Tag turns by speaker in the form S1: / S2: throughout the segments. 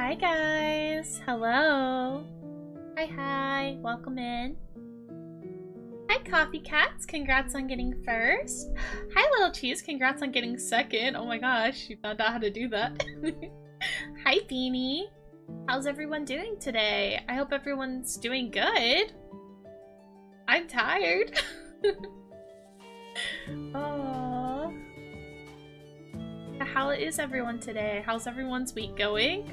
S1: Hi guys! Hello! Hi, welcome in. Hi Coffee Cats, congrats on getting first. Hi Little Cheese, congrats on getting second. Oh my gosh, you found out how to do that. Hi Beanie! How's everyone doing today? I hope everyone's doing good. I'm tired. Oh. How is everyone today? How's everyone's week going?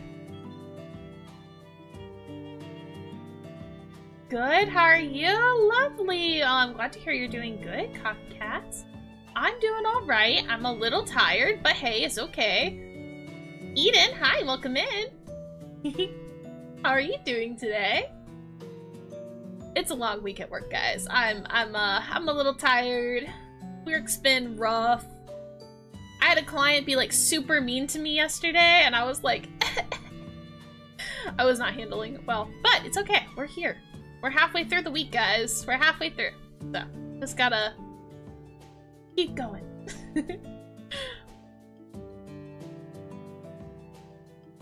S1: Good, how are you? Lovely! Oh, I'm glad to hear you're doing good, Coffee Cats. I'm doing alright. I'm a little tired, but hey, it's okay. Eden, hi, welcome in. How are you doing today? It's a long week at work, guys. I'm a little tired. Work's been rough. I had a client be like super mean to me yesterday, and I was like, I was not handling it well, but it's okay. We're here. We're halfway through the week, guys. We're halfway through. So, just gotta keep going.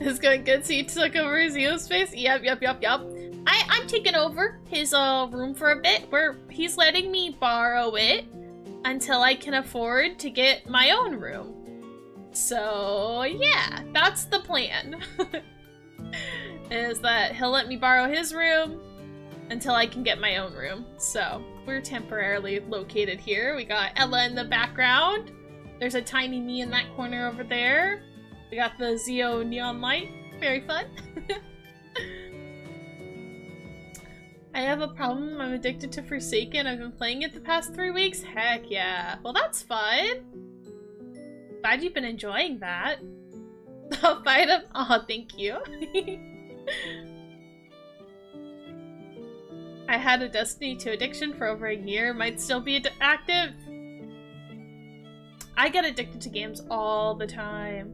S1: It's going good, so you took over his Zeo space? Yep. I'm taking over his room for a bit, where he's letting me borrow it until I can afford to get my own room. So, yeah, that's the plan. Is that he'll let me borrow his room until I can get my own room. So, we're temporarily located here. We got Ella in the background. There's a tiny me in that corner over there. We got the Zeo neon light. Very fun. I have a problem. I'm addicted to Forsaken. I've been playing it the past 3 weeks. Heck yeah. Well, that's fun. Glad you've been enjoying that. I'll fight him. Oh, thank you. I had a Destiny 2 addiction for over a year. Might still be active. I get addicted to games all the time.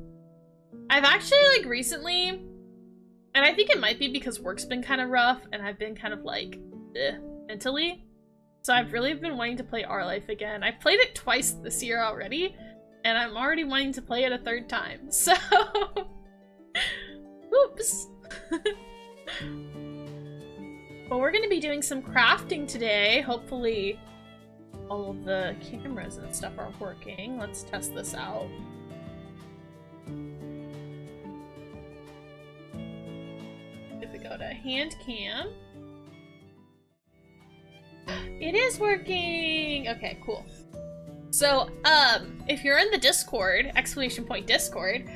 S1: I've actually, like, recently, and I think it might be because work's been kind of rough, and I've been kind of, like, mentally. So I've really been wanting to play Our Life again. I've played it twice this year already, and I'm already wanting to play it a third time, so... Oops! But we're gonna be doing some crafting today. Hopefully all of the cameras and stuff are working. Let's test this out. If we go to hand cam. It is working! Okay, cool. So, if you're in the Discord, !Discord,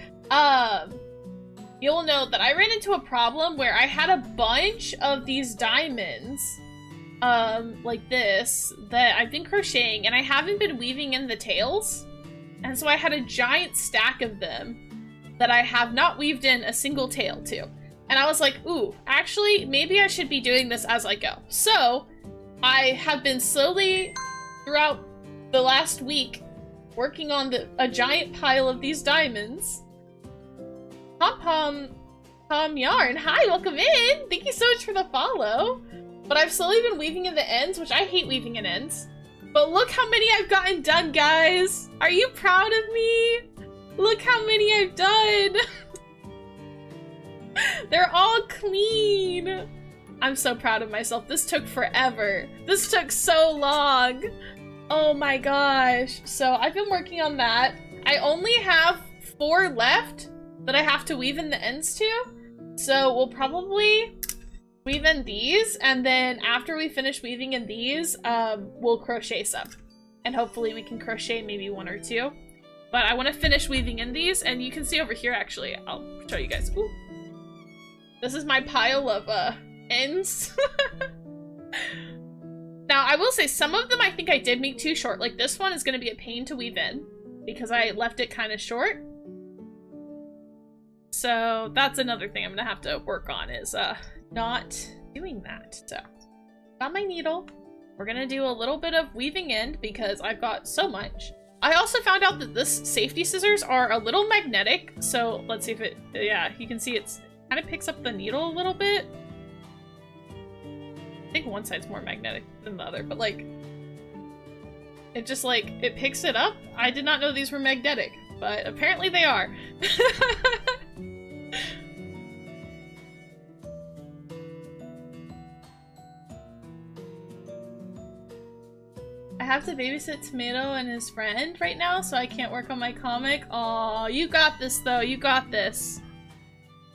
S1: you'll know that I ran into a problem where I had a bunch of these diamonds, like this, that I've been crocheting, and I haven't been weaving in the tails. And so I had a giant stack of them that I have not weaved in a single tail to. And I was like, ooh, actually, maybe I should be doing this as I go. So, I have been slowly, throughout the last week, working on a giant pile of these diamonds. Pom Yarn, hi, welcome in! Thank you so much for the follow. But I've slowly been weaving in the ends, which I hate weaving in ends. But look how many I've gotten done, guys! Are you proud of me? Look how many I've done! They're all clean! I'm so proud of myself. This took forever. This took so long. Oh my gosh. So I've been working on that. I only have 4 left that I have to weave in the ends to. So we'll probably weave in these, and then after we finish weaving in these, we'll crochet some. And hopefully we can crochet maybe 1 or 2. But I want to finish weaving in these, and you can see over here actually, I'll show you guys. Ooh. This is my pile of ends. Now I will say some of them I think I did make too short. Like this one is going to be a pain to weave in because I left it kind of short. So that's another thing I'm gonna have to work on is not doing that. So got my needle. We're gonna do a little bit of weaving in because I've got so much. I also found out that this safety scissors are a little magnetic. So let's see if it, yeah, you can see it's kind of picks up the needle a little bit. I think one side's more magnetic than the other, but like it just like it picks it up. I did not know these were magnetic, but apparently they are. I have to babysit Tomato and his friend right now, so I can't work on my comic. Aw, you got this though, you got this.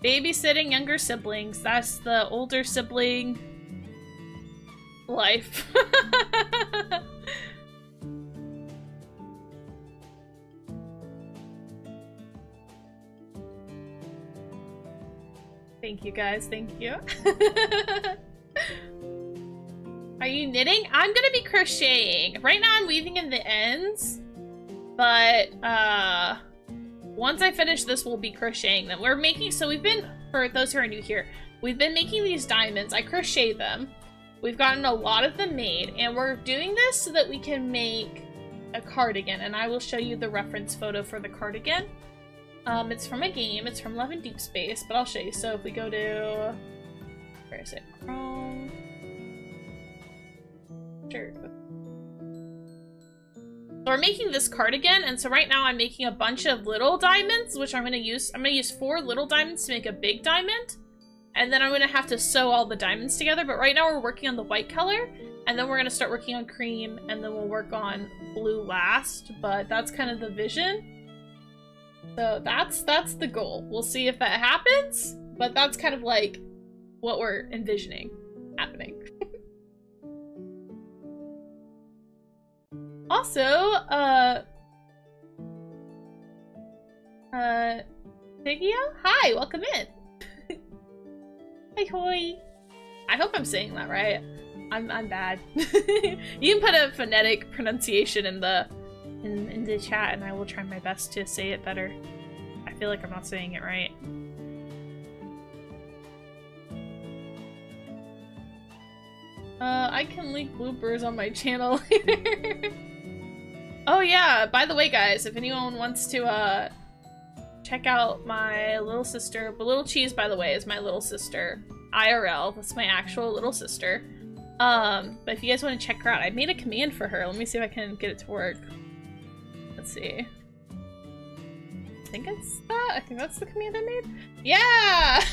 S1: Babysitting younger siblings, that's the older sibling life. Thank you guys, thank you. Are you knitting? I'm gonna be crocheting. Right now I'm weaving in the ends, but once I finish this, we'll be crocheting them. We're making, so we've been, for those who are new here, we've been making these diamonds. I crochet them. We've gotten a lot of them made, and we're doing this so that we can make a cardigan, and I will show you the reference photo for the cardigan. It's from a game. It's from Love in Deep Space, but I'll show you. So if we go to, where is it? Chrome. Sure. So we're making this cardigan, and so right now I'm making a bunch of little diamonds, which I'm gonna use 4 little diamonds to make a big diamond, and then I'm gonna have to sew all the diamonds together. But right now we're working on the white color, and then we're gonna start working on cream, and then we'll work on blue last. But that's kind of the vision. So that's the goal. We'll see if that happens, but that's kind of like what we're envisioning happening. Also, Tigio? Hi, welcome in. Hi, hoi. I hope I'm saying that right. I'm bad. You can put a phonetic pronunciation in the chat, and I will try my best to say it better. I feel like I'm not saying it right. I can link bloopers on my channel later. Oh yeah, by the way guys, if anyone wants to check out my little sister, but Little Cheese, by the way, is my little sister. IRL, that's my actual little sister. But if you guys want to check her out, I made a command for her. Let me see if I can get it to work. Let's see. I think it's that. I think that's the command I made. Yeah!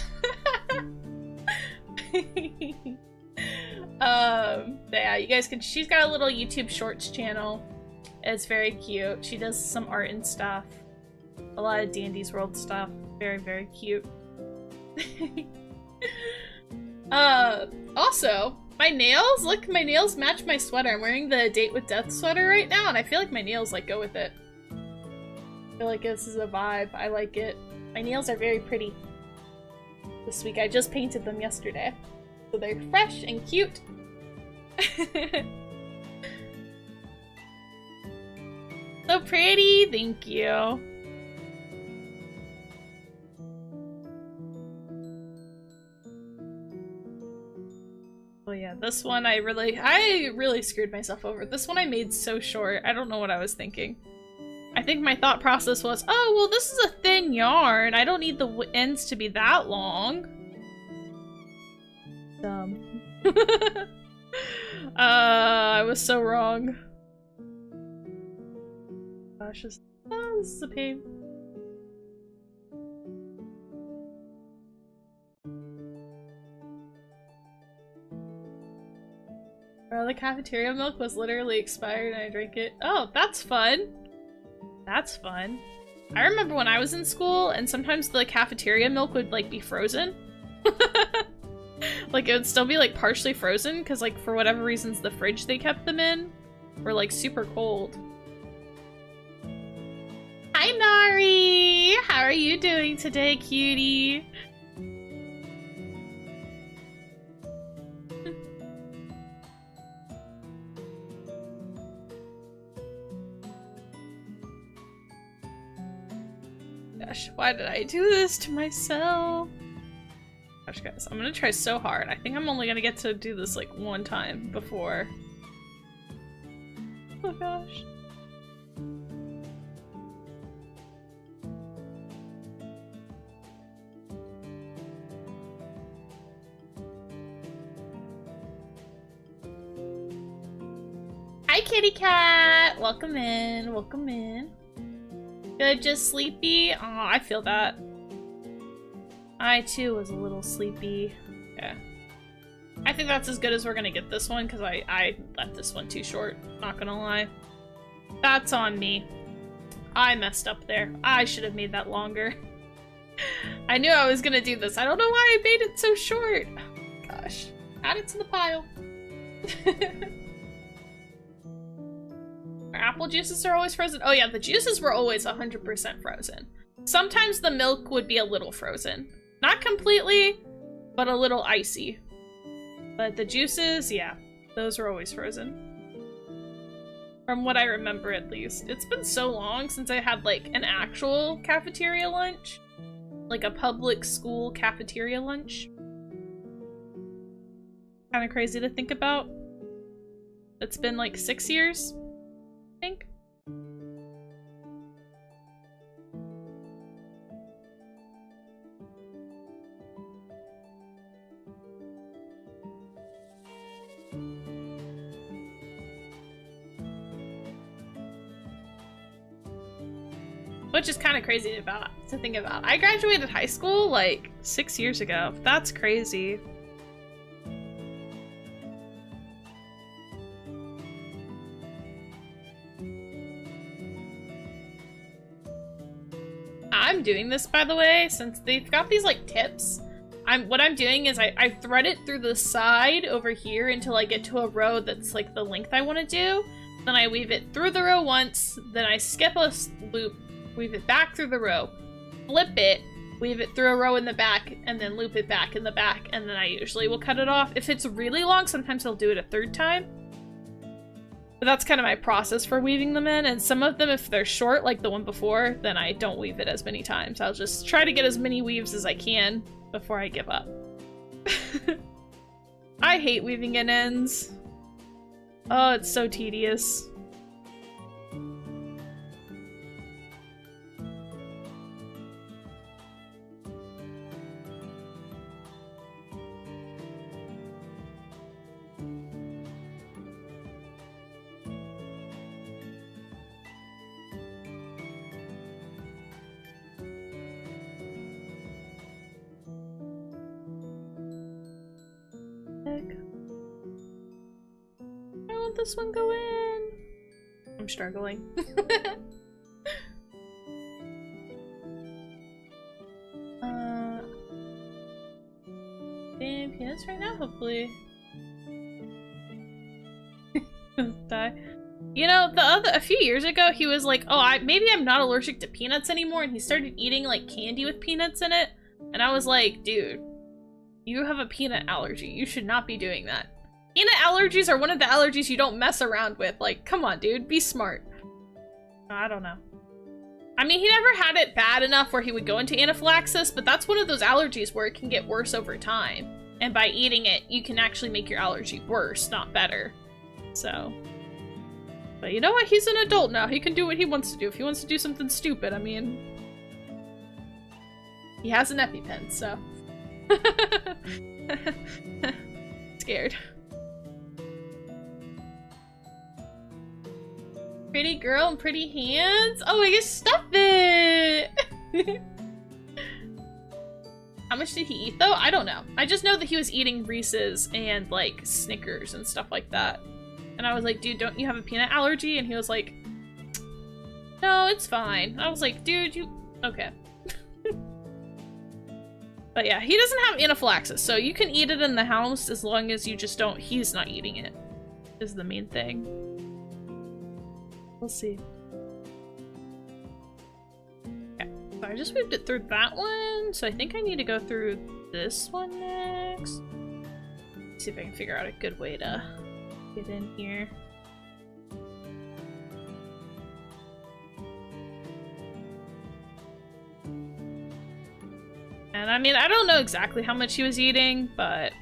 S1: Yeah, you guys can, she's got a little YouTube Shorts channel. It's very cute. She does some art and stuff. A lot of Dandy's World stuff. Very, very cute. Also, my nails, look, my nails match my sweater. I'm wearing the Date with Death sweater right now, and I feel like my nails, like, go with it. I feel like this is a vibe. I like it. My nails are very pretty. This week, I just painted them yesterday. So they're fresh and cute. So pretty, thank you. Oh yeah, this one I really screwed myself over. This one I made so short. I don't know what I was thinking. I think my thought process was, oh, well, this is a thin yarn. I don't need the ends to be that long. Dumb. I was so wrong. Gosh, this is a pain. The cafeteria milk was literally expired and I drank it. Oh, that's fun. That's fun. I remember when I was in school and sometimes the cafeteria milk would like be frozen. Like it would still be like partially frozen because like for whatever reasons the fridge they kept them in were like super cold. Hi Nari! How are you doing today, cutie? Gosh, why did I do this to myself? Gosh, guys, I'm gonna try so hard. I think I'm only gonna get to do this like one time before. Oh gosh. Hi, kitty cat! Welcome in, welcome in. Good, just sleepy? Oh, I feel that. I too was a little sleepy. Yeah. I think that's as good as we're gonna get this one, because I left this one too short, not gonna lie. That's on me. I messed up there. I should have made that longer. I knew I was gonna do this. I don't know why I made it so short. Oh, gosh. Add it to the pile. Our apple juices are always frozen. Oh yeah, the juices were always 100% frozen. Sometimes the milk would be a little frozen. Not completely, but a little icy. But the juices, yeah, those were always frozen. From what I remember, at least. It's been so long since I had, like, an actual cafeteria lunch. Like a public school cafeteria lunch. Kind of crazy to think about. It's been, like, 6 years, I think. Which is kind of crazy to think about. I graduated high school like 6 years ago. That's crazy. I'm doing this, by the way, since they've got these like tips. What I'm doing is I thread it through the side over here until I get to a row that's like the length I want to do. Then I weave it through the row once, then I skip a loop, weave it back through the row, flip it, weave it through a row in the back, and then loop it back in the back, and then I usually will cut it off. If it's really long, sometimes I'll do it a third time. But that's kind of my process for weaving them in, and some of them, if they're short, like the one before, then I don't weave it as many times. I'll just try to get as many weaves as I can before I give up. I hate weaving in ends. Oh, it's so tedious. This one go in? I'm struggling. Peanuts right now, hopefully. Die. You know, a few years ago, he was like, oh, maybe I'm not allergic to peanuts anymore, and he started eating, like, candy with peanuts in it, and I was like, dude, you have a peanut allergy. You should not be doing that. Peanut allergies are one of the allergies you don't mess around with. Like, come on, dude. Be smart. I don't know. I mean, he never had it bad enough where he would go into anaphylaxis, but that's one of those allergies where it can get worse over time. And by eating it, you can actually make your allergy worse, not better. So. But you know what? He's an adult now. He can do what he wants to do. If he wants to do something stupid, I mean... He has an EpiPen, so... Scared. Pretty girl and pretty hands? Oh, I guess stuff it! How much did he eat, though? I don't know. I just know that he was eating Reese's and, like, Snickers and stuff like that. And I was like, dude, don't you have a peanut allergy? And he was like, no, it's fine. I was like, dude, you... Okay. But yeah, he doesn't have anaphylaxis, so you can eat it in the house as long as you just don't... He's not eating it, is the main thing. We'll see. Okay, so I just weaved it through that one, so I think I need to go through this one next. Let's see if I can figure out a good way to get in here. And I mean, I don't know exactly how much he was eating, but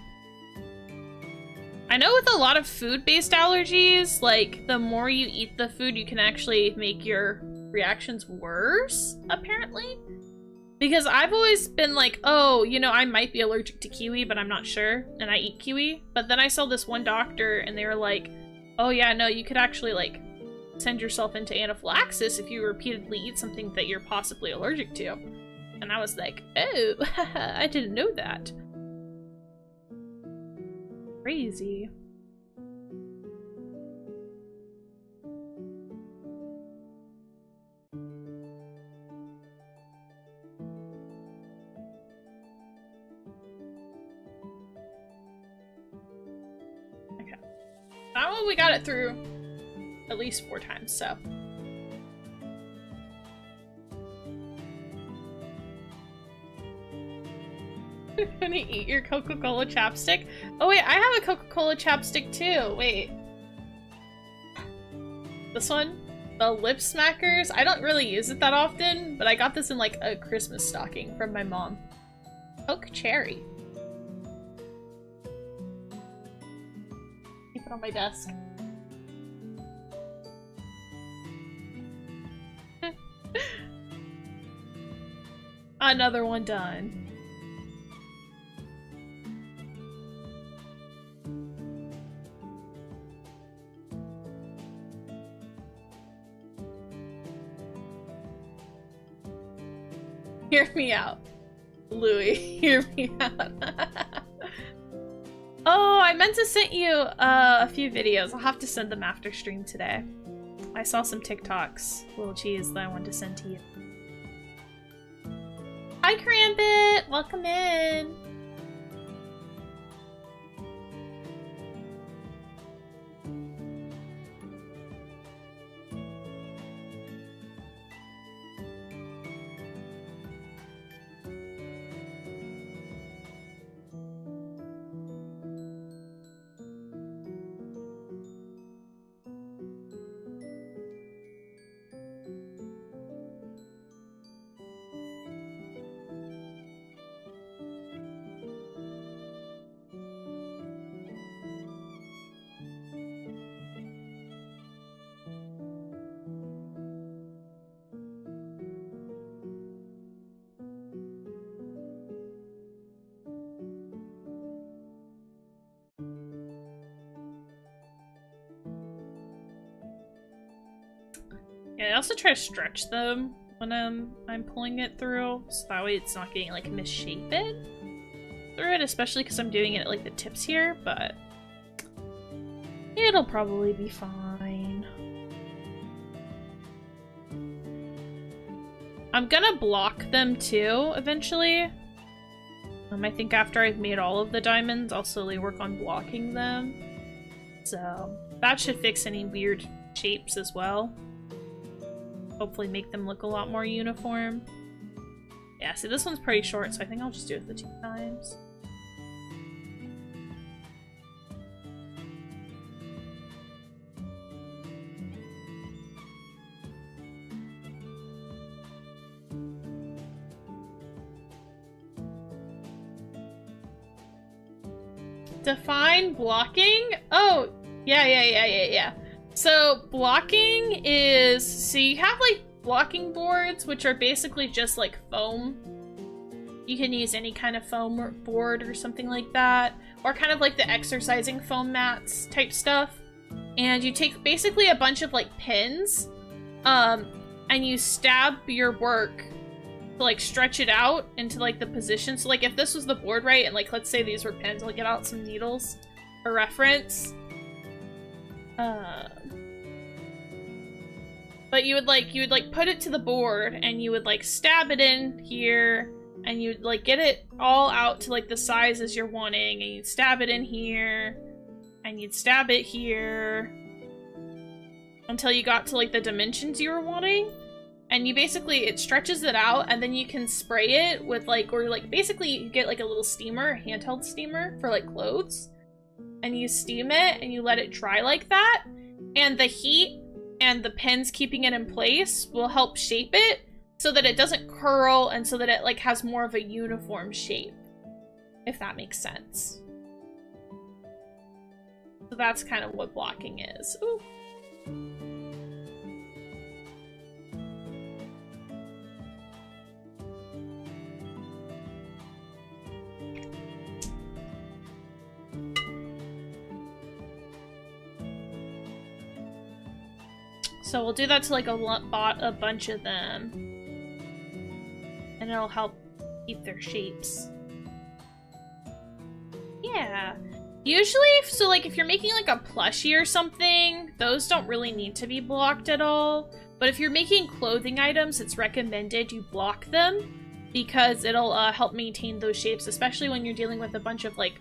S1: I know with a lot of food-based allergies, like, the more you eat the food, you can actually make your reactions worse, apparently. Because I've always been like, oh, you know, I might be allergic to kiwi, but I'm not sure, and I eat kiwi. But then I saw this one doctor, and they were like, oh yeah, no, you could actually, like, send yourself into anaphylaxis if you repeatedly eat something that you're possibly allergic to. And I was like, oh, I didn't know that. Crazy. Okay. That one we got it through at least 4 times, so. You're gonna eat your Coca-Cola chapstick? Oh wait, I have a Coca-Cola chapstick too. Wait. This one? The Lip Smackers? I don't really use it that often, but I got this in like a Christmas stocking from my mom. Coke Cherry. Keep it on my desk. Another one done. Hear me out. Louis, hear me out. Oh, I meant to send you a few videos. I'll have to send them after stream today. I saw some TikToks, little cheese, that I wanted to send to you. Hi, Krambit! Welcome in! Yeah, I also try to stretch them when I'm pulling it through, so that way it's not getting like misshapen through it, especially because I'm doing it at like the tips here, but it'll probably be fine. I'm gonna block them too eventually. I think after I've made all of the diamonds, I'll slowly work on blocking them. So that should fix any weird shapes as well. Hopefully make them look a lot more uniform. Yeah, see this one's pretty short, so I think I'll just do it the 2 times. Define blocking? Oh, yeah. So blocking is, so you have like blocking boards, which are basically just like foam. You can use any kind of foam board or something like that, or kind of like the exercising foam mats type stuff. And you take basically a bunch of like pins, and you stab your work to like stretch it out into like the position. So like if this was the board, right, and like let's say these were pins, I'll get out some needles for reference. But you would like put it to the board and you would like stab it in here and you'd like get it all out to like the sizes you're wanting, and you'd stab it in here and you'd stab it here until you got to like the dimensions you were wanting. And you basically, it stretches it out, and then you can spray it with like, or like basically you get like a little steamer, a handheld steamer for like clothes, and you steam it and you let it dry like that, and the heat and the pins keeping it in place will help shape it so that it doesn't curl and so that it like has more of a uniform shape, if that makes sense. So that's kind of what blocking is. Ooh. So we'll do that to like a bunch of them, and it'll help keep their shapes. Yeah. Usually, so like if you're making like a plushie or something, those don't really need to be blocked at all. But if you're making clothing items, it's recommended you block them because it'll help maintain those shapes, especially when you're dealing with a bunch of like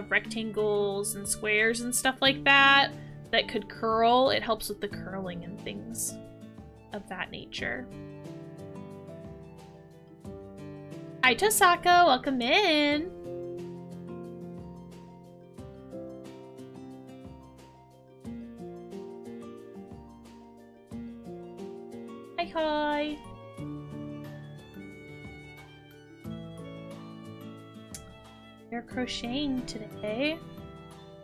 S1: rectangles and squares and stuff like that that could curl. It helps with the curling and things of that nature. Hi Tosaka, welcome in. Hi. We're crocheting today.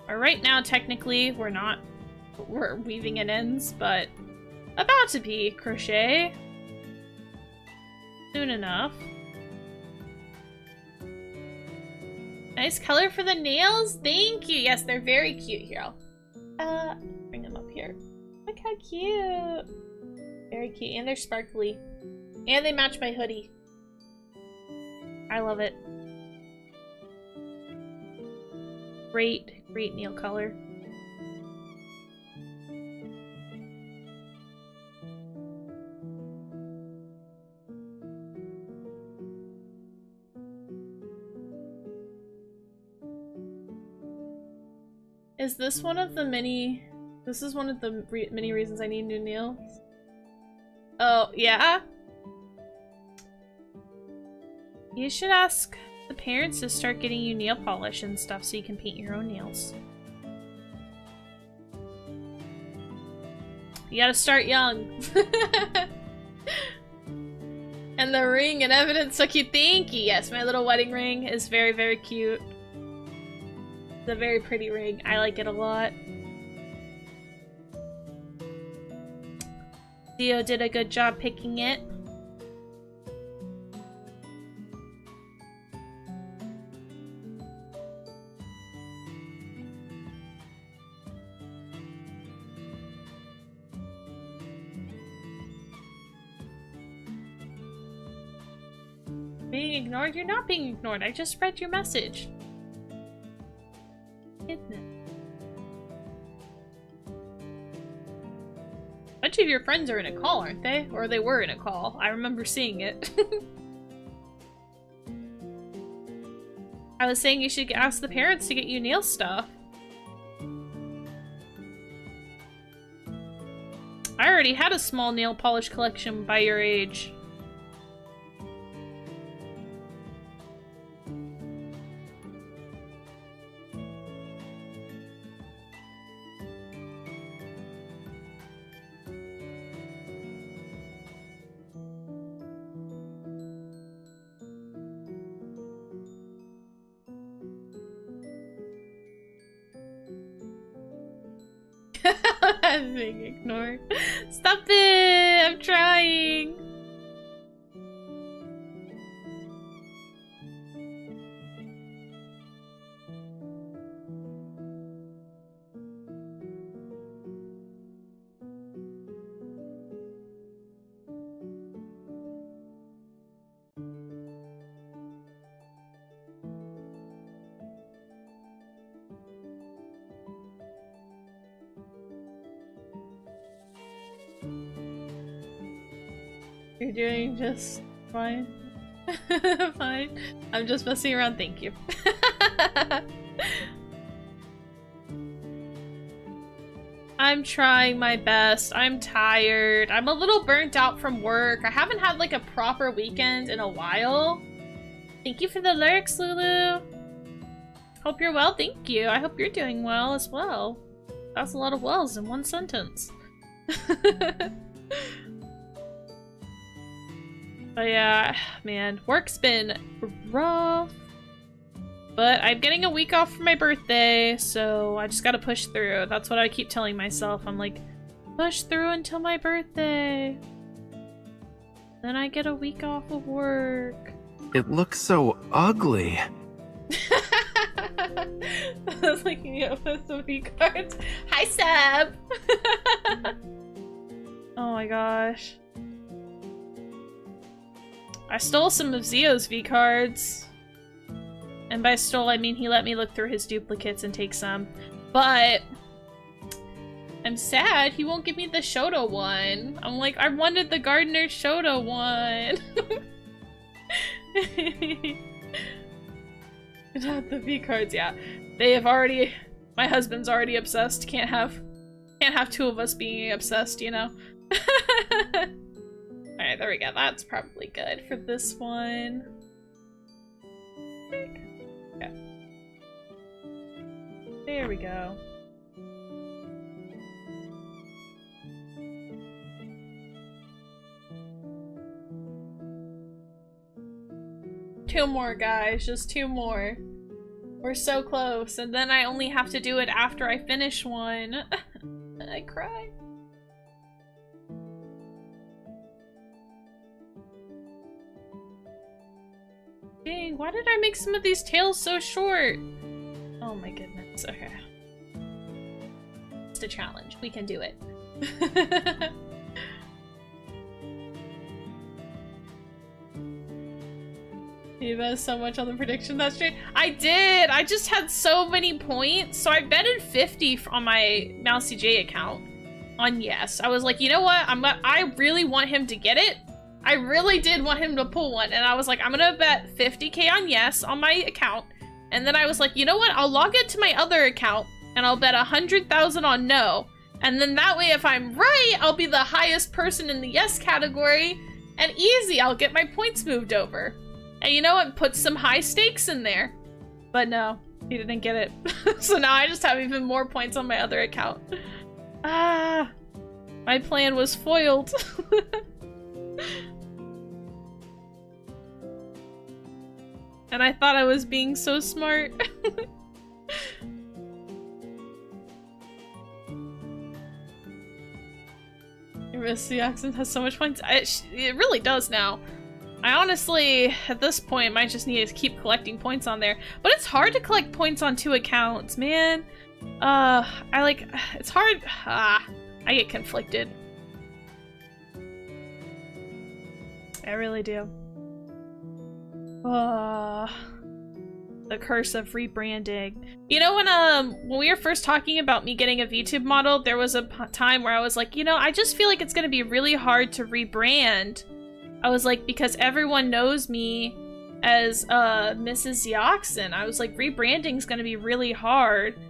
S1: Or right now, technically, we're weaving in ends, but about to be crochet. Soon enough. Nice color for the nails. Thank you. Yes, they're very cute. Here, I'll bring them up here. Look how cute. Very cute, and they're sparkly. And they match my hoodie. I love it. Great nail color. Is this one of the many... This is one of the many reasons I need new nails? Oh, yeah? You should ask the parents to start getting you nail polish and stuff so you can paint your own nails. You gotta start young. And the ring and evidence, so cute. Thank you. Yes, my little wedding ring is very, very cute. It's a very pretty ring. I like it a lot. Theo did a good job picking it. Being ignored? You're not being ignored. I just read your message. Isn't it? A bunch of your friends are in a call, aren't they? Or they were in a call. I remember seeing it. I was saying you should ask the parents to get you nail stuff. I already had a small nail polish collection by your age. I'm being ignored. Stop it! I'm trying! You're doing just fine. Fine. I'm just messing around, thank you. I'm trying my best. I'm tired. I'm a little burnt out from work. I haven't had like a proper weekend in a while. Thank you for the lyrics, Lulu. Hope you're well, thank you. I hope you're doing well as well. That's a lot of wells in one sentence. But yeah, man, work's been rough. But I'm getting a week off for my birthday, so I just gotta push through. That's what I keep telling myself. I'm like, push through until my birthday. Then I get a week off of work.
S2: It looks so ugly.
S1: I was looking at some V-cards. Hi, Seb! Oh my gosh. I stole some of Zio's V-cards. And by stole, I mean he let me look through his duplicates and take some. But I'm sad he won't give me the Shoto one. I'm like, I wanted the Gardener Shoto one. Not the V cards, yeah. They have already, my husband's already obsessed. Can't have two of us being obsessed, you know? Alright, there we go. That's probably good for this one. Okay. There we go. Two more, guys. Just two more. We're so close. And then I only have to do it after I finish one. I cry. Dang, why did I make some of these tails so short? Oh my goodness. Okay. It's a challenge. We can do it. You bet so much on the prediction that stream. I did! I just had so many points. So I betted 50 on my Mousy J account on yes. I was like, you know what? I really want him to get it. I really did want him to pull one. And I was like, I'm gonna bet 50k on yes on my account. And then I was like, you know what? I'll log it to my other account and I'll bet 100,000 on no. And then that way, if I'm right, I'll be the highest person in the yes category. And easy, I'll get my points moved over. And you know what? Put some high stakes in there. But no, he didn't get it. So now I just have even more points on my other account. Ah, my plan was foiled. And I thought I was being so smart. Your Missy accent has so much points. It really does now. I honestly, at this point, might just need to keep collecting points on there. But it's hard to collect points on 2 accounts, man. It's hard. I get conflicted. I really do. The curse of rebranding. You know, when we were first talking about me getting a VTube model, there was a time where I was like, you know, I just feel like it's gonna be really hard to rebrand. I was like, because everyone knows me as Mrs. Zioxin. I was like, rebranding's gonna be really hard.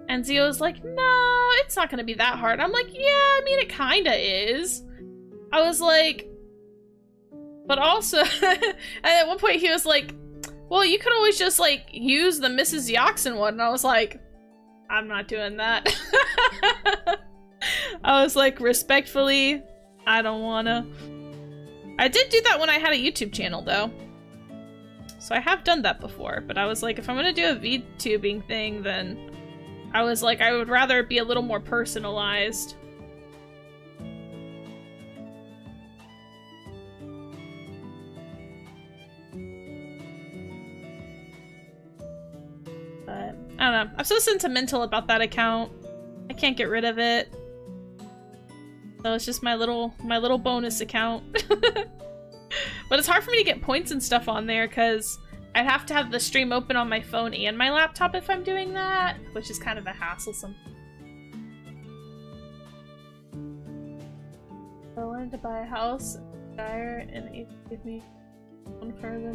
S1: And Zio was like, no, it's not gonna be that hard. I'm like, yeah, I mean, it kinda is. I was like, but also, and at one point he was like, well, you could always just like use the Mrs. Zioxin one. And I was like, I'm not doing that. I was like, respectfully, I don't wanna. I did do that when I had a YouTube channel though. So I have done that before, but I was like, if I'm gonna do a VTubing thing, then I was like, I would rather it be a little more personalized. But I don't know. I'm so sentimental about that account. I can't get rid of it. So it's just my little bonus account. But it's hard for me to get points and stuff on there because I'd have to have the stream open on my phone and my laptop if I'm doing that, which is kind of a hassle. I wanted to buy a house, Shire, and it gave me one further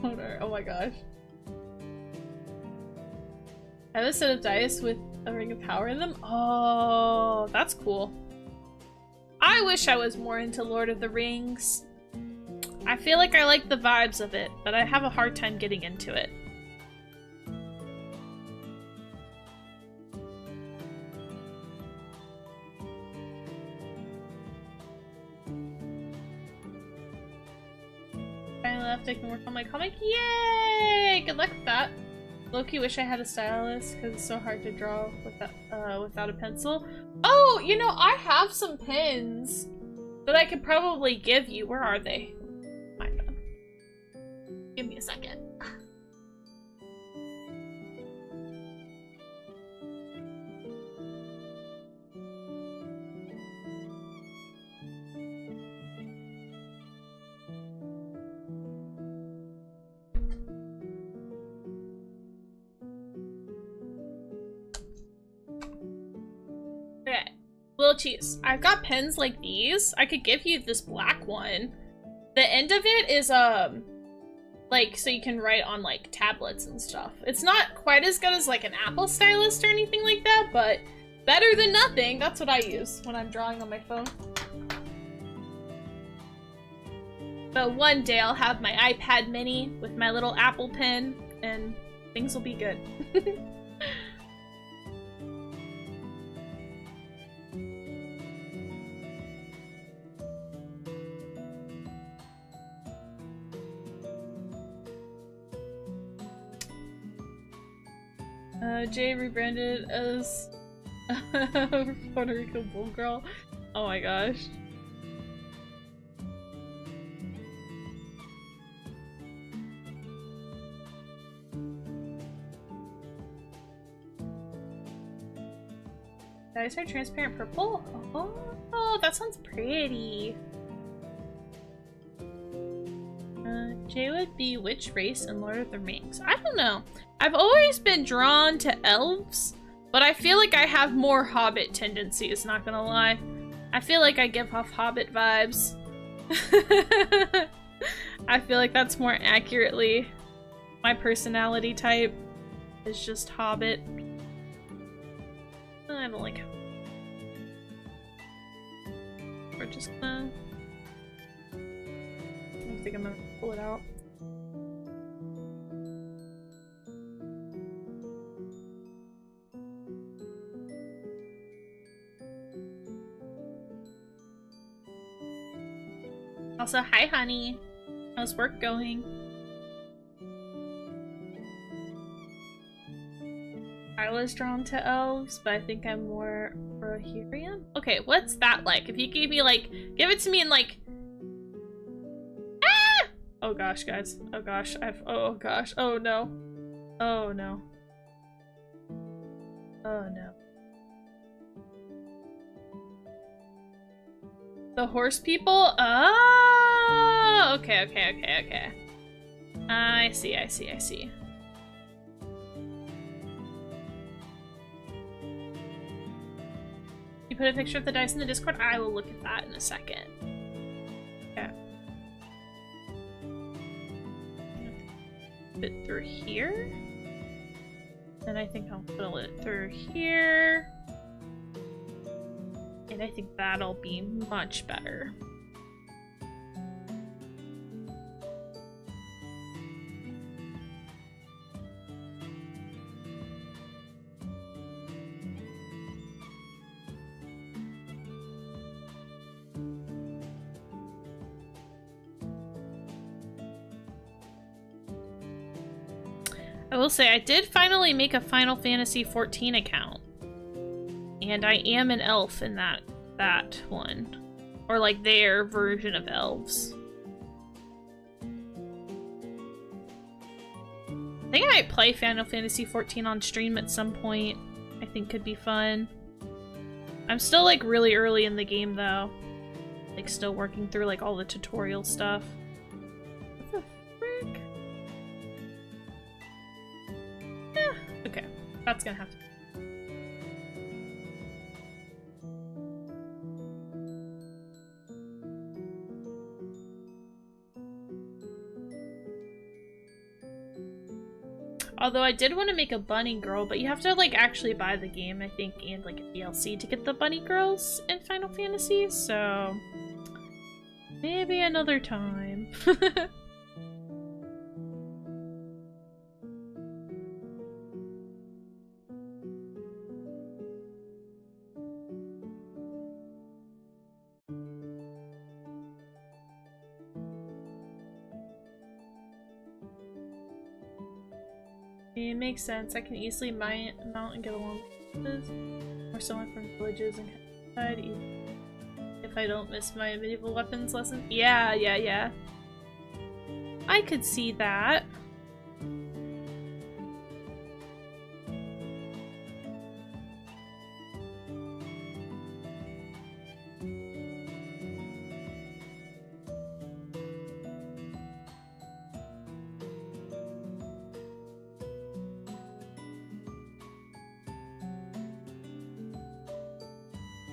S1: motor. Oh my gosh. I have a set of dice with a ring of power in them. Oh, that's cool. I wish I was more into Lord of the Rings. I feel like I like the vibes of it, but I have a hard time getting into it. Finally left, I can work on my comic. Yay! Good luck with that. Loki, wish I had a stylus because it's so hard to draw without a pencil. Oh, you know, I have some pens that I could probably give you. Where are they? Find them. Give me a second. Little cheese. I've got pens like these. I could give you this black one. The end of it is, like, so you can write on, like, tablets and stuff. It's not quite as good as, like, an Apple stylus or anything like that, but better than nothing. That's what I use when I'm drawing on my phone. But one day I'll have my iPad mini with my little Apple pen, and things will be good. Jay rebranded as Puerto Rico Bull Girl. Oh my gosh. Did I start transparent purple? Oh, that sounds pretty. Jay would be which race in Lord of the Rings? I don't know. I've always been drawn to elves, but I feel like I have more Hobbit tendencies, not gonna lie. I feel like I give off Hobbit vibes. I feel like that's more accurately my personality type. Is just Hobbit. I don't like it. We're just gonna... I think I'm gonna pull it out. Also, hi honey. How's work going? I was drawn to elves, but I think I'm more Rohirrim. Okay, what's that like? If you gave me like, give it to me in like, ah! Oh gosh, guys. Oh gosh, oh gosh, oh no. Oh no. Oh no. The horse people? Oh, okay. I see. You put a picture of the dice in the Discord? I will look at that in a second. Okay. Fit through here. And I think I'll fill it through here. And I think that'll be much better. I will say, I did finally make a Final Fantasy XIV account. And I am an elf in that one. Or like their version of elves. I think I might play Final Fantasy XIV on stream at some point. I think could be fun. I'm still like really early in the game though. Like still working through like all the tutorial stuff. What the frick? Yeah, okay. That's gonna have to. Although I did want to make a bunny girl, but you have to like actually buy the game, I think, and like a DLC to get the bunny girls in Final Fantasy, so maybe another time. It makes sense. I can easily mount and get along with this. Or someone from villages and countryside, if I don't miss my medieval weapons lesson. Yeah. I could see that.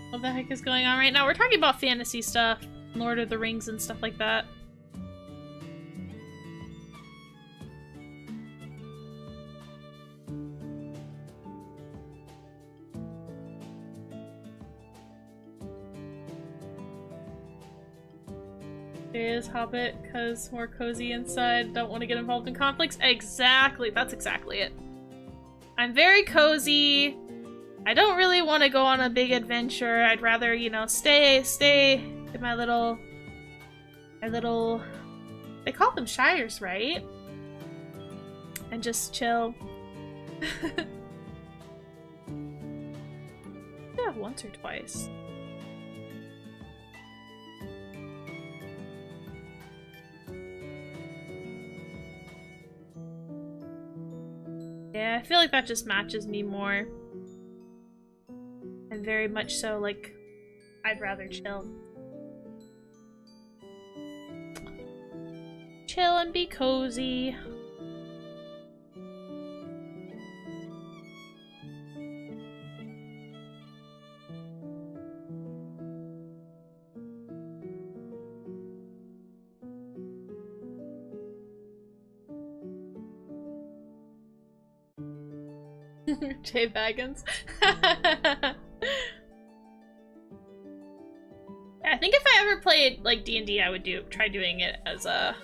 S1: What the heck is going on right now? We're talking about fantasy stuff, Lord of the Rings and stuff like that. It is Hobbit, because more cozy inside, don't want to get involved in conflicts. Exactly, that's exactly it. I'm very cozy. I don't really want to go on a big adventure. I'd rather, you know, stay in my little... They call them shires, right? And just chill. Yeah, once or twice. Yeah, I feel like that just matches me more. And very much so, like, I'd rather chill. Chill and be cozy. Jay Baggins. I think if I ever played like D&D, I would try doing it as a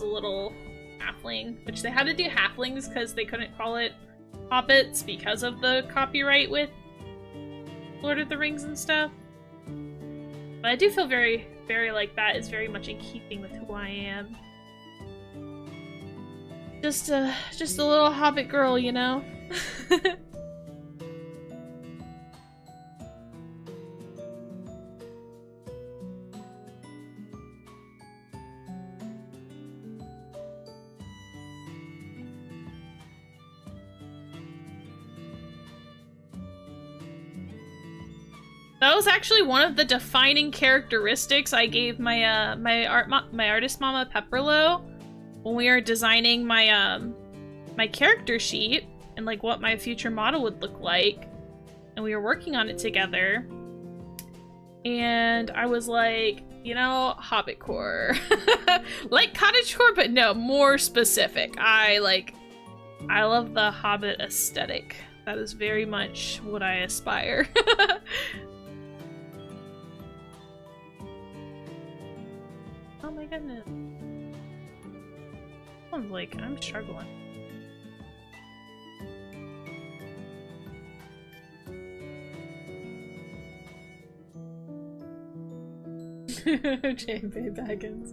S1: little halfling, which they had to do halflings because they couldn't call it hobbits because of the copyright with Lord of the Rings and stuff. But I do feel very, very like that is very much in keeping with who I am. Just a little hobbit girl, you know? That was actually one of the defining characteristics I gave my my artist mama Pepperlo when we were designing my my character sheet and like what my future model would look like, and we were working on it together. And I was like, you know, hobbitcore, like cottagecore, but no, more specific. I love the hobbit aesthetic. That is very much what I aspire. Oh my goodness. Sounds like I'm struggling. J.B. Baggins.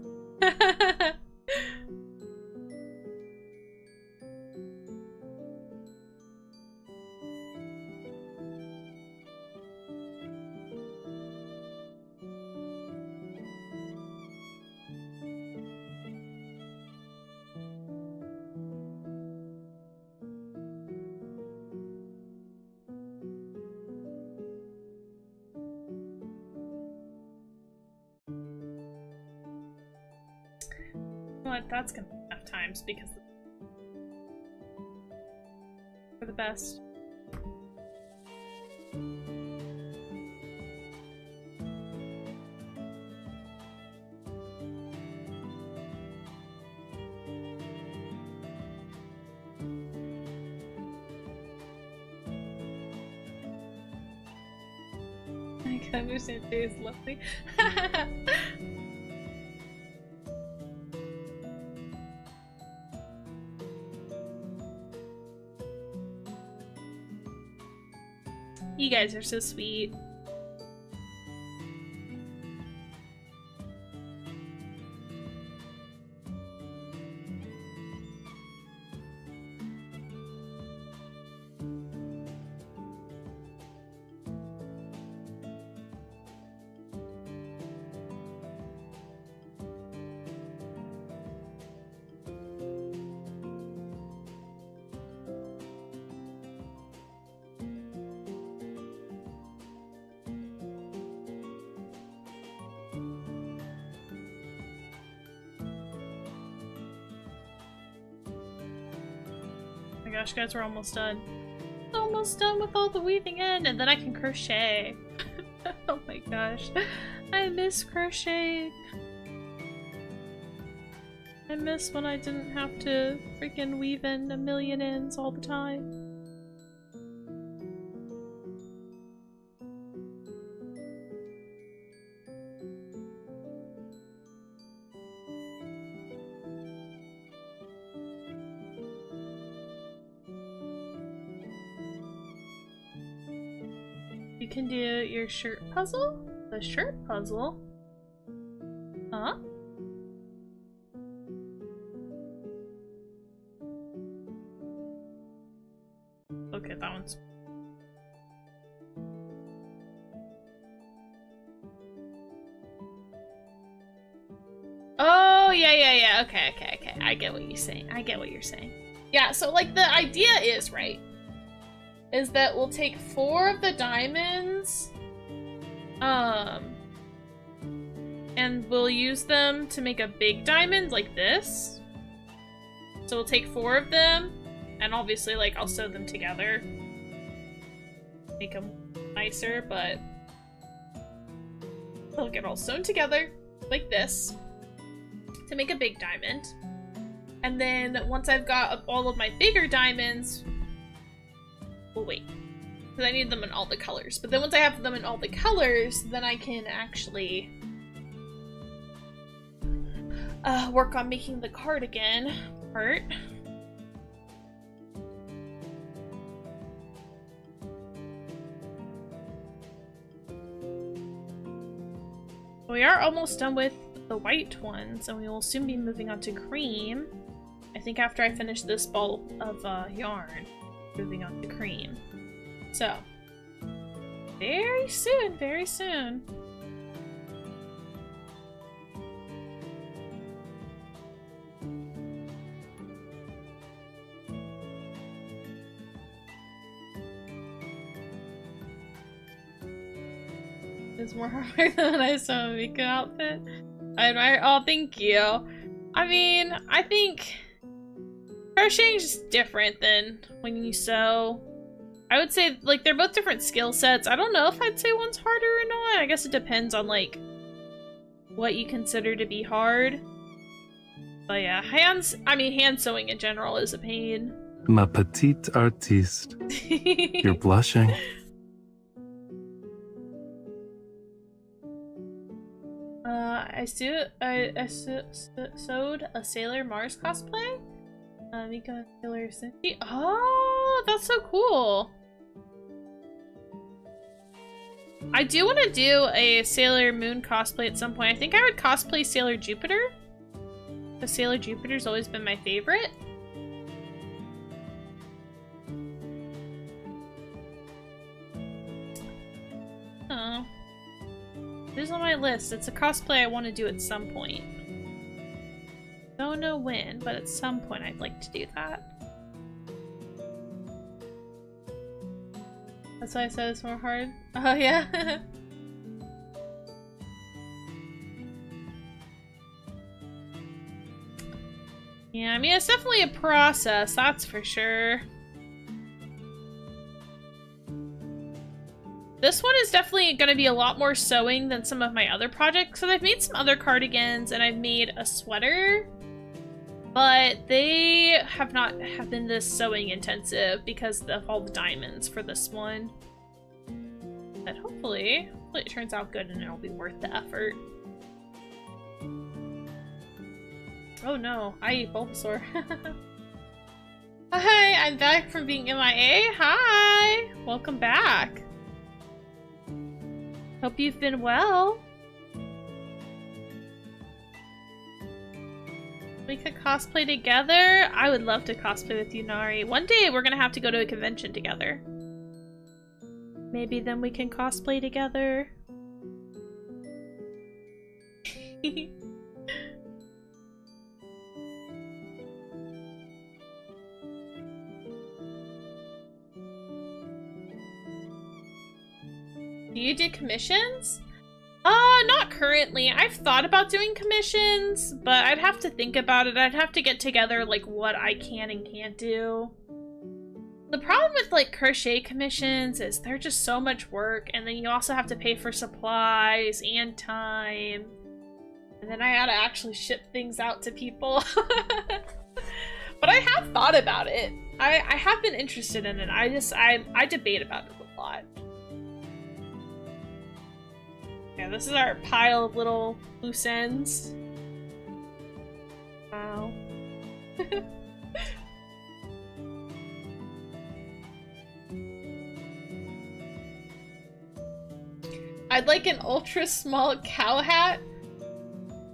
S1: That's gonna be enough times because for the best. I can understand Jay is lovely. You guys are so sweet. Gosh, guys, we're almost done. Almost done with all the weaving in, and then I can crochet. Oh my gosh. I miss crocheting. I miss when I didn't have to freaking weave in a million ends all the time. You can do your shirt puzzle? The shirt puzzle? Huh? Okay, that one's... Oh, yeah. Okay. I get what you're saying. Yeah, so, like, the idea is, right, is that we'll take 4 of the diamonds, and we'll use them to make a big diamond like this. So we'll take 4 of them, and obviously, like, I'll sew them together. Make them nicer, but they'll get all sewn together like this to make a big diamond. And then once I've got all of my bigger diamonds, well, wait, because I need them in all the colors. But then once I have them in all the colors, then I can actually work on making the cardigan part. We are almost done with the white ones, and we will soon be moving on to cream. I think after I finish this ball of yarn, moving on to cream. So, very soon, very soon. It's more hard than I saw a Mika outfit. I admire. Oh, thank you. I mean, I think crocheting is just different than when you sew. I would say, like, they're both different skill sets. I don't know if I'd say one's harder or not. I guess it depends on, like, what you consider to be hard. But yeah, hand sewing in general is a pain.
S2: Ma petite artiste. You're blushing.
S1: I sewed a Sailor Mars cosplay. Mika Sailor Senshi. Oh, that's so cool. I do want to do a Sailor Moon cosplay at some point. I think I would cosplay Sailor Jupiter. Because Sailor Jupiter's always been my favorite. Oh. It is on my list. It's a cosplay I want to do at some point. Don't know when, but at some point I'd like to do that. That's why I said it's more hard. Oh yeah. Yeah, I mean, it's definitely a process, that's for sure. This one is definitely going to be a lot more sewing than some of my other projects. So I've made some other cardigans and I've made a sweater, but they have not been this sewing intensive because of all the diamonds for this one. But hopefully it turns out good and it'll be worth the effort. Oh no, I ate Bulbasaur. Hi, I'm back from being MIA. Hi, welcome back. Hope you've been well. We could cosplay together. I would love to cosplay with you, Nari. One day we're gonna have to go to a convention together. Maybe then we can cosplay together. Do you do commissions? Not currently. I've thought about doing commissions, but I'd have to think about it. I'd have to get together, like, what I can and can't do. The problem with like crochet commissions is they're just so much work, and then you also have to pay for supplies and time. And then I gotta actually ship things out to people. But I have thought about it. I have been interested in it. I debate about it a lot. Yeah, this is our pile of little loose ends. Wow. I'd like an ultra small cow hat.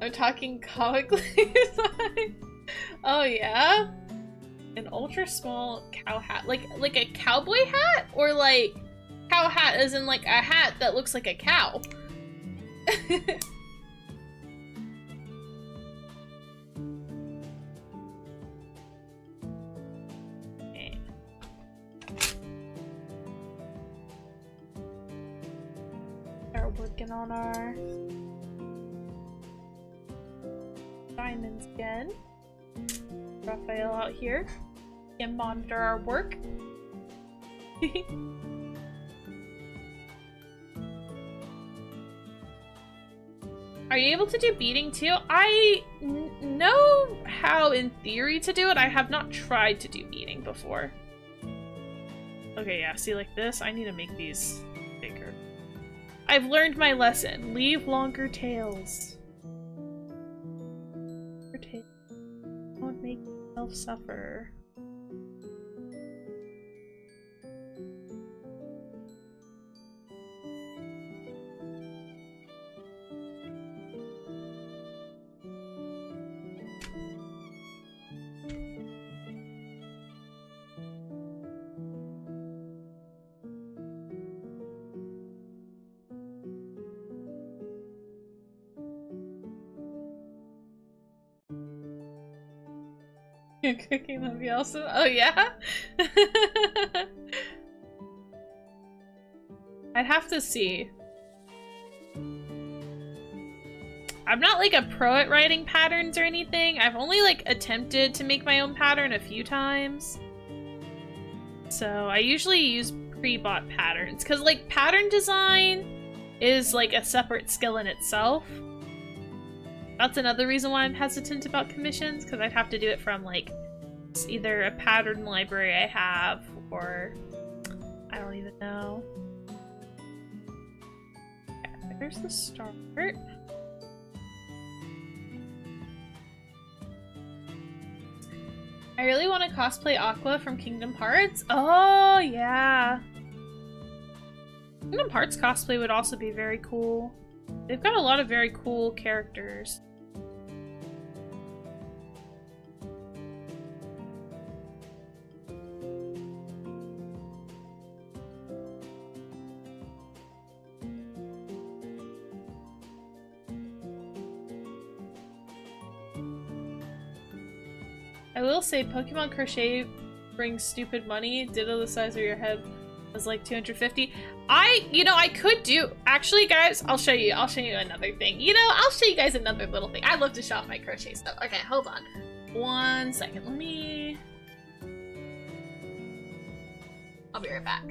S1: I'm talking comically. Oh yeah? An ultra small cow hat. Like a cowboy hat? Or like cow hat as in like a hat that looks like a cow? Okay. Start working on our diamonds again. Rafayel out here can monitor our work. Are you able to do beading too? I know how in theory to do it. I have not tried to do beading before. Okay, yeah, see like this? I need to make these bigger. I've learned my lesson. Leave longer tails. Don't make yourself suffer. Cooking would be awesome. Oh yeah? I'd have to see. I'm not like a pro at writing patterns or anything. I've only like attempted to make my own pattern a few times. So I usually use pre-bought patterns because like pattern design is like a separate skill in itself. That's another reason why I'm hesitant about commissions, because I'd have to do it from like either a pattern library I have or I don't even know. Okay, there's the start. I really want to cosplay Aqua from Kingdom Hearts. Oh yeah. Kingdom Hearts cosplay would also be very cool. They've got a lot of very cool characters. I will say Pokemon Crochet brings stupid money. Ditto the size of your head was like 250. You know, I could do, actually guys, I'll show you another thing. You know, I'll show you guys another little thing. I love to show off my crochet stuff. Okay, hold on. 1 second, I'll be right back.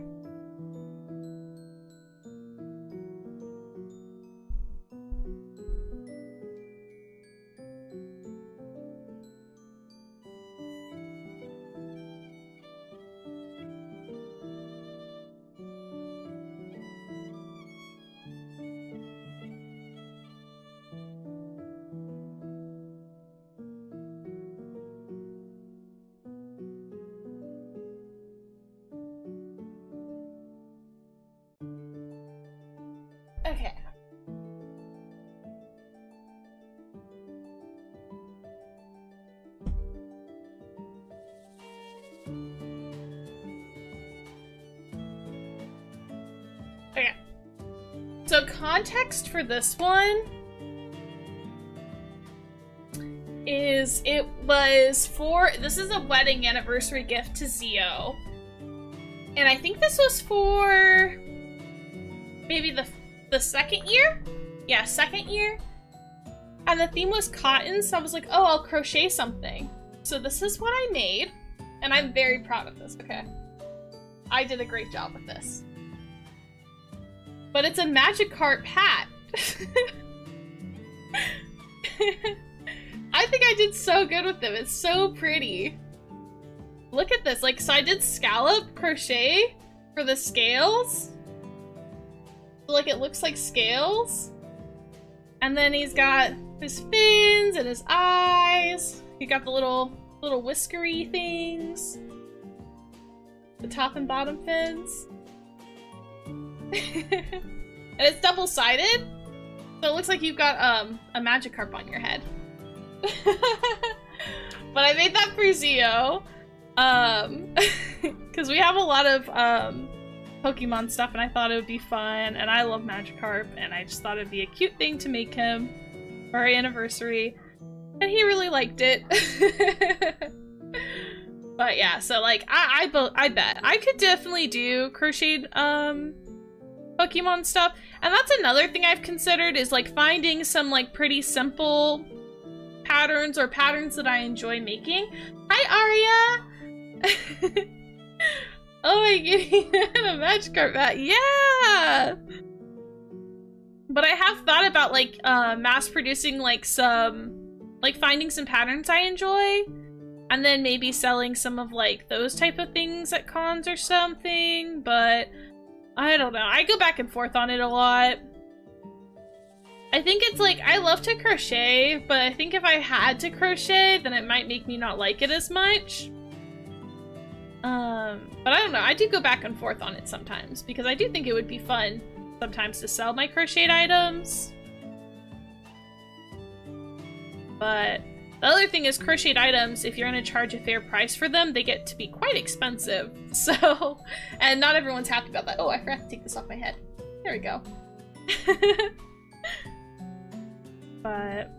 S1: Okay. Okay. So context for this one is this is a wedding anniversary gift to Zio. And I think this was for maybe the second year? Yeah, second year. And the theme was cotton, so I was like, oh, I'll crochet something. So this is what I made, and I'm very proud of this, okay? I did a great job with this. But it's a Magikarp hat. I think I did so good with them. It's so pretty. Look at this. Like, so I did scallop crochet for the scales. So, like, it looks like scales. And then he's got his fins and his eyes. He got the little whiskery things. The top and bottom fins. And it's double-sided. So it looks like you've got a Magikarp on your head. But I made that for Zio. Because we have a lot of Pokemon stuff and I thought it would be fun. And I love Magikarp and I just thought it'd be a cute thing to make him for our anniversary. And he really liked it. But yeah, so like I bet I could definitely do crocheted Pokemon stuff. And that's another thing I've considered is like finding some like pretty simple patterns or patterns that I enjoy making. Hi Aria! Oh my god, a Magikarp hat. Yeah! But I have thought about like mass producing like finding some patterns I enjoy and then maybe selling some of like those type of things at cons or something, but I don't know. I go back and forth on it a lot. I think it's like, I love to crochet, but I think if I had to crochet, then it might make me not like it as much. But I don't know. I do go back and forth on it sometimes because I do think it would be fun sometimes to sell my crocheted items. But the other thing is crocheted items, if you're going to charge a fair price for them, they get to be quite expensive. So, and not everyone's happy about that. Oh, I forgot to take this off my head. There we go. But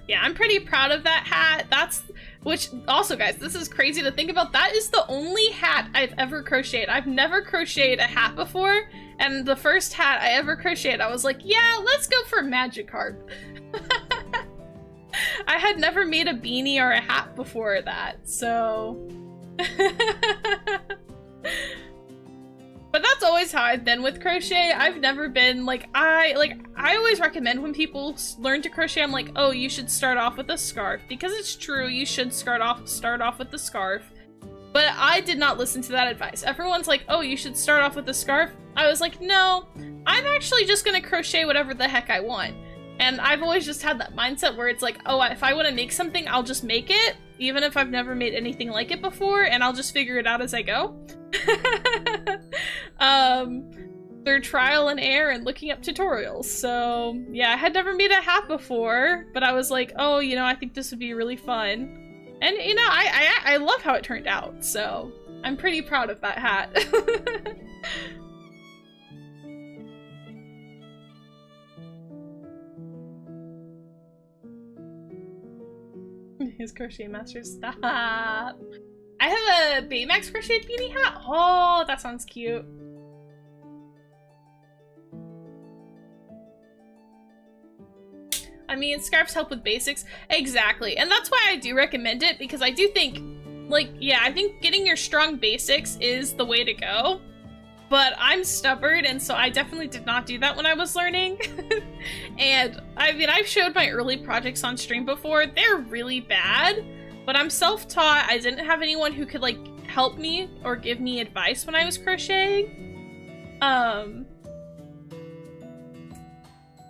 S1: yeah, I'm pretty proud of that hat. Which also, guys, this is crazy to think about. That is the only hat I've ever crocheted. I've never crocheted a hat before. And the first hat I ever crocheted, I was like, yeah, let's go for Magikarp. I had never made a beanie or a hat before that, so... But that's always how I've been with crochet. I've never been like, I always recommend when people learn to crochet, I'm like, oh, you should start off with a scarf. Because it's true, you should start off with the scarf. But I did not listen to that advice. Everyone's like, oh, you should start off with a scarf. I was like, no, I'm actually just gonna crochet whatever the heck I want. And I've always just had that mindset where it's like, oh, if I want to make something, I'll just make it, even if I've never made anything like it before, and I'll just figure it out as I go. Through trial and error and looking up tutorials. So yeah, I had never made a hat before, but I was like, oh, you know, I think this would be really fun. And you know, I love how it turned out, so I'm pretty proud of that hat. His crochet master, stop. I have a Baymax crocheted beanie hat. Oh, that sounds cute. I mean, scarves help with basics. Exactly. And that's why I do recommend it, because I do think, like, yeah, I think getting your strong basics is the way to go. But I'm stubborn, and so I definitely did not do that when I was learning. And, I mean, I've showed my early projects on stream before. They're really bad, but I'm self-taught. I didn't have anyone who could, like, help me or give me advice when I was crocheting.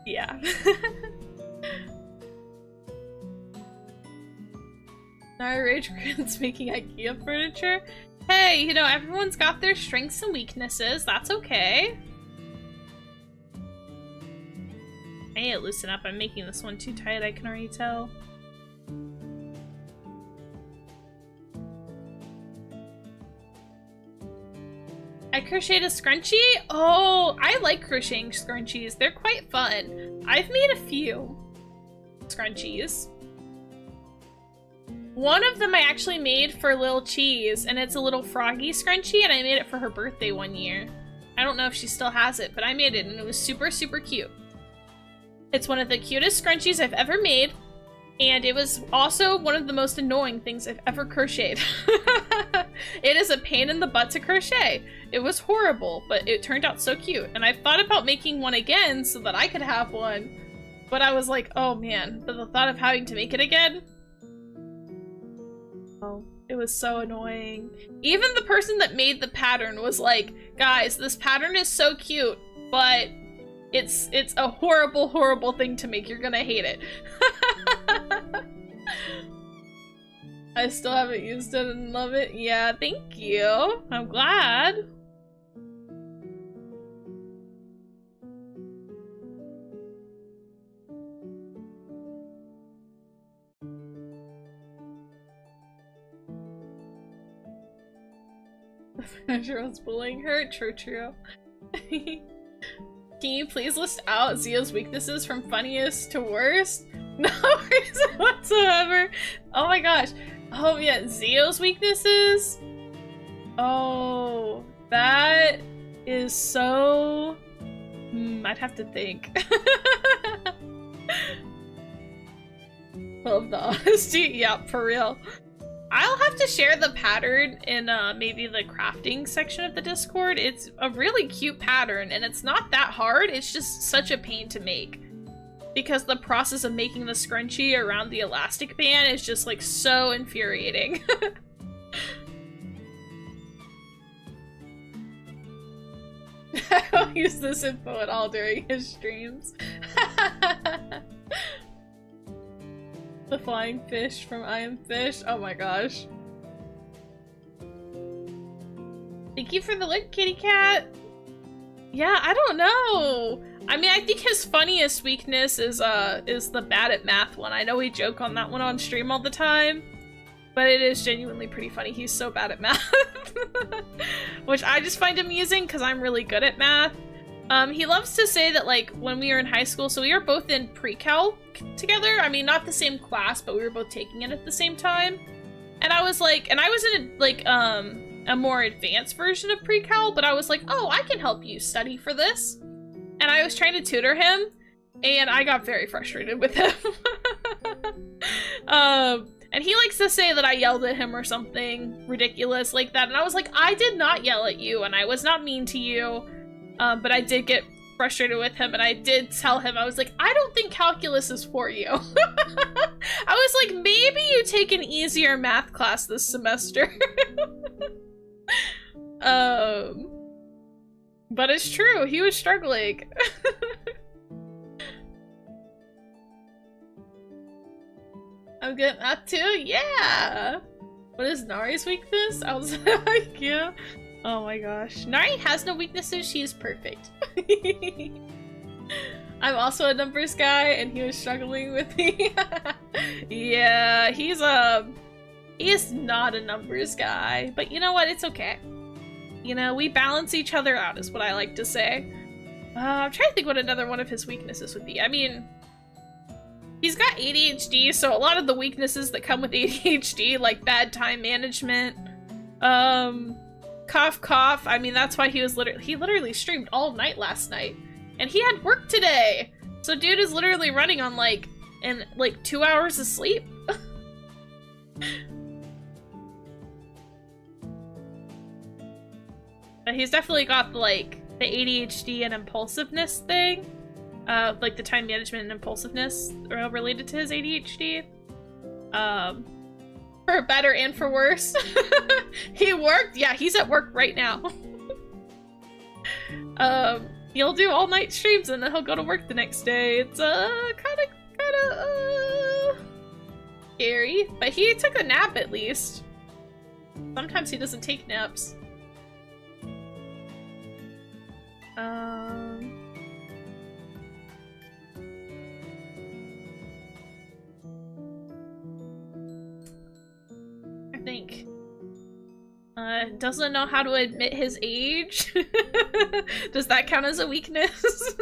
S1: Yeah. Now Rage Quit's making IKEA furniture. Hey, you know, everyone's got their strengths and weaknesses. That's okay. I need to loosen up. I'm making this one too tight, I can already tell. I crocheted a scrunchie? Oh, I like crocheting scrunchies. They're quite fun. I've made a few scrunchies. One of them I actually made for Lil Cheese, and it's a little froggy scrunchie, and I made it for her birthday one year. I don't know if she still has it, but I made it, and it was super, super cute. It's one of the cutest scrunchies I've ever made, And it was also one of the most annoying things I've ever crocheted. It is a pain in the butt to crochet. It was horrible, but it turned out so cute. And I thought about making one again so that I could have one. But I was like, oh man, but the thought of having to make it again? Oh, it was so annoying. Even the person that made the pattern was like, guys, this pattern is so cute, but it's a horrible, horrible thing to make. You're gonna hate it. I still haven't used it and love it. Yeah, thank you. I'm glad. Everyone's bullying her. True, true. Can you please list out Zio's weaknesses from funniest to worst? No reason whatsoever. Oh my gosh. Oh yeah, Zio's weaknesses? Oh, that is so... I'd have to think. Love the honesty. Yeah, for real. I'll have to share the pattern in maybe the crafting section of the Discord. It's a really cute pattern, and it's not that hard. It's just such a pain to make. Because the process of making the scrunchie around the elastic band is just like so infuriating. I won't use this info at all during his streams. The flying fish from I Am Fish. Oh my gosh. Thank you for the link, kitty cat. Yeah, I don't know. I mean, I think his funniest weakness is the bad at math one. I know we joke on that one on stream all the time, but it is genuinely pretty funny. He's so bad at math. Which I just find amusing because I'm really good at math. He loves to say that, like, when we were in high school, so we were both in pre-cal together. I mean, not the same class, but we were both taking it at the same time. And I was like, and I was in, like, a more advanced version of pre-cal, but I was like, oh, I can help you study for this. And I was trying to tutor him, and I got very frustrated with him. And he likes to say that I yelled at him or something ridiculous like that. And I was like, I did not yell at you, and I was not mean to you. But I did get frustrated with him, and I did tell him, I was like, I don't think calculus is for you. I was like, maybe you take an easier math class this semester. But it's true, he was struggling. I'm good at math too? Yeah! What is Nari's weakness? I was like, yeah. Oh my gosh. Nari has no weaknesses, she is perfect. I'm also a numbers guy, and he was struggling with me. Yeah, he is not a numbers guy, but you know what, it's okay. You know, we balance each other out is what I like to say. I'm trying to think what another one of his weaknesses would be. I mean, he's got ADHD, so a lot of the weaknesses that come with ADHD, like bad time management, cough cough. I mean, that's why he literally streamed all night last night, and he had work today. So dude is literally running on like 2 hours of sleep. But he's definitely got like the ADHD and impulsiveness thing, like the time management and impulsiveness related to his ADHD. For better and for worse. He worked? Yeah, he's at work right now. He'll do all night streams and then he'll go to work the next day. It's kinda scary. But he took a nap at least. Sometimes he doesn't take naps. I think. Doesn't know how to admit his age. Does that count as a weakness?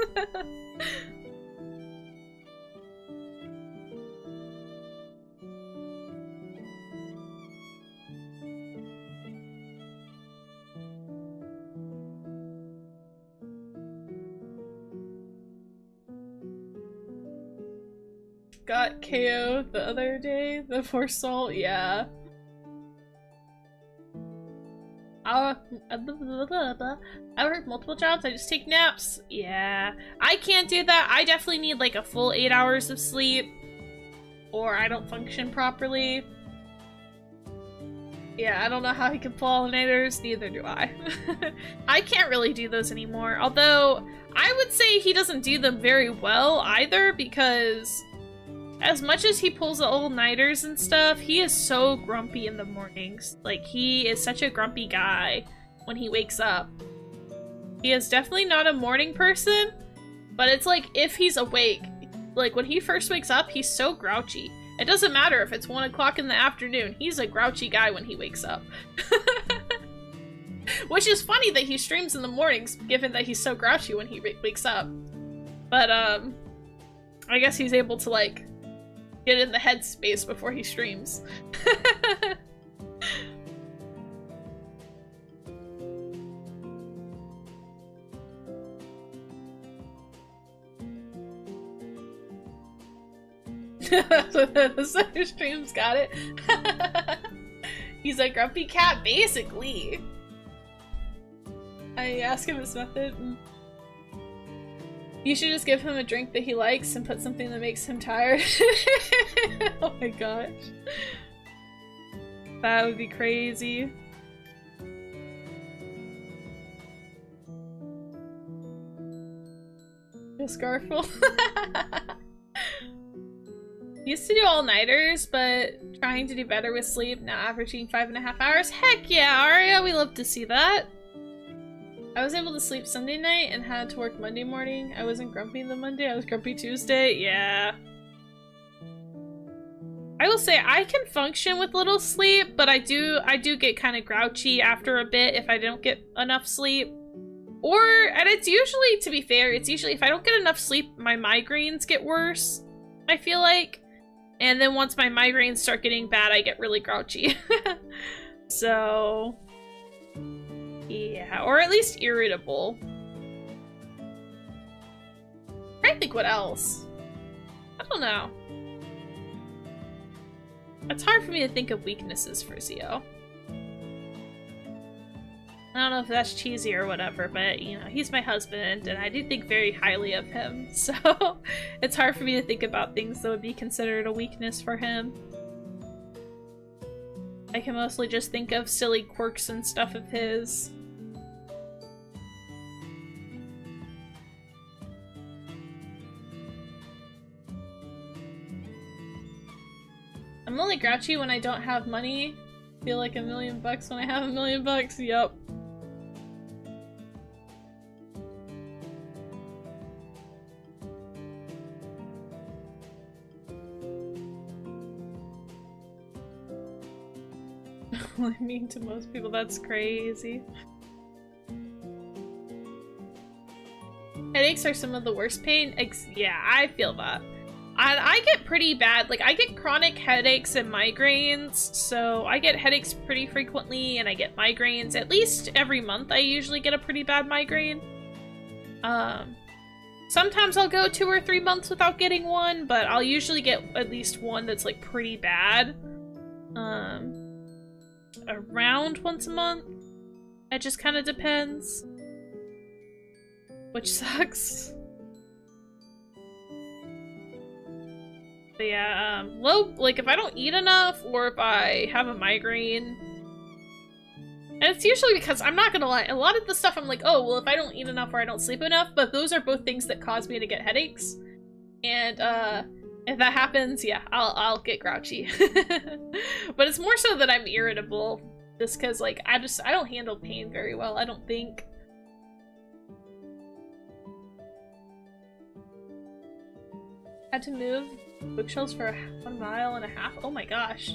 S1: got KO the other day. The poor soul, yeah. I work multiple jobs, I just take naps. Yeah, I can't do that. I definitely need like a full 8 hours of sleep or I don't function properly. Yeah, I don't know how he can pull all-nighters, neither do I. I can't really do those anymore, although I would say he doesn't do them very well either, because as much as he pulls the all-nighters and stuff, he is so grumpy in the mornings. Like, he is such a grumpy guy when he wakes up. He is definitely not a morning person, but it's like, if he's awake, like when he first wakes up, he's so grouchy. It doesn't matter if it's 1 o'clock in the afternoon, he's a grouchy guy when he wakes up. Which is funny that he streams in the mornings, given that he's so grouchy when he wakes up. But, I guess he's able to, like, get in the headspace before he streams. The Sutter streams got it. He's a grumpy cat, basically. I ask him his method. You should just give him a drink that he likes and put something that makes him tired. Oh my gosh. That would be crazy. Just Garfield. Used to do all-nighters, but trying to do better with sleep, now averaging 5.5 hours. Heck yeah, Aria, we love to see that. I was able to sleep Sunday night and had to work Monday morning. I wasn't grumpy the Monday, I was grumpy Tuesday. Yeah. I will say I can function with little sleep, but I do get kind of grouchy after a bit if I don't get enough sleep. And it's usually, to be fair, it's usually if I don't get enough sleep, my migraines get worse, I feel like. And then once my migraines start getting bad, I get really grouchy. So, yeah, or at least irritable. I'm trying to think what else. I don't know. It's hard for me to think of weaknesses for Zio. I don't know if that's cheesy or whatever, but, you know, he's my husband, and I do think very highly of him, so it's hard for me to think about things that would be considered a weakness for him. I can mostly just think of silly quirks and stuff of his. I'm only grouchy when I don't have money. Feel like $1 million when I have $1 million. Yup. I mean, to most people, that's crazy. Headaches are some of the worst pain. Yeah, I feel that. I get pretty bad, like, I get chronic headaches and migraines, so I get headaches pretty frequently, and I get migraines at least every month. I usually get a pretty bad migraine. Sometimes I'll go 2 or 3 months without getting one, but I'll usually get at least one that's, like, pretty bad. Around once a month. It just kind of depends. Which sucks. But yeah, like if I don't eat enough or if I have a migraine, and it's usually because, I'm not gonna lie, a lot of the stuff I'm like, oh, well, if I don't eat enough or I don't sleep enough, but those are both things that cause me to get headaches. And, if that happens, yeah, I'll get grouchy. But it's more so that I'm irritable, just because, like, I don't handle pain very well, I don't think. Had to move bookshelves for 1.5 miles. Oh my gosh.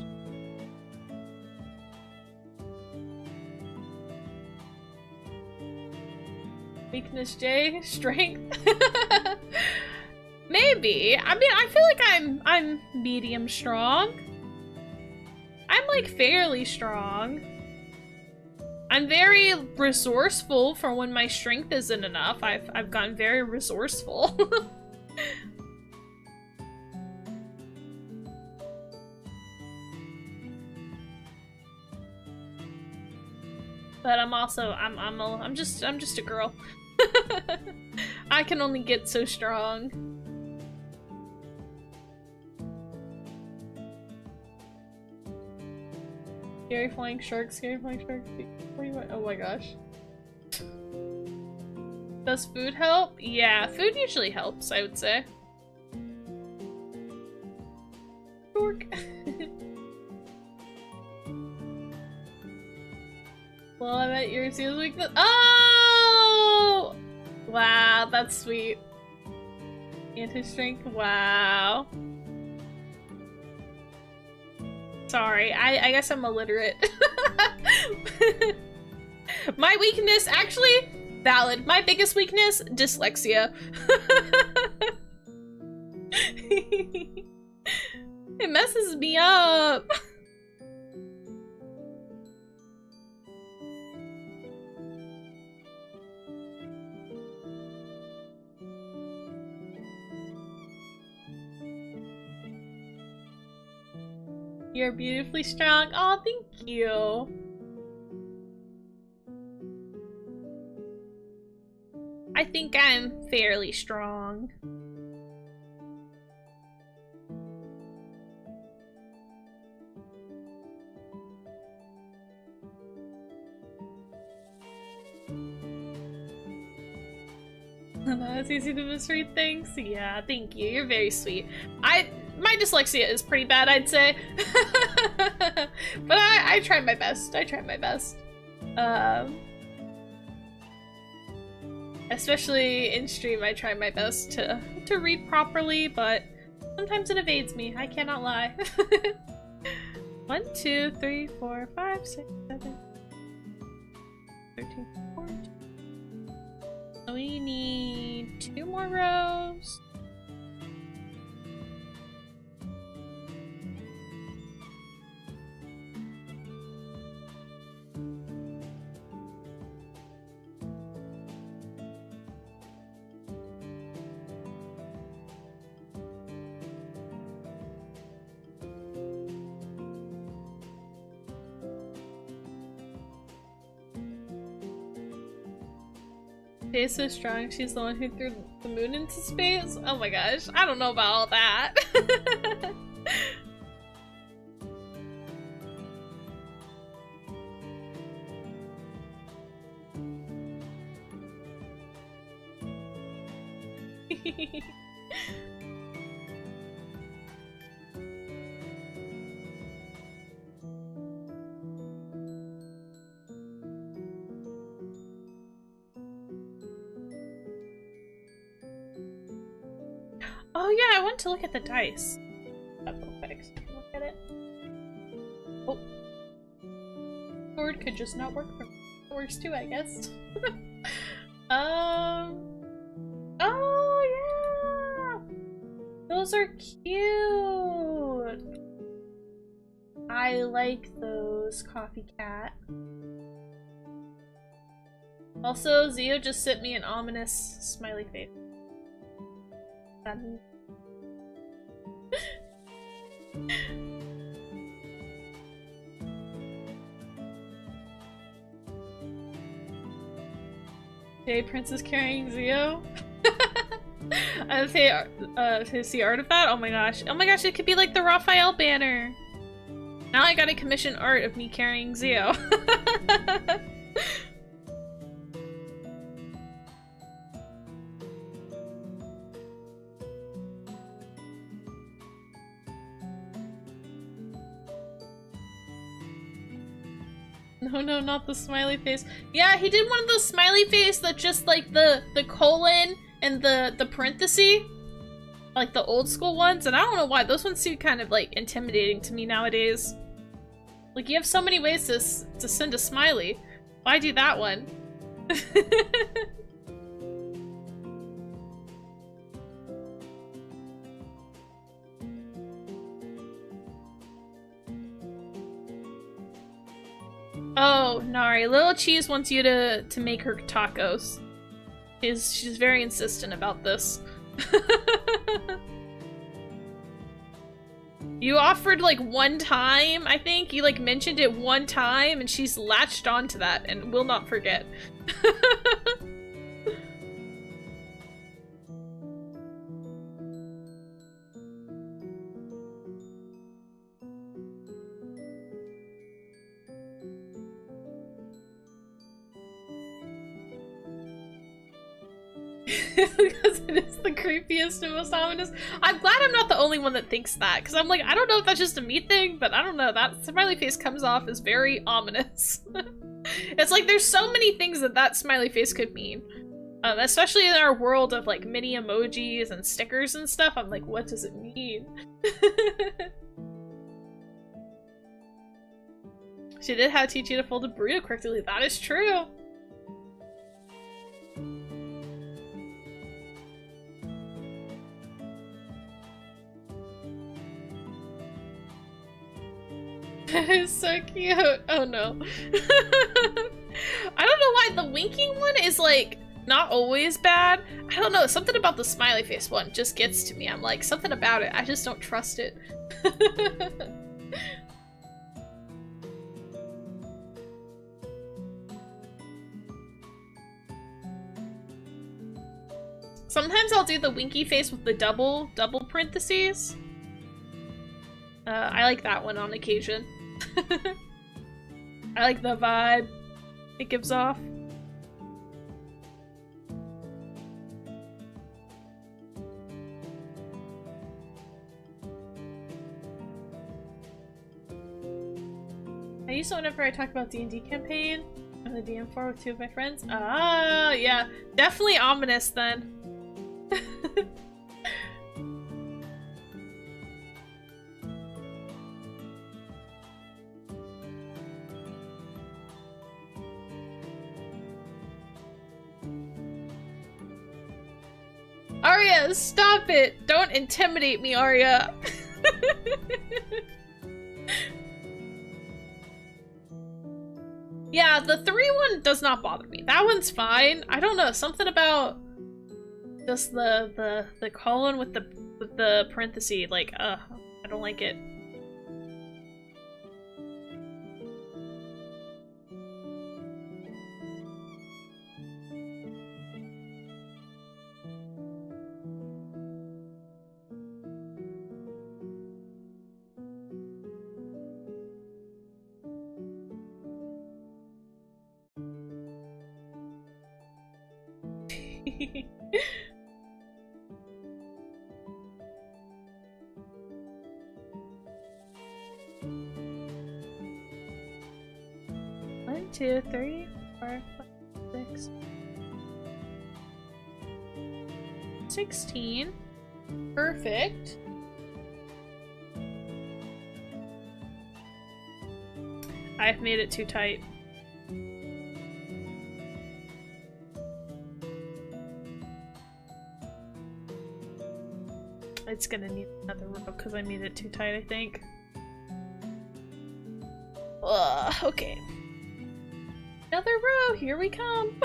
S1: Weakness J? Strength? Maybe. I mean, I feel like I'm medium strong. I'm like fairly strong. I'm very resourceful for when my strength isn't enough. I've gotten very resourceful. But I'm just a girl. I can only get so strong. Scary flying shark, scary flying shark. What do you want? Oh my gosh. Does food help? Yeah, food usually helps, I would say. Dork. Well, I bet yours feels like this. Oh! Wow, that's sweet. Anti-strength, wow. Sorry, I guess I'm illiterate. My weakness, actually, valid. My biggest weakness, dyslexia. It messes me up. You're beautifully strong. Oh, thank you. I think I'm fairly strong. It's easy to misread things. Yeah, thank you. You're very sweet. My dyslexia is pretty bad, I'd say. But I try my best. I try my best. Especially in stream, I try my best to read properly, but sometimes it evades me. I cannot lie. 1, 2, 3, 4, 5, 6, 7, 13, 14. So we need 2 more rows. She's so strong, she's the one who threw the moon into space? Oh my gosh, I don't know about all that. Oh yeah, I want to look at the dice. That's real quick, so I can look at it. Oh. Sword could just not work for me. It works too, I guess. Oh yeah! Those are cute! I like those, Coffee Cat. Also, Zio just sent me an ominous smiley face. Jay Prince is carrying Zio. I say to see art of that. Oh my gosh! Oh my gosh! It could be like the Rafayel banner. Now I gotta commission art of me carrying Zio. No, not the smiley face. Yeah, he did one of those smiley face that just like the colon and the parenthesis, like the old school ones, and I don't know why those ones seem kind of like intimidating to me nowadays. Like, you have so many ways to send a smiley. Why do that one? Oh, Nari, Little Cheese wants you to make her tacos. She's very insistent about this. You offered like one time, I think. You like mentioned it one time and she's latched onto that and will not forget. Because it is the creepiest and most ominous. I'm glad I'm not the only one that thinks that, because I'm like, I don't know if that's just a me thing, but I don't know, that smiley face comes off as very ominous. It's like there's so many things that that smiley face could mean. Especially in our world of like mini emojis and stickers and stuff, I'm like, what does it mean? She did have to teach you to fold a burrito correctly, that is true. It's so cute. Oh no. I don't know why the winking one is like not always bad. I don't know, something about the smiley face one just gets to me. I'm like, something about it, I just don't trust it. Sometimes I'll do the winky face with the double parentheses. I like that one on occasion. I like the vibe it gives off. I used to whenever I talk about D&D campaign on the DM4 with two of my friends. Ah, yeah. Definitely ominous then. Arya, stop it! Don't intimidate me, Arya! Yeah, the 3-1 does not bother me. That one's fine. I don't know, something about just the colon with the parenthesis, like, I don't like it. One, two, three, 4, 5, 6, 16. Perfect. I've made it too tight. It's gonna need another row because I made it too tight, I think. Okay. Another row, here we come!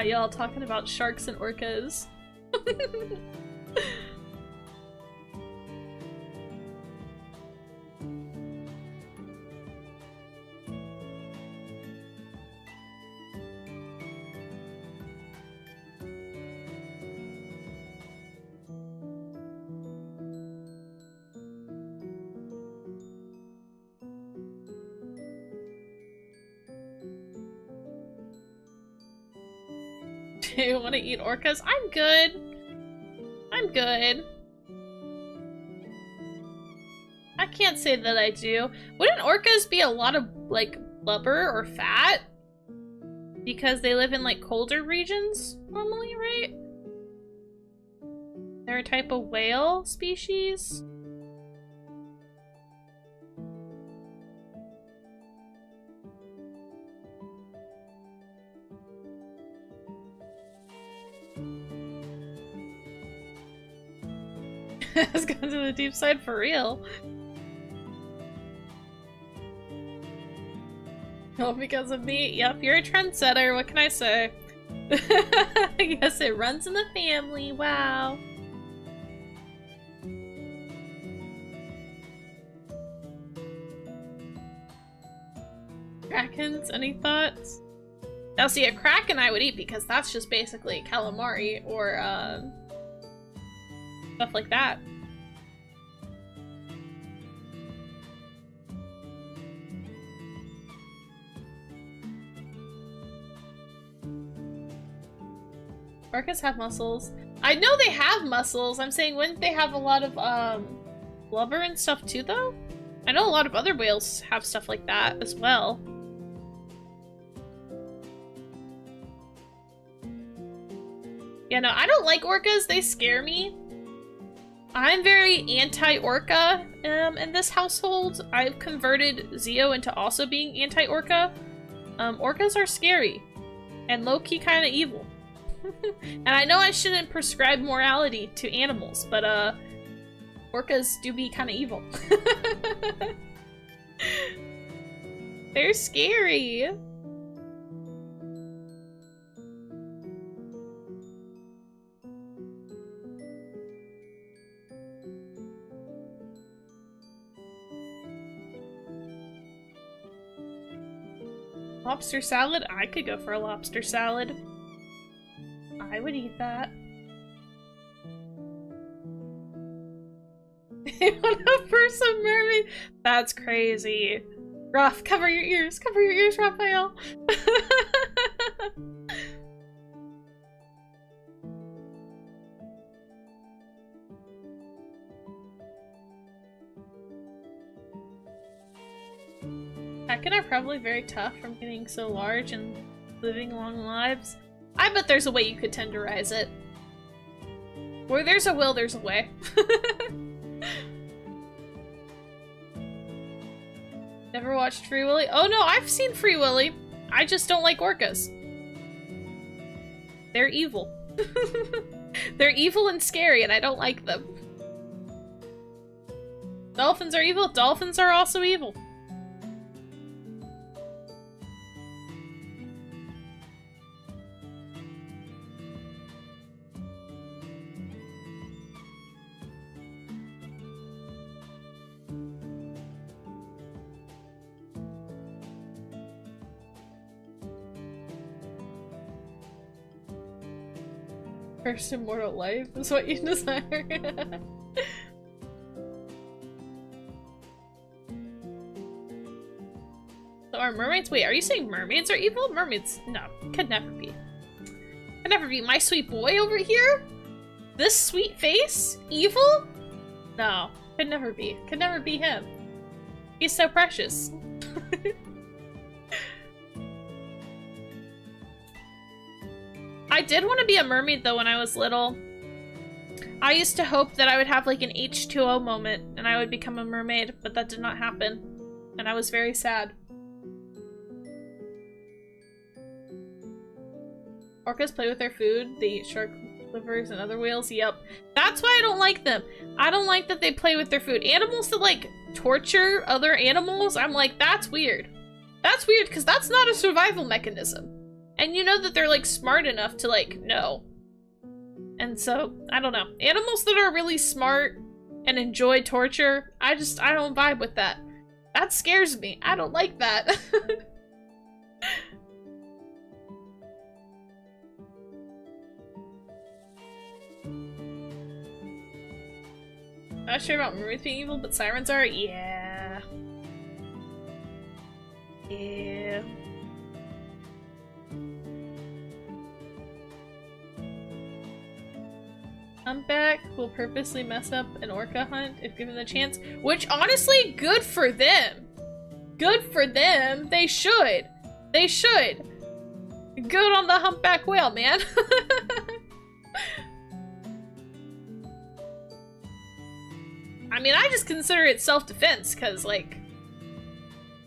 S1: Y'all talking about sharks and orcas. Do you want to eat orcas? I'm good. I'm good. I can't say that I do. Wouldn't orcas be a lot of, like, blubber or fat? Because they live in, like, colder regions normally, right? They're a type of whale species? Has gone to the deep side for real. All because of me? Yep, you're a trendsetter, what can I say? I guess it runs in the family, wow. Krakens, any thoughts? Now see, a kraken I would eat because that's just basically calamari or stuff like that. Orcas have muscles. I know they have muscles. I'm saying, wouldn't they have a lot of blubber and stuff too, though? I know a lot of other whales have stuff like that as well. Yeah, no, I don't like orcas. They scare me. I'm very anti-orca in this household. I've converted Zio into also being anti-orca. Orcas are scary and low-key kind of evil. And I know I shouldn't prescribe morality to animals, but orcas do be kind of evil. They're scary. Lobster salad? I could go for a lobster salad. I would eat that. What a person mermaid! That's crazy. Ruff, cover your ears! Cover your ears, Raphael! Kraken are probably very tough from getting so large and living long lives. I bet there's a way you could tenderize it. Where there's a will, there's a way. Never watched Free Willy? Oh no, I've seen Free Willy. I just don't like orcas. They're evil. They're evil and scary, and I don't like them. Dolphins are evil. Dolphins are also evil. First immortal life is what you desire. So are mermaids? Wait, are you saying mermaids are evil? Mermaids? No, could never be. Could never be. My sweet boy over here? This sweet face? Evil? No, could never be. Could never be him. He's so precious. I did want to be a mermaid though when I was little. I used to hope that I would have like an H2O moment and I would become a mermaid, but that did not happen. And I was very sad. Orcas play with their food. They eat shark livers and other whales. Yep. That's why I don't like them. I don't like that they play with their food. Animals that like torture other animals, I'm like, that's weird. That's weird because that's not a survival mechanism. And you know that they're, like, smart enough to, like, know. And so, I don't know. Animals that are really smart and enjoy torture, I don't vibe with that. That scares me. I don't like that. Not sure about mermaids being evil, but sirens are? Yeah. Yeah. Humpback will purposely mess up an orca hunt if given the chance, which honestly, good for them. Good for them. They should. They should. Good on the humpback whale, man. I mean, I just consider it self-defense, because, like,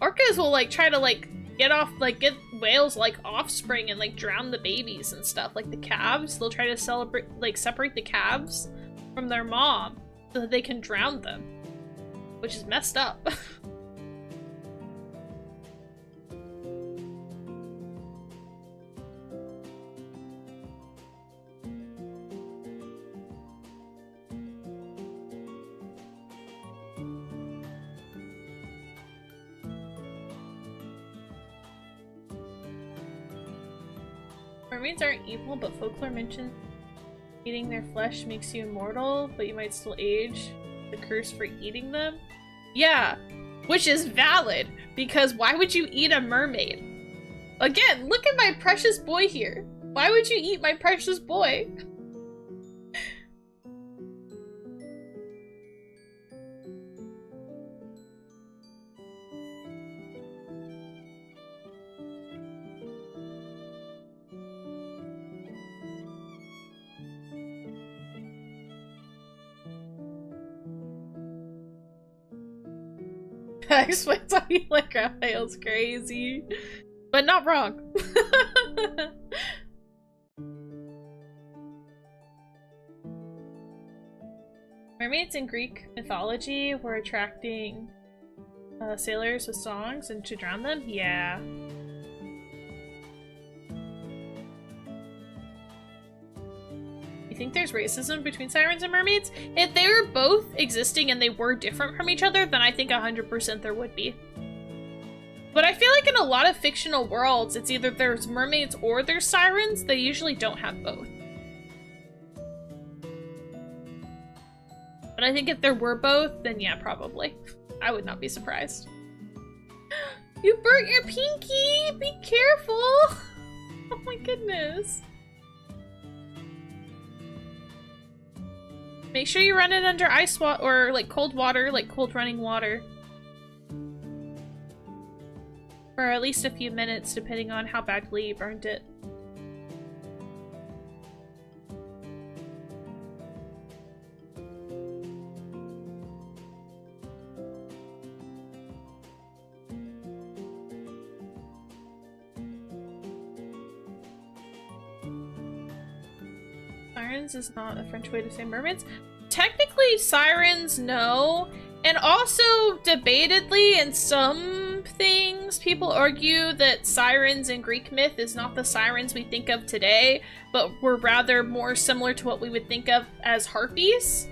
S1: orcas will, like, try to, like, get off, like, whales like offspring and like drown the babies and stuff. Like the calves, they'll try to separate the calves from their mom so that they can drown them, which is messed up. Mermaids aren't evil, but folklore mentions eating their flesh makes you immortal, but you might still age. The curse for eating them? Yeah, which is valid, because why would you eat a mermaid? Again, look at my precious boy here. Why would you eat my precious boy? That explains why you like Rafayel's crazy. But not wrong. Mermaids in Greek mythology were attracting sailors with songs and to drown them? Yeah. You think there's racism between sirens and mermaids? If they were both existing and they were different from each other, then I think 100% there would be. But I feel like in a lot of fictional worlds, it's either there's mermaids or there's sirens. They usually don't have both. But I think if there were both, then yeah, probably. I would not be surprised. You burnt your pinky! Be careful! Oh my goodness. Make sure you run it under ice water or like cold water, like cold running water. For at least a few minutes, depending on how badly you burned it. Sirens is not a French way to say mermaids. Technically, sirens, no. And also, debatedly, in some things, people argue that sirens in Greek myth is not the sirens we think of today, but were rather more similar to what we would think of as harpies.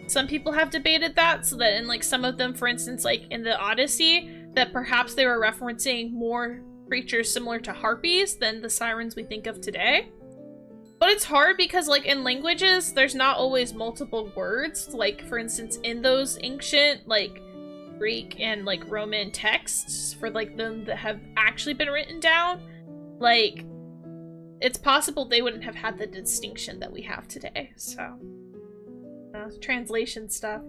S1: Some people have debated that, so that in like some of them, for instance, like in the Odyssey, that perhaps they were referencing more creatures similar to harpies than the sirens we think of today. But it's hard because, like, in languages, there's not always multiple words. Like, for instance, in those ancient, like, Greek and, like, Roman texts, for, like, them that have actually been written down, like, it's possible they wouldn't have had the distinction that we have today, so. Translation stuff.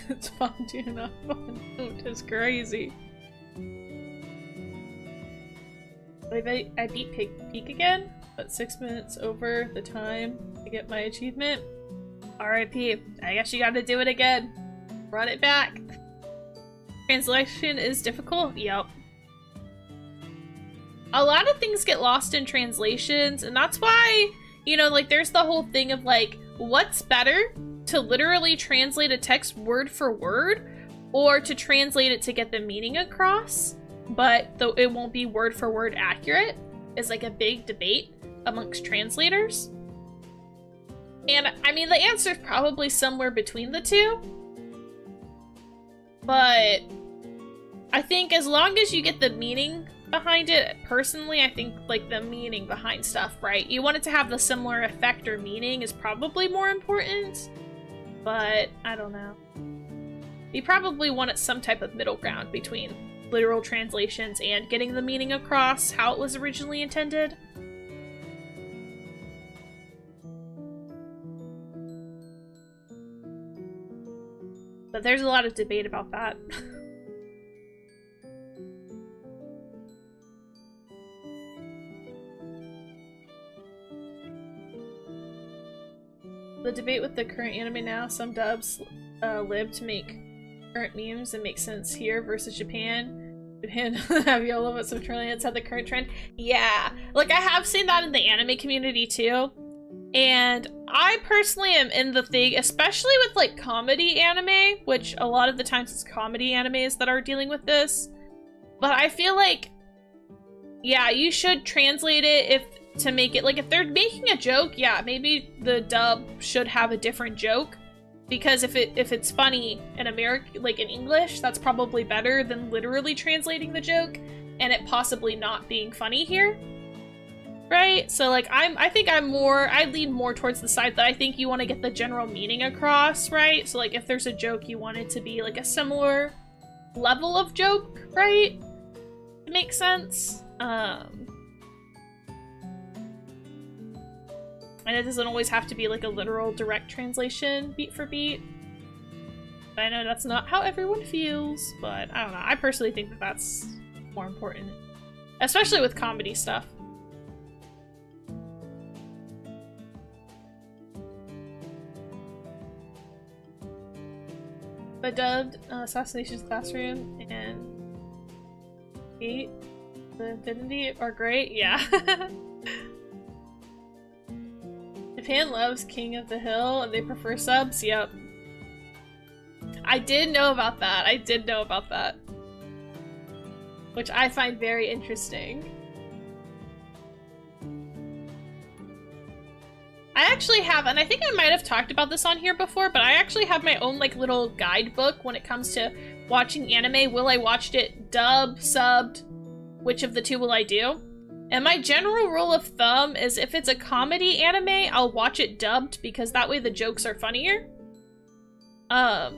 S1: It's fondue, not fondue. It's crazy. I beat Peak again, but 6 minutes over the time to get my achievement. RIP. I guess you gotta do it again. Run it back. Translation is difficult? Yep. A lot of things get lost in translations, and that's why, you know, like, there's the whole thing of, like, what's better? To literally translate a text word for word, or to translate it to get the meaning across, but though it won't be word for word accurate, is like a big debate amongst translators. And I mean, the answer is probably somewhere between the two, but I think as long as you get the meaning behind it, personally, I think like the meaning behind stuff, right? You want it to have the similar effect or meaning is probably more important. But, I don't know. You probably wanted some type of middle ground between literal translations and getting the meaning across how it was originally intended. But there's a lot of debate about that. The debate with the current anime now, some dubs lib to make current memes and make sense here versus Japan. Japan have YOLO, but some Trillions have the current trend. Yeah, like I have seen that in the anime community too. And I personally am in the thing, especially with like comedy anime, which a lot of the times it's comedy animes that are dealing with this. But I feel like, yeah, you should translate it if to make it, like if they're making a joke, yeah, maybe the dub should have a different joke. Because if it's funny in like in English, that's probably better than literally translating the joke and it possibly not being funny here. Right? So like I think I lean more towards the side that I think you want to get the general meaning across, right? So like if there's a joke, you want it to be like a similar level of joke, right? It makes sense. And it doesn't always have to be like a literal direct translation beat for beat. But I know that's not how everyone feels, but I don't know. I personally think that that's more important. Especially with comedy stuff. But dubbed Assassination's Classroom and Gate the Infinity are great, yeah. Japan loves King of the Hill and they prefer subs, yep. I did know about that. I did know about that. Which I find very interesting. I actually have, and I think I might have talked about this on here before, but I actually have my own like little guidebook when it comes to watching anime. Will I watch it dubbed, subbed? Which of the two will I do? And my general rule of thumb is if it's a comedy anime, I'll watch it dubbed because that way the jokes are funnier. I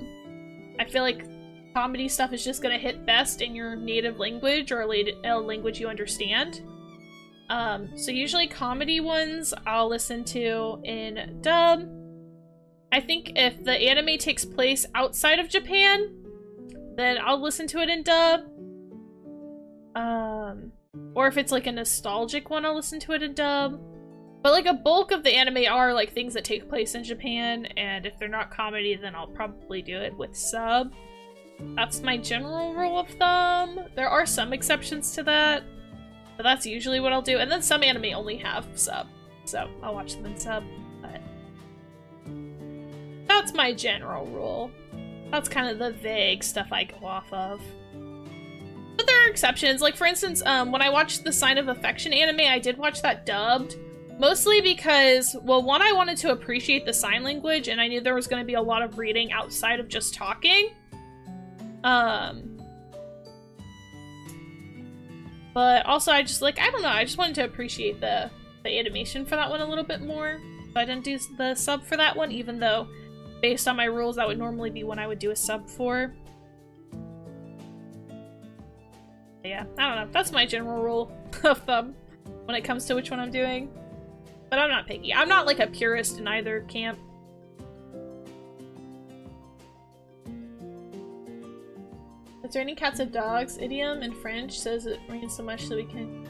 S1: feel like comedy stuff is just gonna hit best in your native language or a language you understand. So usually comedy ones I'll listen to in dub. I think if the anime takes place outside of Japan, then I'll listen to it in dub. Or if it's like a nostalgic one, I'll listen to it in dub. But like a bulk of the anime are like things that take place in Japan, and if they're not comedy, then I'll probably do it with sub. That's my general rule of thumb. There are some exceptions to that, but that's usually what I'll do. And then some anime only have sub, so I'll watch them in sub, but that's my general rule. That's kind of the vague stuff I go off of. But there are exceptions. Like, for instance, when I watched the Sign of Affection anime, I did watch that dubbed. Mostly because, well, one, I wanted to appreciate the sign language, and I knew there was going to be a lot of reading outside of just talking. But also, I just, like, I don't know, I just wanted to appreciate the animation for that one a little bit more. So I didn't do the sub for that one, even though, based on my rules, that would normally be one I would do a sub for. Yeah, I don't know. That's my general rule of thumb when it comes to which one I'm doing. But I'm not picky. I'm not like a purist in either camp. It's raining cats and dogs. Idiom in French says it rains so much that we can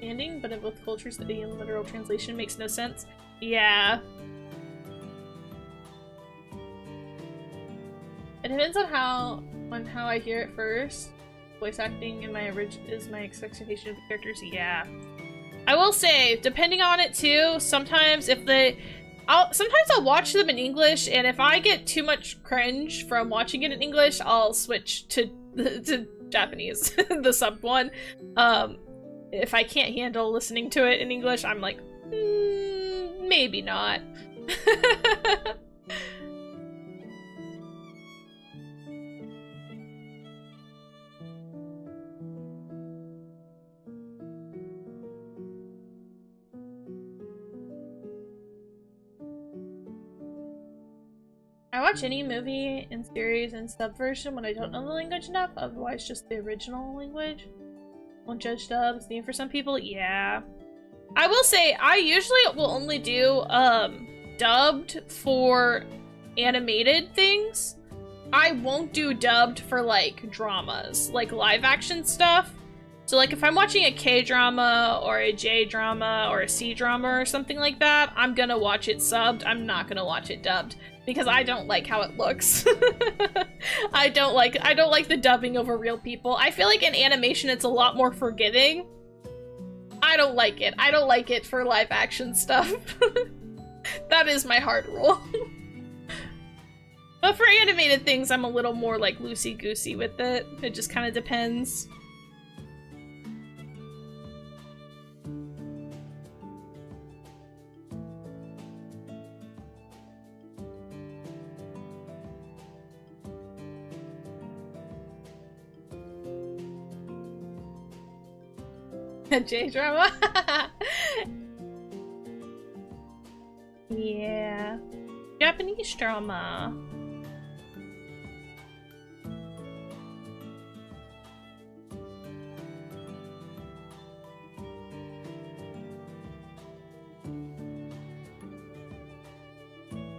S1: understanding, but in both cultures the idiom literal translation makes no sense. Yeah. It depends on how I hear it first. Voice acting in my is my expectation of the characters. Yeah. I will say, depending on it too, sometimes sometimes I'll watch them in English, and if I get too much cringe from watching it in English, I'll switch to Japanese, the sub one. If I can't handle listening to it in English, I'm like, maybe not. I watch any movie and series in subversion when I don't know the language enough, otherwise just the original language. Won't judge dubs. Name for some people? Yeah. I will say, I usually will only do dubbed for animated things. I won't do dubbed for like dramas, like live action stuff. So like if I'm watching a K-drama or a J-drama or a C-drama or something like that, I'm gonna watch it subbed. I'm not gonna watch it dubbed because I don't like how it looks. I don't like the dubbing over real people. I feel like in animation it's a lot more forgiving. I don't like it. I don't like it for live action stuff. That is my hard rule. But for animated things, I'm a little more like loosey-goosey with it. It just kind of depends. J-drama? Yeah. Japanese drama.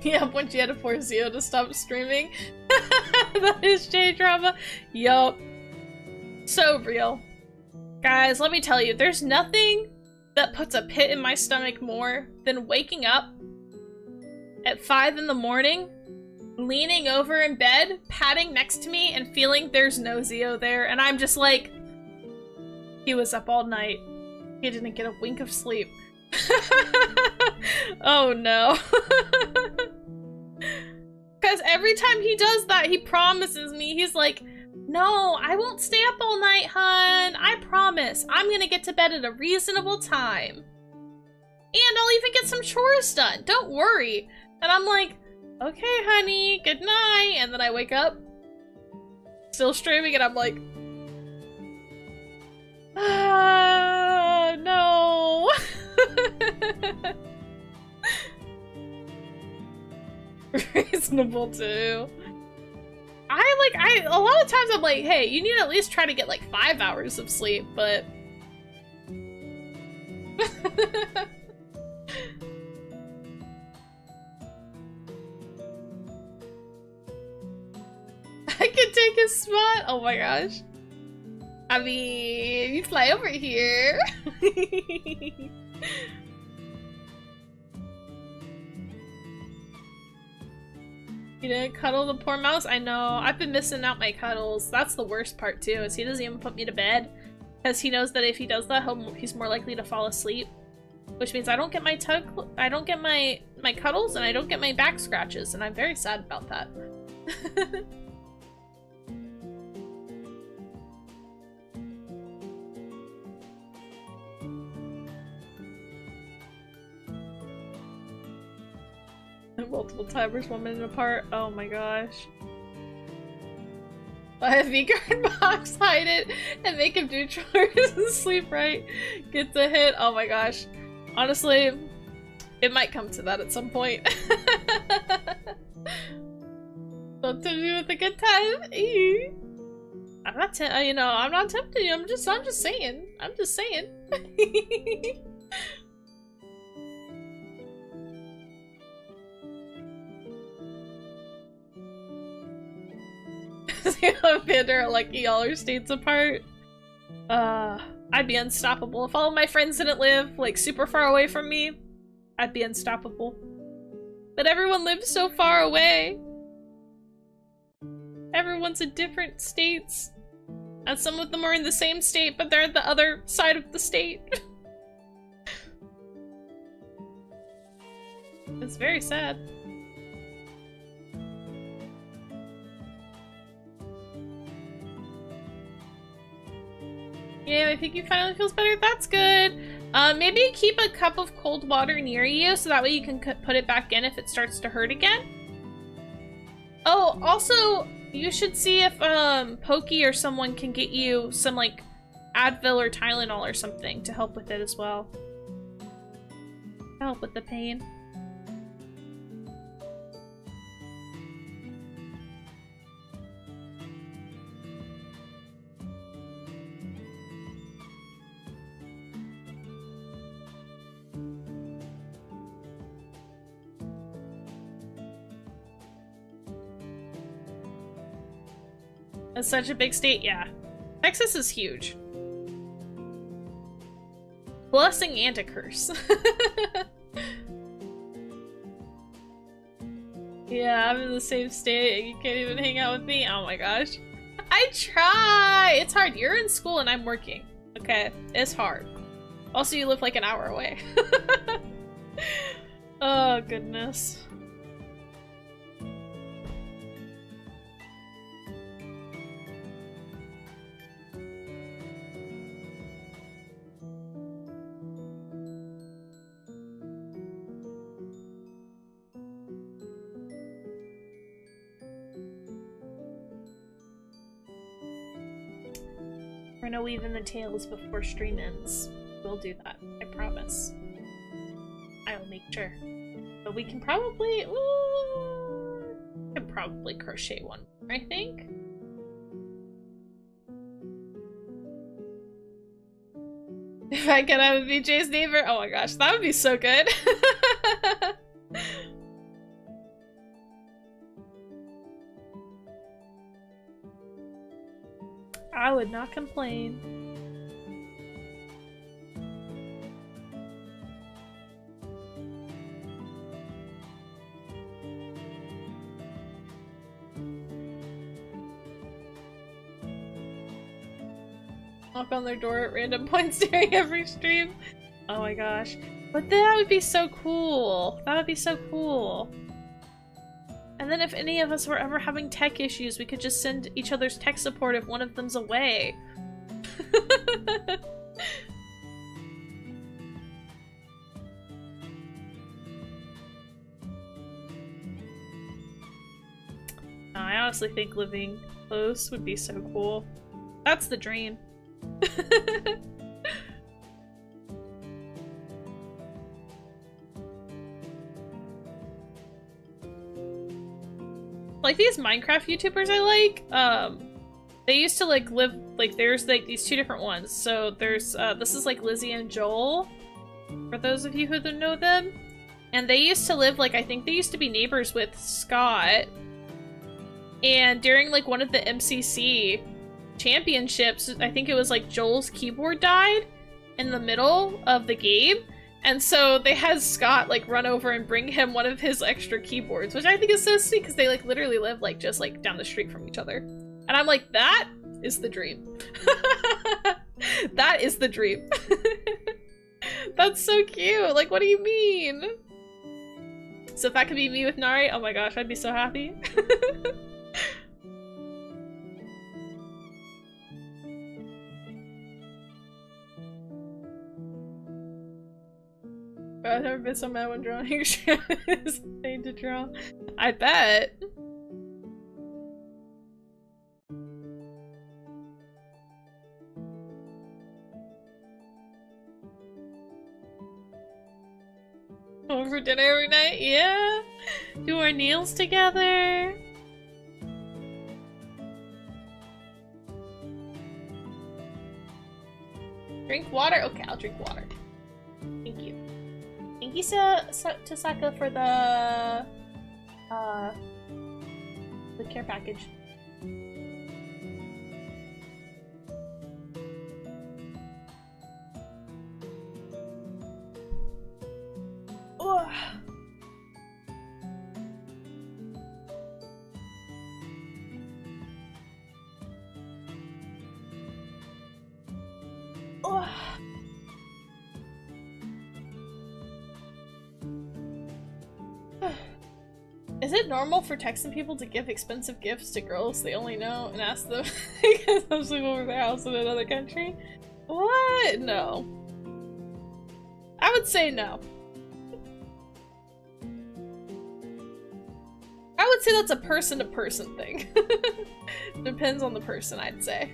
S1: Yeah, once you had to force Zio to stop streaming. That is J-drama. Yup. So real. Guys, let me tell you, there's nothing that puts a pit in my stomach more than waking up at 5 in the morning, leaning over in bed, patting next to me, and feeling there's no Zio there, and I'm just like, he was up all night. He didn't get a wink of sleep. Oh no. Because every time he does that, he promises me, he's like, no, I won't stay up all night, hun. I promise. I'm gonna get to bed at a reasonable time. And I'll even get some chores done. Don't worry. And I'm like, okay, honey, good night. And then I wake up, still streaming, and I'm like, no. Reasonable too. A lot of times I'm like, hey, you need to at least try to get like 5 hours of sleep, but I can take his spot. Oh my gosh. I mean, you fly over here. You didn't cuddle the poor mouse? I know. I've been missing out my cuddles. That's the worst part too, is he doesn't even put me to bed. Because he knows that if he does that, he's more likely to fall asleep. Which means I don't get my my cuddles, and I don't get my back scratches, and I'm very sad about that. Multiple timers 1 minute apart. Oh my gosh. Buy a V-card box, hide it, and make him do chores and sleep right. Get the hit. Oh my gosh. Honestly, it might come to that at some point. Don't tempt me with a good time. Eee. I'm not I'm not tempting you. I'm just saying. I'm just saying. Vander, like y'all are states apart. I'd be unstoppable. If all of my friends didn't live like super far away from me, I'd be unstoppable. But everyone lives so far away. Everyone's in different states. And some of them are in the same state, but they're at the other side of the state. It's very sad. Yeah, I think he finally feels better. That's good. Maybe keep a cup of cold water near you so that way you can put it back in if it starts to hurt again. Oh, also, you should see if Pokey or someone can get you some like Advil or Tylenol or something to help with it as well. Help with the pain. It's such a big state, yeah. Texas is huge. Blessing and a curse. Yeah, I'm in the same state. You can't even hang out with me. Oh my gosh. I try! It's hard. You're in school and I'm working. Okay? It's hard. Also, you live like an hour away. Oh, goodness. We're gonna weave in the tails before stream ends. We'll do that. I promise. I'll make sure. But we can probably... Ooh, we can probably crochet one more, I think. If I could have a BJ's neighbor, oh my gosh, that would be so good. I would not complain. Knock on their door at random points during every stream. Oh my gosh. But that would be so cool. That would be so cool. And then if any of us were ever having tech issues, we could just send each other's tech support if one of them's away. I honestly think living close would be so cool. That's the dream. Like these Minecraft YouTubers I like, they used to like live, like there's like these two different ones. So there's, this is like Lizzie and Joel, for those of you who don't know them. And they used to live, like I think they used to be neighbors with Scott. And during like one of the MCC championships, I think it was like Joel's keyboard died in the middle of the game. And so they had Scott like run over and bring him one of his extra keyboards, which I think is so sweet because they like literally live like just like down the street from each other. And I'm like, that is the dream. That is the dream. That's so cute. Like, what do you mean? So if that could be me with Nari, oh my gosh, I'd be so happy. I've never been so mad when drawing is insane to draw. I bet. Home for dinner every night? Yeah. Do our nails together. Drink water? Okay, I'll drink water. Thank you. Thank you to Saka for the care package. Oh. Oh. Is it normal for Texan people to give expensive gifts to girls they only know and ask them because I'm sleeping over their house in another country? What? No. I would say no. I would say that's a person-to-person thing. Depends on the person, I'd say.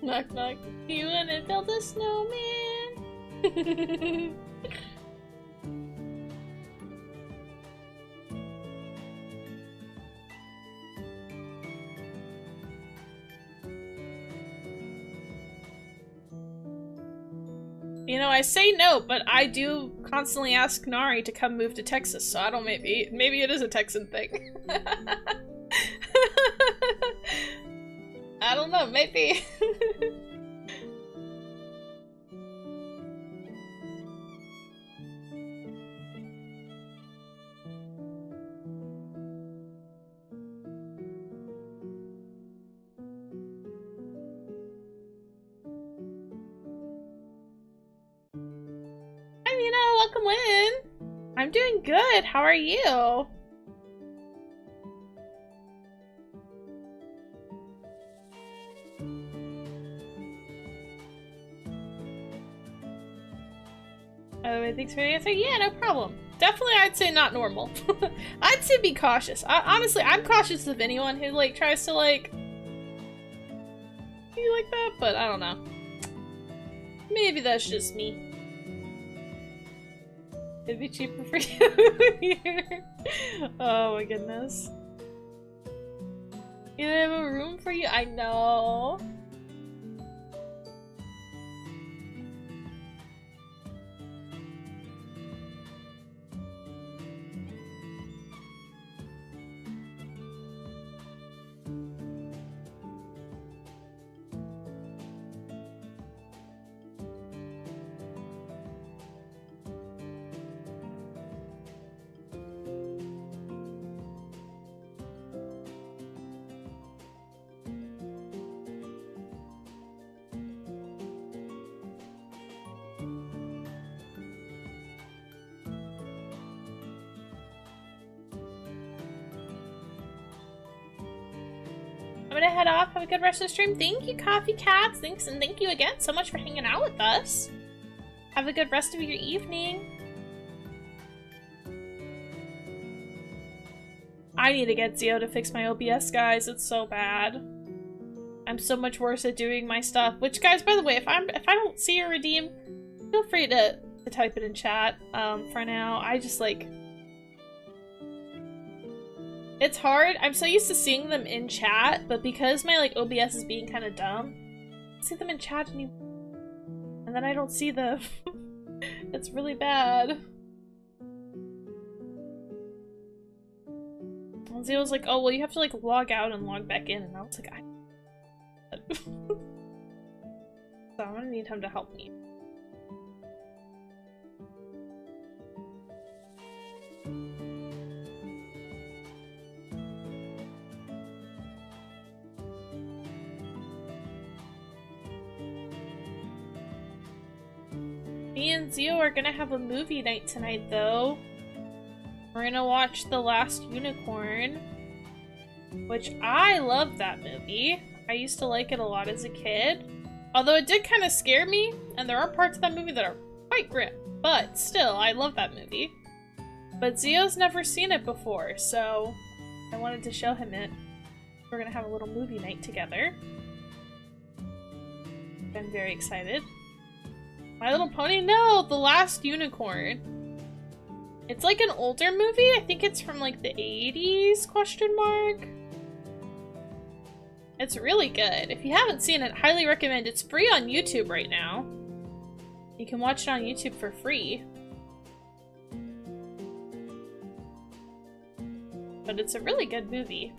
S1: Knock knock. You wanna build a snowman? You know, I say no, but I do constantly ask Nari to come move to Texas, so I don't maybe it is a Texan thing. I don't know, maybe. Hi Mina, welcome in. I'm doing good. How are you? Oh, thanks for the answer. Yeah, no problem. Definitely, I'd say not normal. I'd say be cautious. Honestly, I'm cautious of anyone who like tries to like be like that, but I don't know. Maybe that's just me. It'd be cheaper for you here. Oh my goodness. You don't have a room for you? I know. I'm gonna head off. Have a good rest of the stream. Thank you, Coffee Cats. Thanks, and thank you again so much for hanging out with us. Have a good rest of your evening. I need to get Zio to fix my OBS, guys. It's so bad. I'm so much worse at doing my stuff. Which, guys, by the way, if I don't see or redeem, feel free to type it in chat. For now, I just like. It's hard. I'm so used to seeing them in chat, but because my like OBS is being kind of dumb, I see them in chat and then I don't see them. It's really bad. And Zio was like, "Oh, well, you have to like log out and log back in," and I was like, so I'm gonna need him to help me. Me and Zio are gonna have a movie night tonight, though. We're gonna watch The Last Unicorn, which I love that movie. I used to like it a lot as a kid. Although it did kind of scare me, and there are parts of that movie that are quite grim. But still, I love that movie. But Zio's never seen it before, so I wanted to show him it. We're gonna have a little movie night together. I'm very excited. My Little Pony? No, The Last Unicorn. It's like an older movie. I think it's from like the 80s, question mark. It's really good. If you haven't seen it, highly recommend. It's free on YouTube right now. You can watch it on YouTube for free. But it's a really good movie.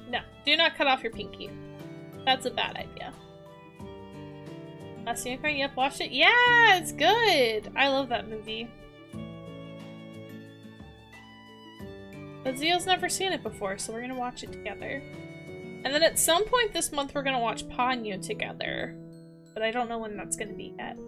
S1: No, do not cut off your pinky. That's a bad idea. Last Unicorn, yep, watched it. Yeah, it's good. I love that movie. But Zio's never seen it before, so we're gonna watch it together. And then at some point this month we're gonna watch Ponyo together. But I don't know when that's gonna be yet.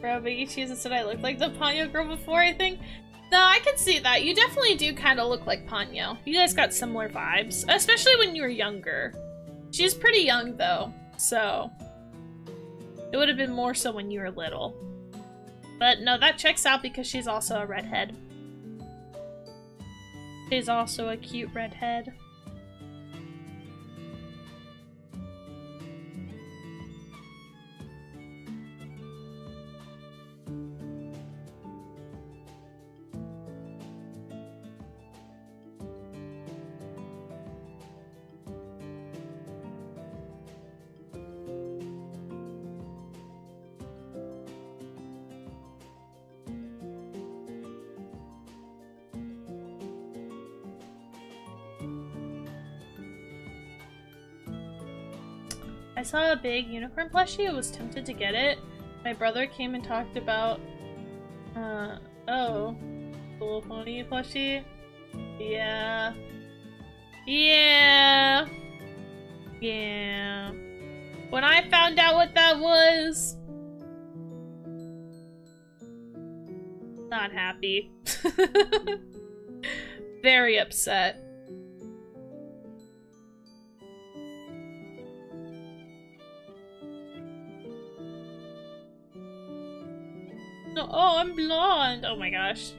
S1: Bro, Biggie Cheese said I looked like the Ponyo girl before, I think. No, I can see that. You definitely do kind of look like Ponyo. You guys got similar vibes, especially when you were younger. She's pretty young, though, so... It would have been more so when you were little. But no, that checks out because she's also a redhead. She's also a cute redhead. I saw a big unicorn plushie. I was tempted to get it. My brother came and talked about, oh, the little pony plushie. Yeah. Yeah. Yeah. When I found out what that was, not happy. Very upset. No, oh, I'm blonde. Oh my gosh.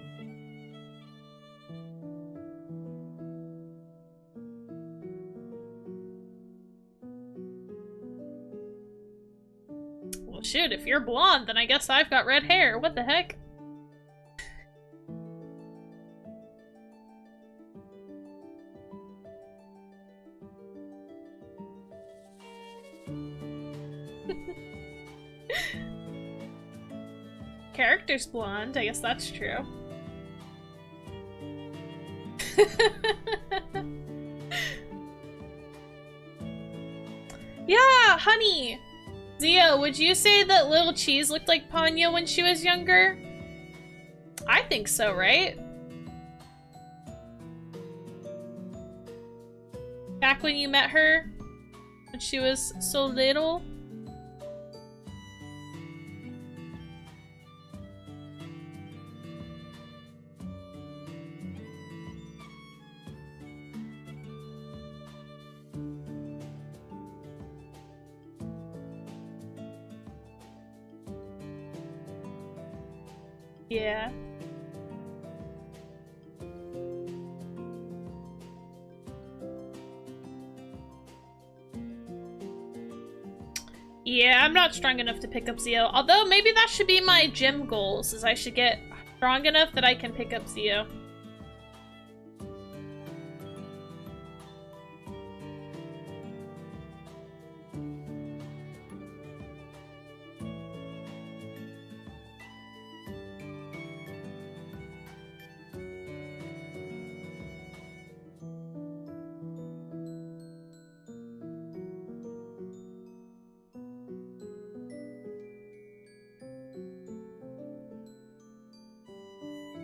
S1: Well, shoot, if you're blonde, then I guess I've got red hair. What the heck? Character's blonde, I guess that's true. Yeah, honey! Zio, would you say that Little Cheese looked like Ponyo when she was younger? I think so, right? Back when you met her? When she was so little? Yeah. Yeah, I'm not strong enough to pick up Zio. Although, maybe that should be my gym goals, is I should get strong enough that I can pick up Zio.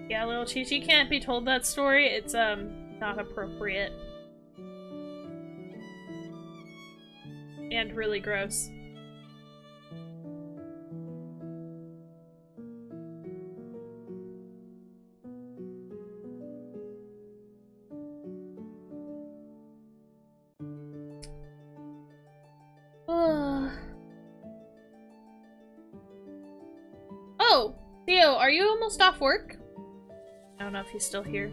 S1: Yeah, Little Chi-Chi can't be told that story. It's, not appropriate. And really gross. Oh! Theo, are you almost off work? I don't know if he's still here.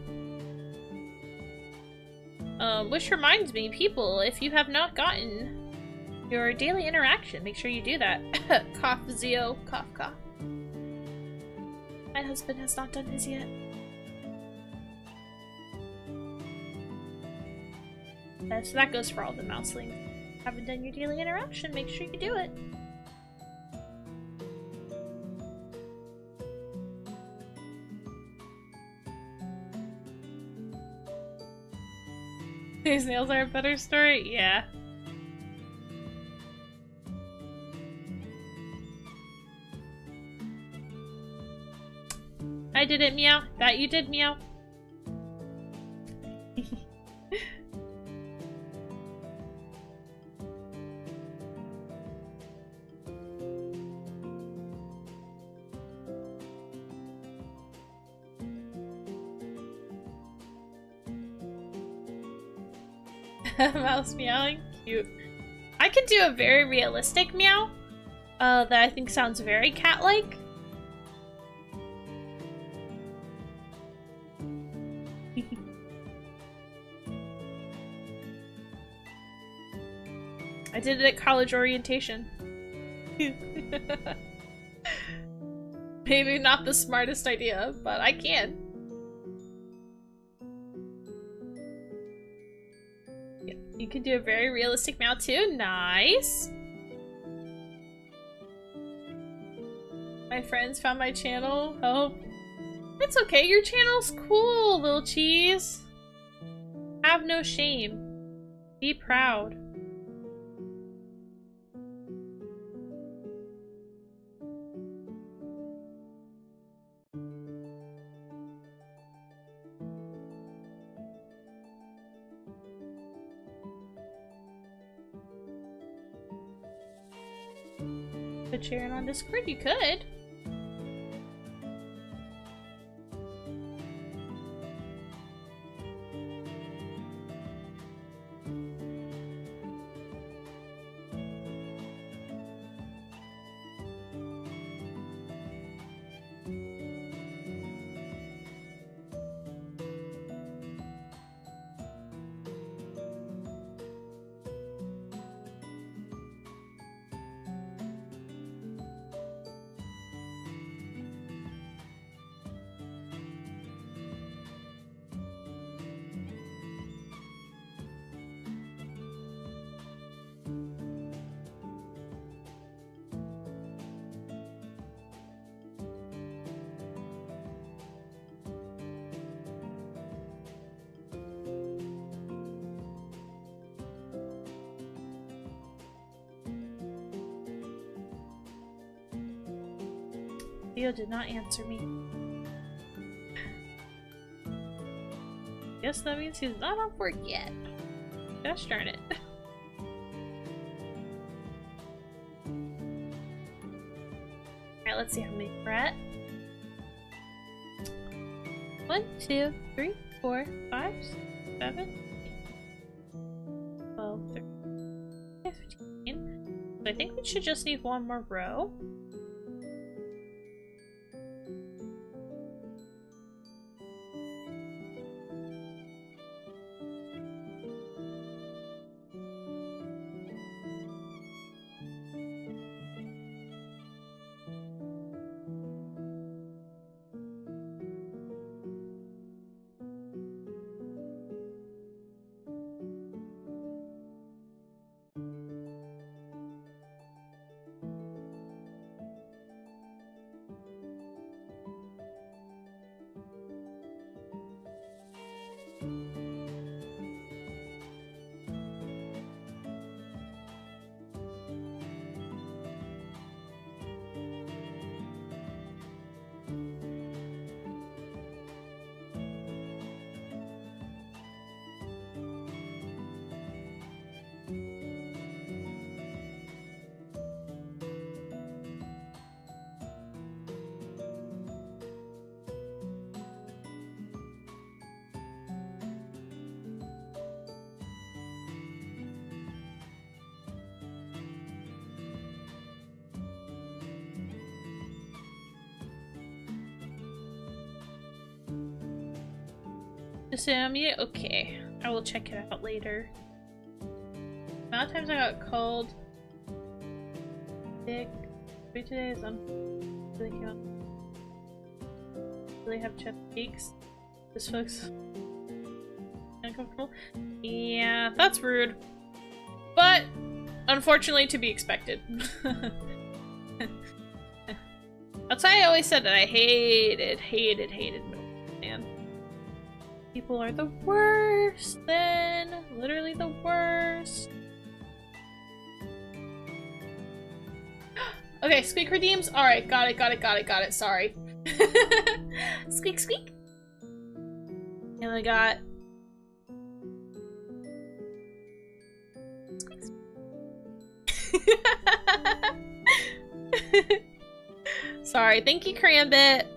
S1: Which reminds me, people, if you have not gotten your daily interaction, make sure you do that. Cough, Zio. Cough, cough. My husband has not done his yet. So that goes for all the mouselings. Haven't done your daily interaction, make sure you do it. These nails are a better story? Yeah. I did it, meow. That you did, meow. Mouse meowing? Cute. I could do a very realistic meow that I think sounds very cat-like. I did it at college orientation. Maybe not the smartest idea, but I can. Yeah, you can do a very realistic meow too. Nice. My friends found my channel. Oh, it's okay. Your channel's cool, little cheese. Have no shame. Be proud. Could share it on Discord? You could. Theo did not answer me. Guess that means he's not off work yet. Gosh darn it. Alright, let's see how many we're at. 1, 2, 3, 4, 5, 7, 12, 13, 15. So I think we should just need one more row. Sammy? Okay, I will check it out later. The amount of times I got called sick today is really cute. Really have chest aches. This folks uncomfortable. Yeah, that's rude. But unfortunately to be expected. That's why I always said that I hated middleman. People are the worst, then. Literally the worst. Okay, squeak redeems. Alright, got it. Sorry. Squeak, squeak. And I got... Squeak, squeak. Sorry, thank you, Crambit.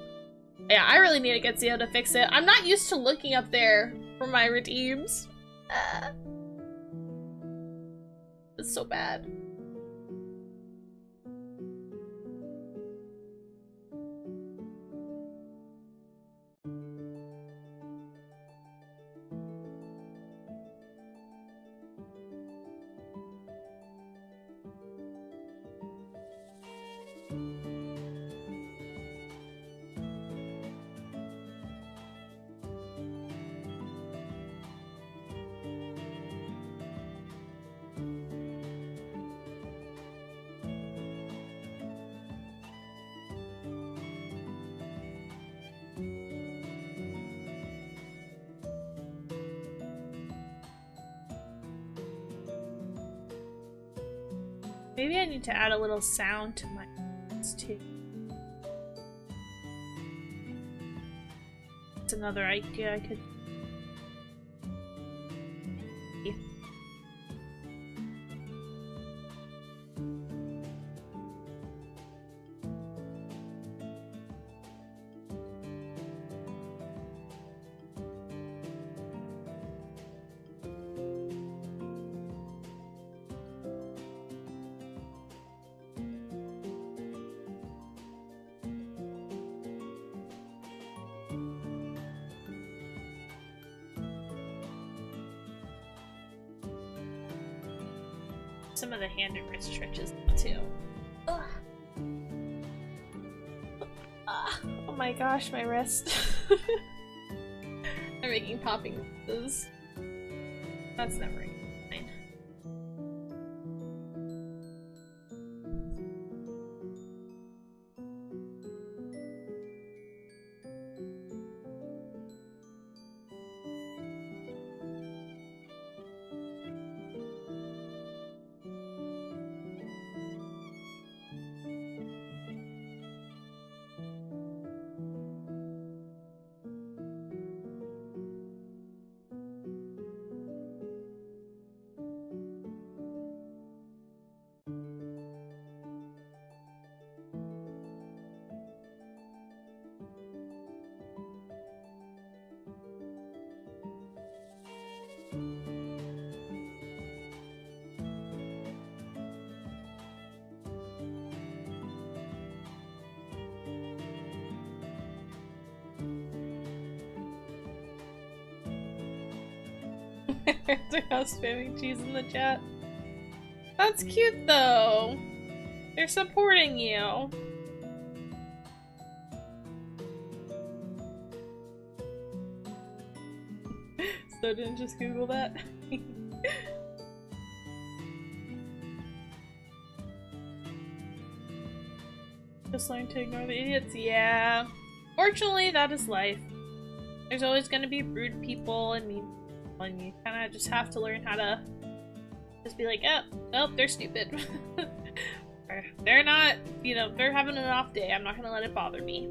S1: Yeah, I really need to get Zio to fix it. I'm not used to looking up there for my redeems. so bad. Maybe I need to add a little sound to my voice too. That's another idea I could. Some of the hand and wrist stretches too. Ugh. Oh my gosh, my wrist. I'm making popping noises. That's never fine. They're now spamming cheese in the chat. That's cute though. They're supporting you. So didn't just Google that. Just learn to ignore the idiots. Yeah. Fortunately, that is life. There's always going to be rude people and mean people, and you kind of just have to learn how to just be like, oh, they're stupid. Or they're not, you know, they're having an off day. I'm not going to let it bother me.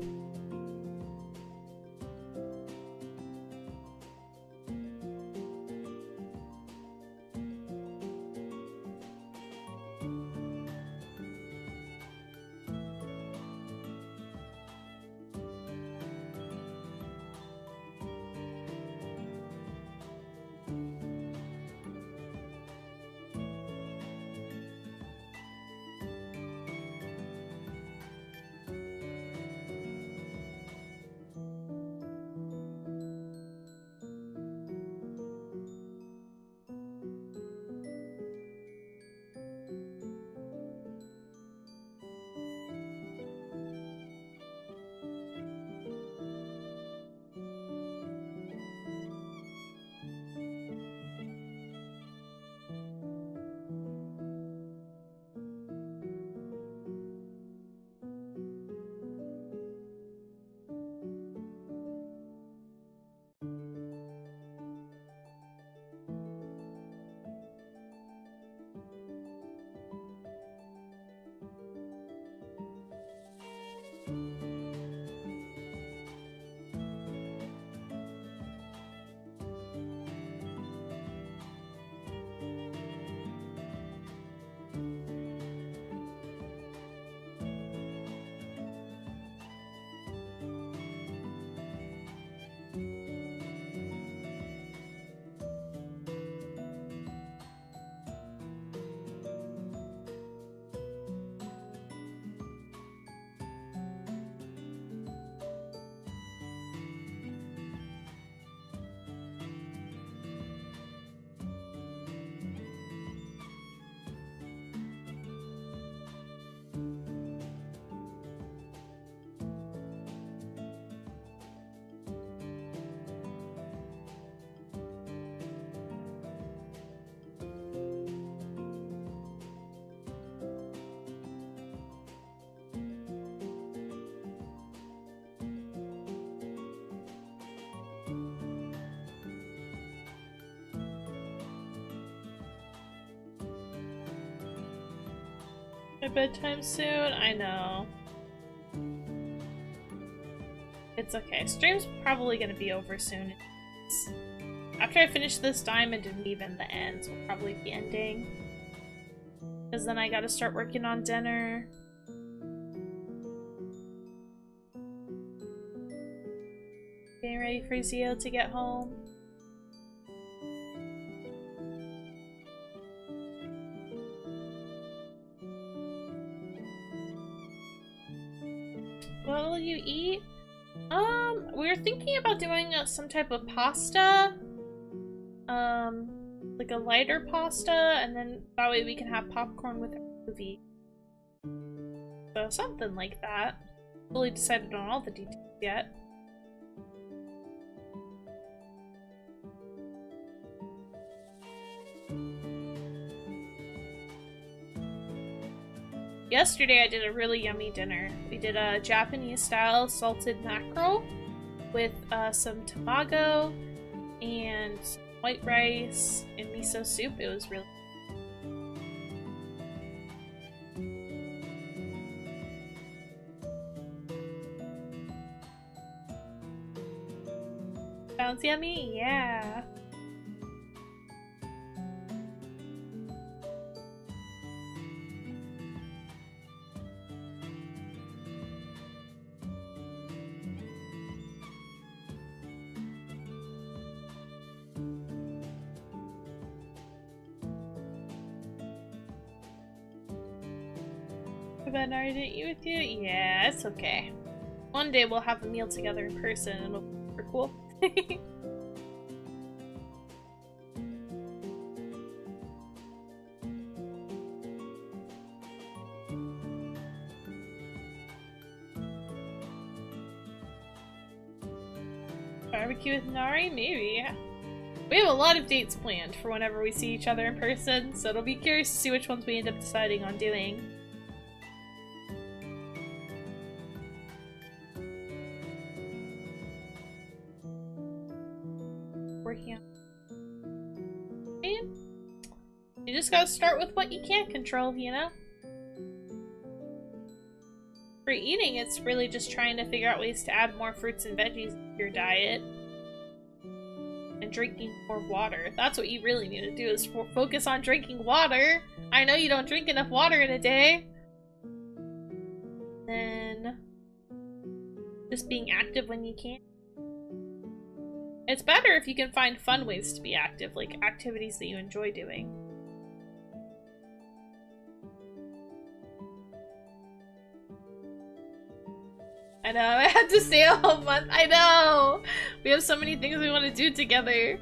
S1: My bedtime soon? I know. It's okay. Stream's probably gonna be over soon. After I finish this diamond and even the ends will probably be ending. Because then I gotta start working on dinner. Getting ready for Zio to get home. What will you eat? We were thinking about doing some type of pasta. Like a lighter pasta, and then that way we can have popcorn with our movie. So something like that. Fully decided on all the details yet. Yesterday I did a really yummy dinner. We did a Japanese-style salted mackerel with some tamago and white rice and miso soup. It was really sounds yummy? Yeah. I didn't eat with you? Yeah, it's okay. One day we'll have a meal together in person and it'll be super cool. Barbecue with Nari? Maybe. We have a lot of dates planned for whenever we see each other in person, so it'll be curious to see which ones we end up deciding on doing. Working on. You just gotta start with what you can't control, you know? For eating, it's really just trying to figure out ways to add more fruits and veggies to your diet. And drinking more water. That's what you really need to do, is focus on drinking water. I know you don't drink enough water in a day. Then just being active when you can. It's better if you can find fun ways to be active, like activities that you enjoy doing. I know, I had to stay a whole month. I know! We have so many things we want to do together.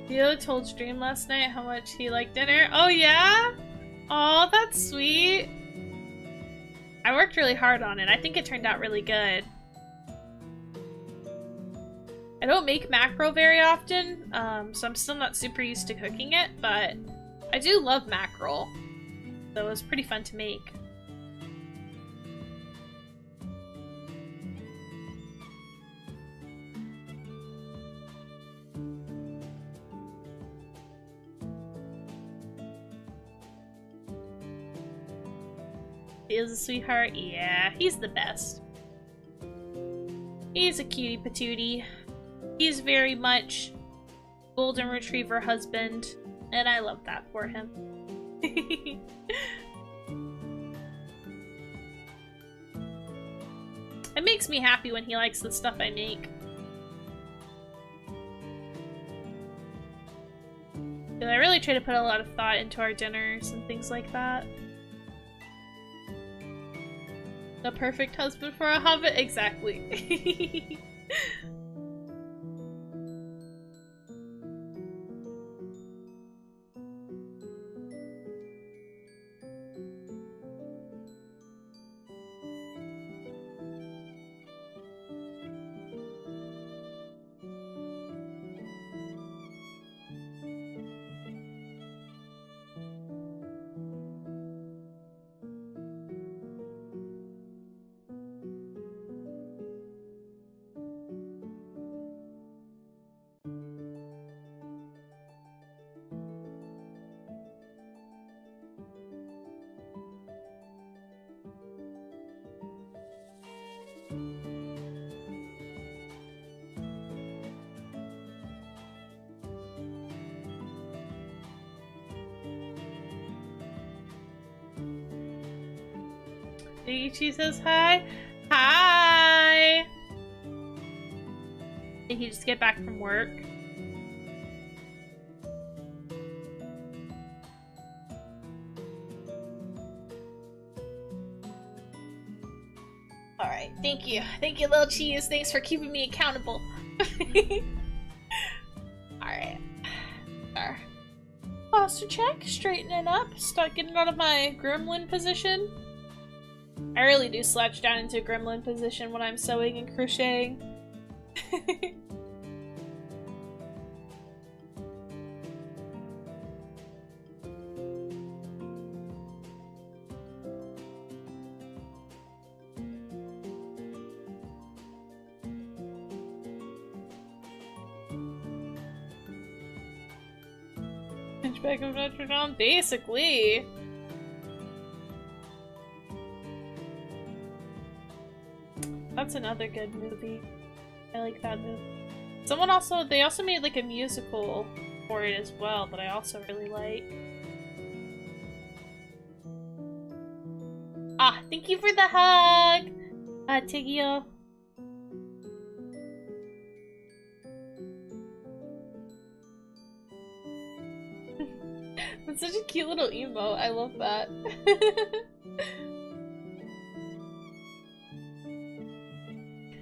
S1: Theo told Stream last night how much he liked dinner. Oh yeah? Oh, that's sweet. I worked really hard on it. I think it turned out really good. I don't make mackerel very often, so I'm still not super used to cooking it, but I do love mackerel, so it was pretty fun to make. He is a sweetheart? Yeah, he's the best. He's a cutie patootie. He's very much golden retriever husband, and I love that for him. It makes me happy when he likes the stuff I make. Because I really try to put a lot of thought into our dinners and things like that. The perfect husband for a hobbit? Exactly. She says hi. Hi! Did he just get back from work? Alright, thank you. Thank you, Little Cheese. Thanks for keeping me accountable. Alright. There. Posture check. Straightening up. Start getting out of my gremlin position. I really do slouch down into a gremlin position when I'm sewing and crocheting. Hunchback of Notre Dame, basically. That's another good movie. I like that movie. They also made like a musical for it as well that I also really like. Ah, thank you for the hug! Tigio. That's such a cute little emote. I love that.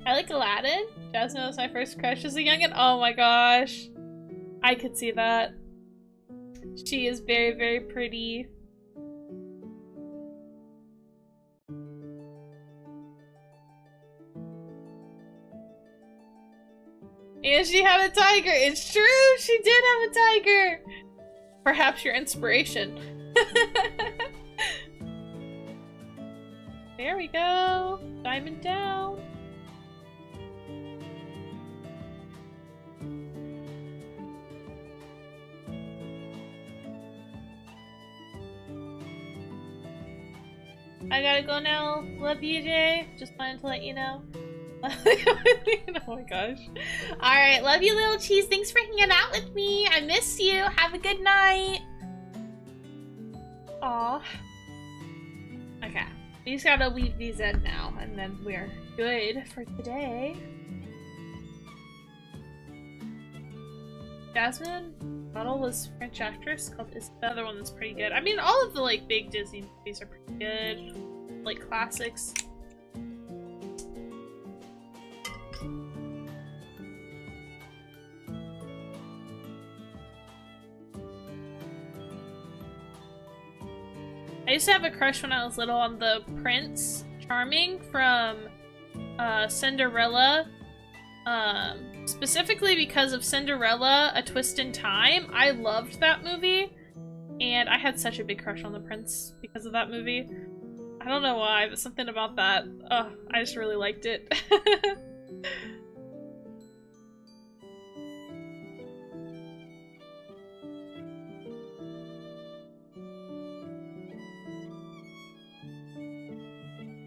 S1: I like Aladdin. Jasmine was my first crush as a youngin'. Oh my gosh. I could see that. She is very, very pretty. And she had a tiger. It's true. She did have a tiger. Perhaps your inspiration. There we go. Diamond down. I gotta go now. Love you, Jay. Just wanted to let you know. Oh my gosh. Alright, love you, Little Cheese. Thanks for hanging out with me. I miss you. Have a good night. Aw. Okay. We just gotta weave these in now, and then we're good for today. Jasmine model was French actress called is the other one that's pretty good. I mean, all of the like big Disney movies are pretty good. Like classics. I used to have a crush when I was little on the Prince Charming from Cinderella. Specifically because of Cinderella, A Twist in Time. I loved that movie. And I had such a big crush on the prince because of that movie. I don't know why, but something about that. Oh, I just really liked it.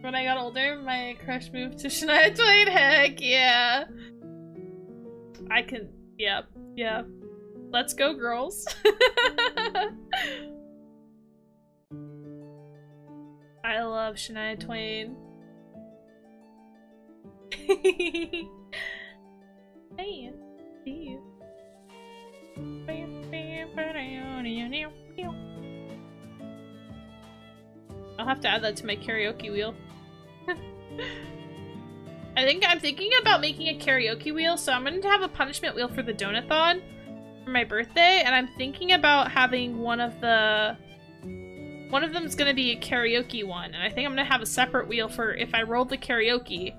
S1: When I got older, my crush moved to Shania Twain. Heck yeah. I can, yeah. Let's go, girls. I love Shania Twain. Hey, see you. I'll have to add that to my karaoke wheel. I'm thinking about making a karaoke wheel, so I'm going to have a punishment wheel for the Donathon for my birthday, and I'm thinking about having one of them's going to be a karaoke one, and I think I'm going to have a separate wheel for if I roll the karaoke,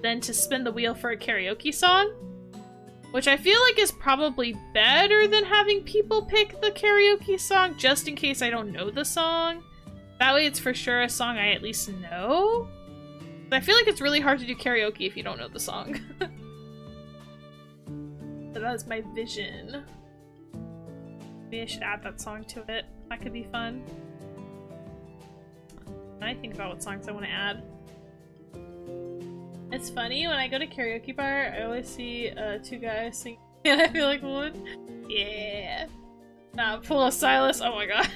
S1: then to spin the wheel for a karaoke song, which I feel like is probably better than having people pick the karaoke song just in case I don't know the song. That way it's for sure a song I at least know. I feel like it's really hard to do karaoke if you don't know the song. So that is my vision. Maybe I should add that song to it. That could be fun. When I think about what songs I want to add. It's funny, when I go to karaoke bar, I always see two guys singing, and I feel like, what? Yeah. Nah, pull a Silas. Oh my god.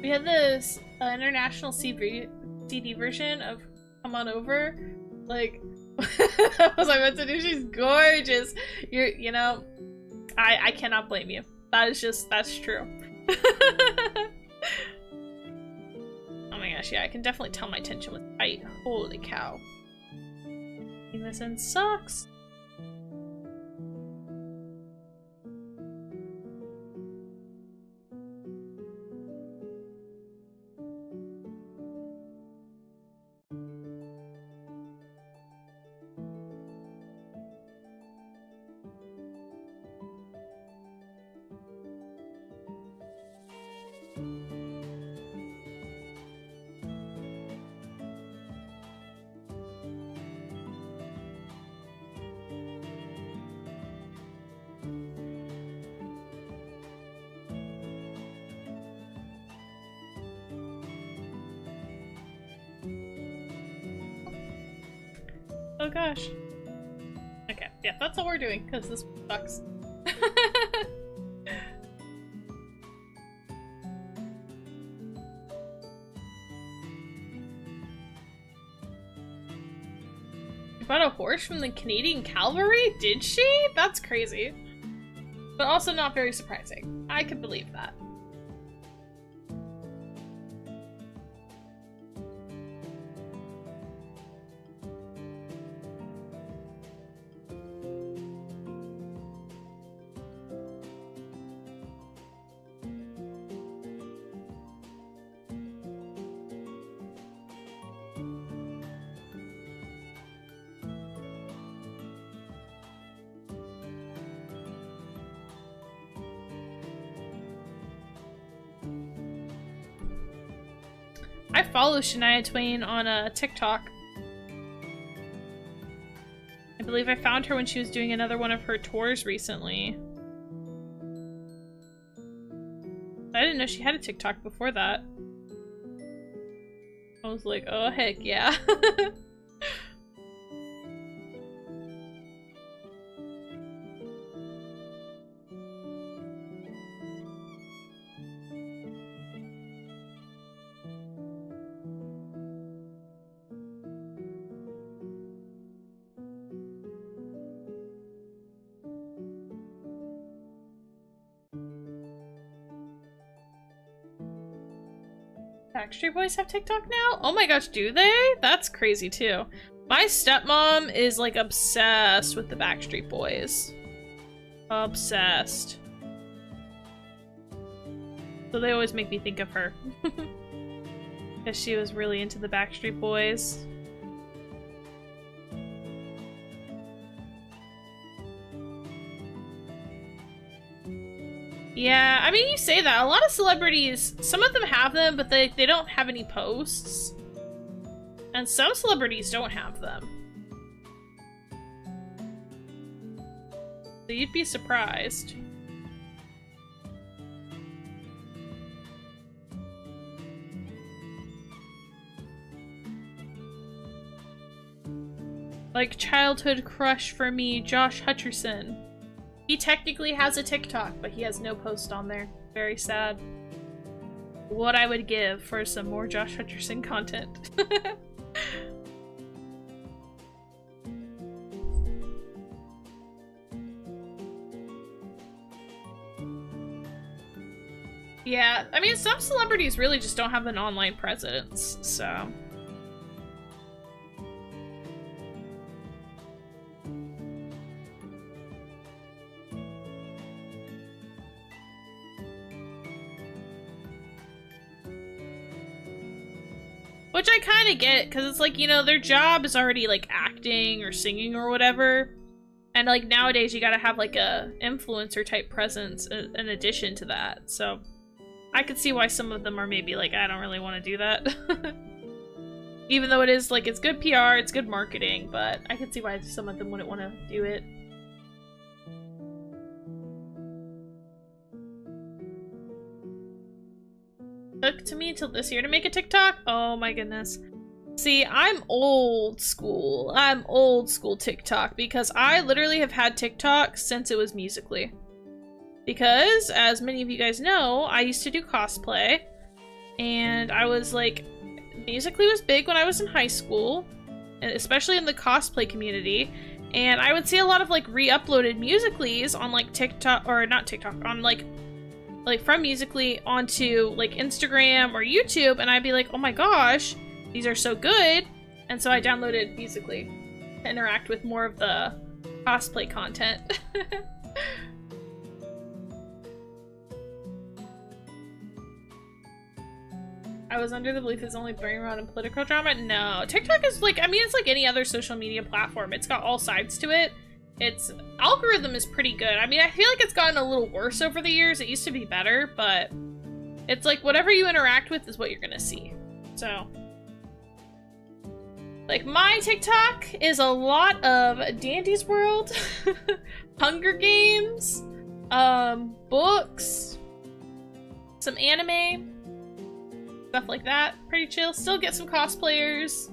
S1: We had this international CD version of Come On Over. Like, what was I meant to do? She's gorgeous. You know, I cannot blame you. That's true. Oh my gosh, yeah, I can definitely tell my tension was tight. Holy cow. This end sucks. Oh gosh. Okay, yeah, that's all we're doing, because this sucks. She bought a horse from the Canadian Cavalry? Did she? That's crazy. But also not very surprising. I could believe that. I follow Shania Twain on TikTok. I believe I found her when she was doing another one of her tours recently. I didn't know she had a TikTok before that. I was like, oh heck yeah. Backstreet Boys have TikTok now? Oh my gosh, do they? That's crazy too. My stepmom is like obsessed with the Backstreet Boys. Obsessed. So they always make me think of her. Because she was really into the Backstreet Boys. Yeah, I mean, you say that. A lot of celebrities, some of them have them, but they don't have any posts. And some celebrities don't have them. So you'd be surprised. Like childhood crush for me, Josh Hutcherson. He technically has a TikTok, but he has no post on there. Very sad. What I would give for some more Josh Hutcherson content. Yeah, I mean, some celebrities really just don't have an online presence, so... Which I kind of get, because it's like, you know, their job is already, like, acting or singing or whatever. And, like, nowadays you gotta have, like, a influencer-type presence in addition to that. So, I could see why some of them are maybe like, I don't really want to do that. Even though it is, like, it's good PR, it's good marketing, but I could see why some of them wouldn't want to do it. Took to me until this year to make a TikTok? Oh my goodness. See, I'm old school. I'm old school TikTok because I literally have had TikTok since it was Musical.ly. Because, as many of you guys know, I used to do cosplay. And I was like, Musical.ly was big when I was in high school, and especially in the cosplay community. And I would see a lot of like re-uploaded Musical.lys on like TikTok, or not TikTok, on like from Musical.ly onto like Instagram or YouTube, and I'd be like, oh my gosh, these are so good. And so I downloaded Musical.ly to interact with more of the cosplay content. I was under the belief it's only bring around in political drama. No, TikTok is like, I mean, it's like any other social media platform. It's got all sides to it. Its algorithm is pretty good. I mean, I feel like it's gotten a little worse over the years. It used to be better, but it's like whatever you interact with is what you're gonna see. So, like, my TikTok is a lot of Dandy's World, Hunger Games, books, some anime, stuff like that. Pretty chill. Still get some cosplayers.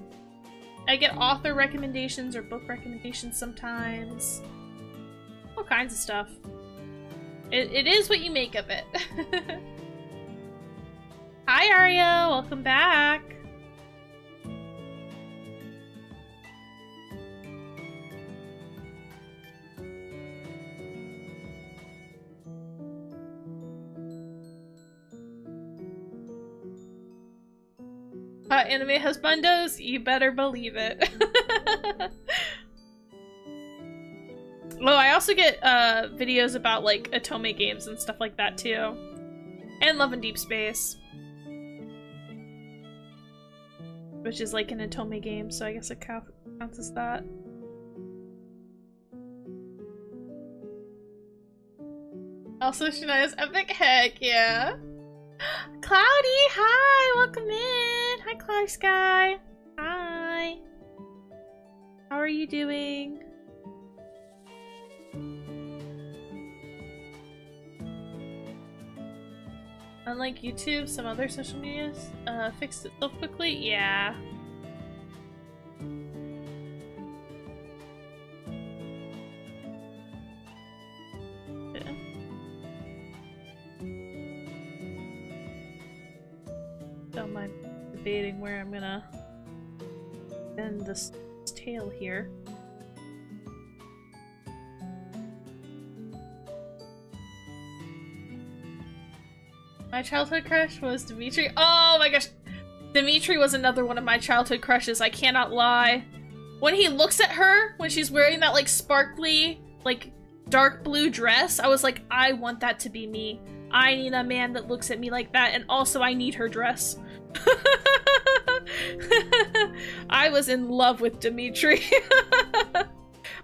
S1: I get author recommendations or book recommendations sometimes. All kinds of stuff. It is what you make of it. Hi Arya, welcome back. Anime husbandos, you better believe it. Oh, I also get videos about like Otome games and stuff like that too. And Love and Deep Space. Which is like an Otome game, so I guess it counts as that. Also, Shania's epic, heck yeah. Cloudy, hi, welcome in. Hi, Cloudy Sky. Hi. How are you doing? Unlike YouTube, some other social medias fixed it so quickly. Yeah. Don't mind debating where I'm gonna bend this tail here. My childhood crush was Dimitri. Oh my gosh! Dimitri was another one of my childhood crushes, I cannot lie. When he looks at her, when she's wearing that like sparkly, like dark blue dress, I was like, I want that to be me. I need a man that looks at me like that, and also I need her dress. I was in love with Dimitri.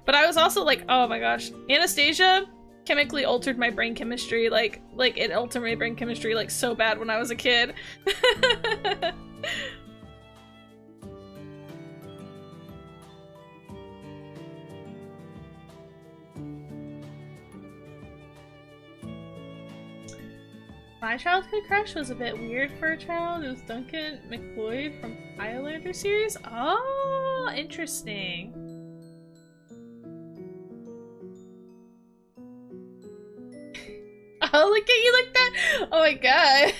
S1: But I was also like, oh my gosh, Anastasia chemically altered my brain chemistry, like it altered my brain chemistry like so bad when I was a kid. My childhood crush was a bit weird for a child. It was Duncan McLeod from Highlander series. Oh, interesting. Oh, look at you like that! Oh my gosh!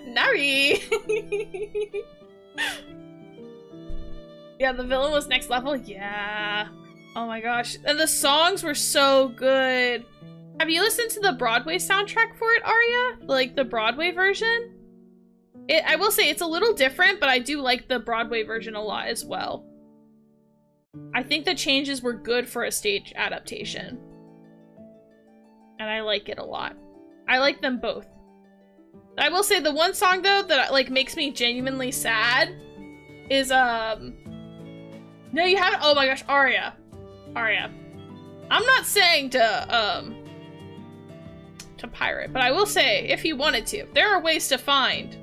S1: Nari! Yeah, the villain was next level. Yeah. Oh my gosh. And the songs were so good. Have you listened to the Broadway soundtrack for it, Arya? Like the Broadway version? I will say it's a little different, but I do like the Broadway version a lot as well. I think the changes were good for a stage adaptation. And I like it a lot. I like them both. I will say the one song though that like makes me genuinely sad is no, you haven't. Oh my gosh, Arya. I'm not saying to pirate, but I will say if you wanted to, there are ways to find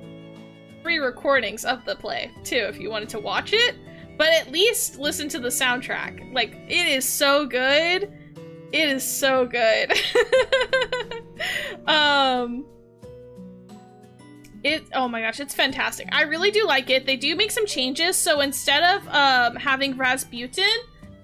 S1: free recordings of the play too if you wanted to watch it, but at least listen to the soundtrack. Like, it is so good. It is so good. Oh my gosh, it's fantastic. I really do like it. They do make some changes, so instead of having Rasputin,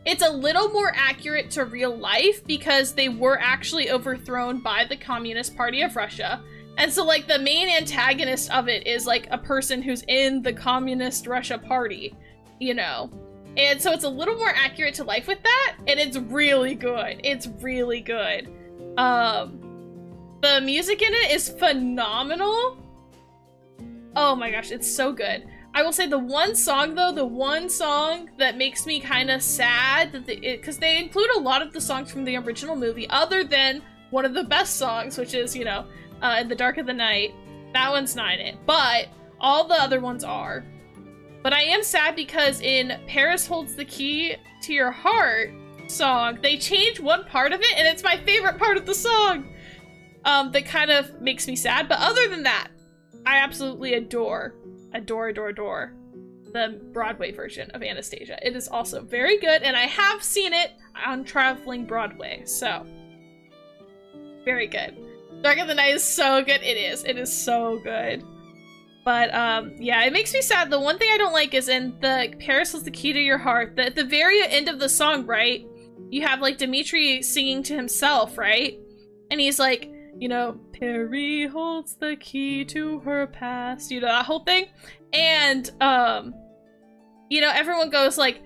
S1: it's a little more accurate to real life because they were actually overthrown by the Communist Party of Russia. And so like the main antagonist of it is like a person who's in the communist Russia party, you know? And so it's a little more accurate to life with that, and it's really good. It's really good. The music in it is phenomenal. Oh my gosh, it's so good. I will say the one song though, the one song that makes me kind of sad, that because they include a lot of the songs from the original movie, other than one of the best songs, which is, you know, In the Dark of the Night. That one's not in it, but all the other ones are. But I am sad because in Paris Holds the Key to Your Heart song, they changed one part of it, and it's my favorite part of the song. That kind of makes me sad, but other than that, I absolutely adore the Broadway version of Anastasia. It is also very good, and I have seen it on Traveling Broadway, so very good. Dark of the Night is so good. It is so good. But yeah, it makes me sad. The one thing I don't like is in the Paris Holds the Key to Your Heart, at the very end of the song, right? You have like Dimitri singing to himself, right? And he's like, you know, Perry holds the key to her past, you know, that whole thing. And, you know, everyone goes like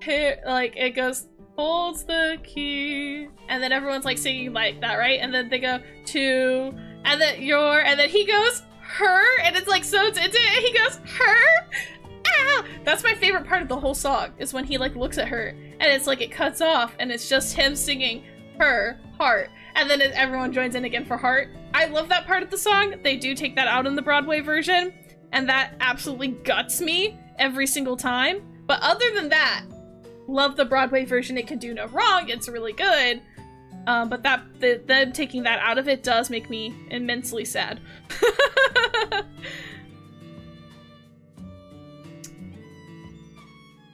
S1: it goes, holds the key. And then everyone's like singing like that, right? And then they go, to, and then your, and then he goes, her. And it's like, so it's into it. He goes, her. Ah! That's my favorite part of the whole song, is when he like looks at her and it's like it cuts off and it's just him singing her, heart. And then everyone joins in again for Heart. I love that part of the song. They do take that out in the Broadway version, and that absolutely guts me every single time. But other than that, love the Broadway version. It can do no wrong. It's really good. But them taking that out of it does make me immensely sad.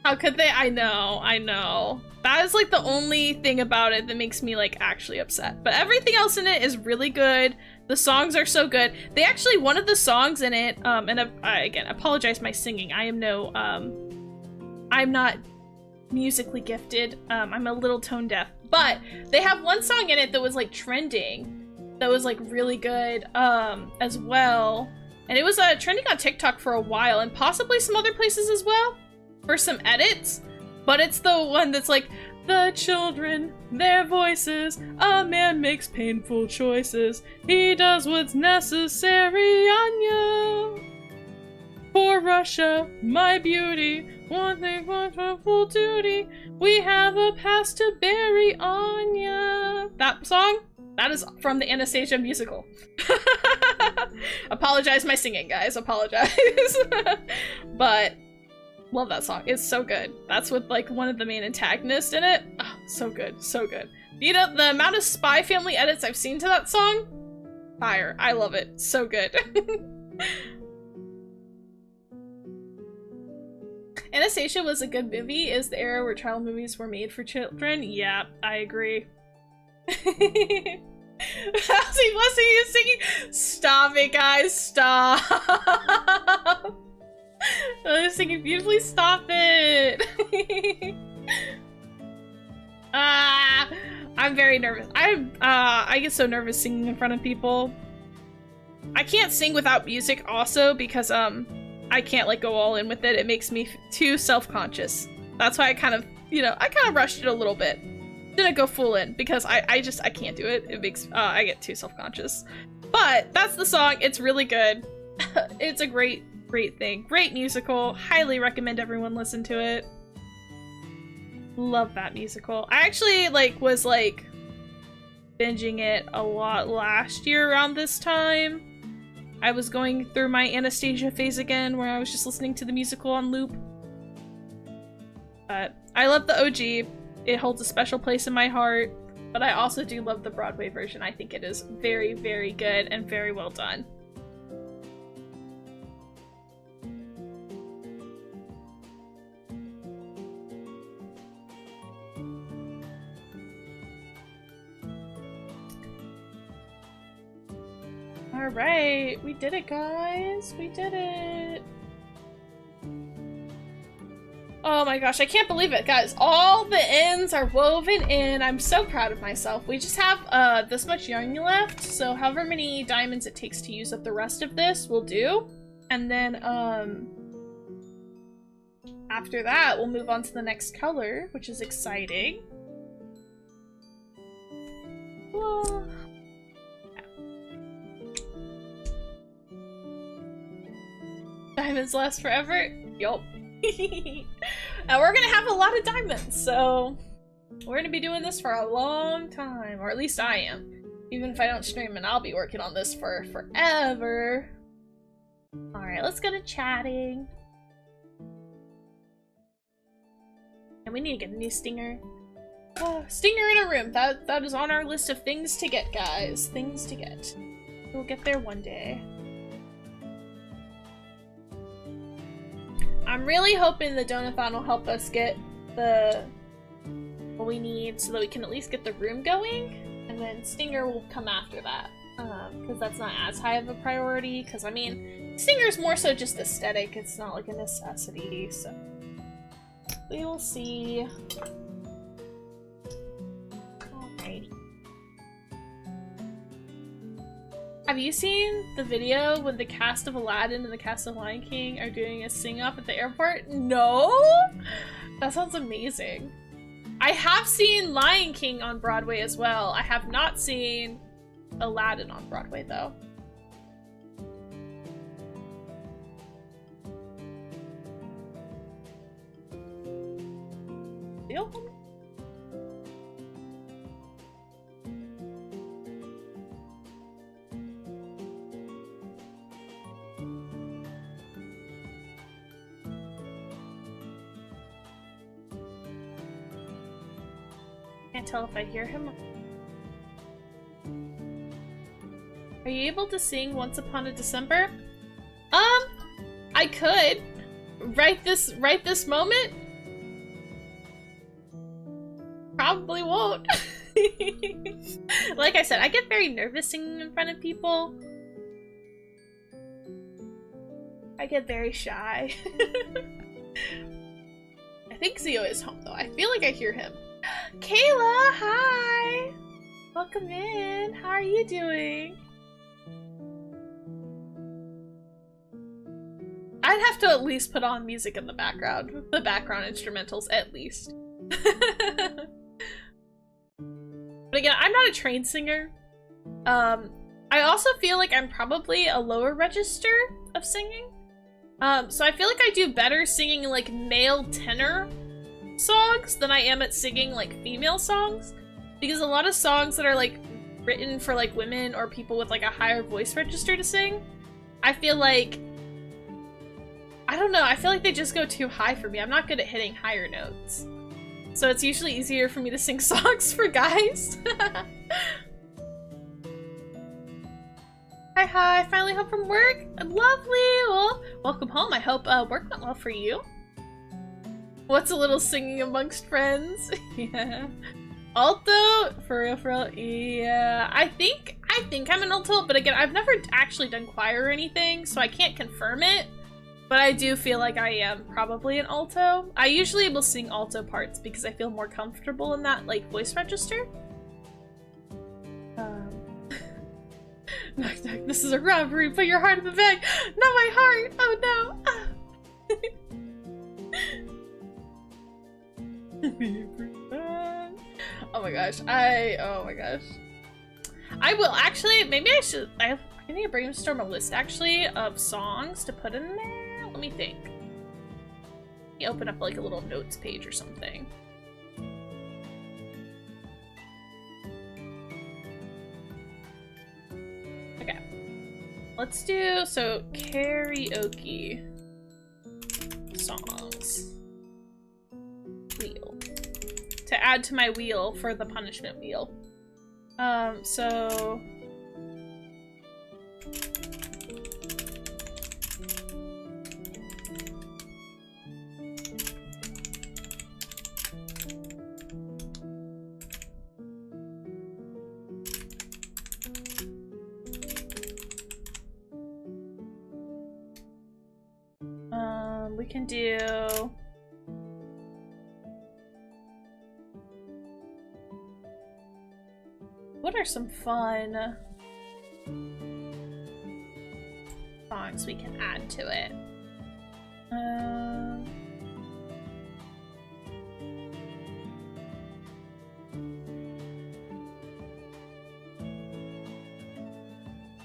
S1: How could they? I know. That is like the only thing about it that makes me like actually upset. But everything else in it is really good. The songs are so good. They actually, one of the songs in it, and I again, apologize my singing. I am no, I'm not musically gifted. I'm a little tone deaf. But they have one song in it that was like trending, that was like really good as well. And it was trending on TikTok for a while, and possibly some other places as well, for some edits. But it's the one that's like, the children, their voices, a man makes painful choices. He does what's necessary, Anya. For Russia, my beauty, one thing, one full duty. We have a past to bury, Anya. That song, that is from the Anastasia musical. Apologize my singing, guys, apologize. But love that song. It's so good. That's with like one of the main antagonists in it. Oh, so good, so good. You know, the amount of Spy Family edits I've seen to that song, fire. I love it. So good. Anastasia was a good movie. Is the era where child movies were made for children? Yeah, I agree. Blessing is singing. Stop it, guys. Stop. I'm singing beautifully. Stop it. I'm very nervous. I get so nervous singing in front of people. I can't sing without music also because I can't like go all in with it. It makes me too self-conscious. That's why I kind of, you know, I kind of rushed it a little bit. Didn't go full in because I can't do it. It makes I get too self-conscious. But that's the song. It's really good. It's a great thing. Great musical. Highly recommend everyone listen to it. Love that musical. I actually was binging it a lot last year around this time. I was going through my Anastasia phase again where I was just listening to the musical on loop. But I love the OG. It holds a special place in my heart. But I also do love the Broadway version. I think it is very, very good and very well done. Alright, we did it, guys. We did it. Oh my gosh, I can't believe it, guys. All the ends are woven in. I'm so proud of myself. We just have this much yarn left, so however many diamonds it takes to use up the rest of this, we'll do. And then, after that, we'll move on to the next color, which is exciting. Whoa. Diamonds last forever? Yup. And we're gonna have a lot of diamonds, so we're gonna be doing this for a long time, or at least I am. Even if I don't stream, and I'll be working on this for forever. Alright, let's go to chatting. And we need to get a new stinger. Oh, stinger in a room. That is on our list of things to get, guys. Things to get. We'll get there one day. I'm really hoping the Donathon will help us get what we need so that we can at least get the room going, and then Stinger will come after that, because that's not as high of a priority, because, I mean, Stinger's more so just aesthetic, it's not like a necessity, so we will see. Alrighty. Have you seen the video when the cast of Aladdin and the cast of Lion King are doing a sing-off at the airport? No? That sounds amazing. I have seen Lion King on Broadway as well. I have not seen Aladdin on Broadway, though. Deal? Can't tell if I hear him. Are you able to sing Once Upon a December? I could. Right this moment? Probably won't. Like I said, I get very nervous singing in front of people. I get very shy. I think Zio is home though. I feel like I hear him. Kayla, hi! Welcome in. How are you doing? I'd have to at least put on music in the background. The background instrumentals, at least. But again, I'm not a trained singer. I also feel like I'm probably a lower register of singing. So I feel like I do better singing like male tenor songs than I am at singing like female songs, because a lot of songs that are like written for like women or people with like a higher voice register to sing, I feel like, I don't know, I feel like they just go too high for me. I'm not good at hitting higher notes, so it's usually easier for me to sing songs for guys. Hi, finally home from work. Lovely. Well, welcome home. I hope work went well for you. What's a little singing amongst friends? Yeah. Alto? For real? Yeah. I think I'm an alto, but again, I've never actually done choir or anything, so I can't confirm it. But I do feel like I am probably an alto. I usually will sing alto parts because I feel more comfortable in that, like, voice register. Knock, knock. This is a robbery. Put your heart in the bag. Not my heart. Oh no. Oh my gosh. Oh my gosh. I will actually, maybe I should, I need to brainstorm a list actually of songs to put in there. Let me think. Let me open up like a little notes page or something. Okay. Let's do, so karaoke songs. Wheel. To add to my wheel for the punishment wheel. So... we can do... What are some fun songs we can add to it?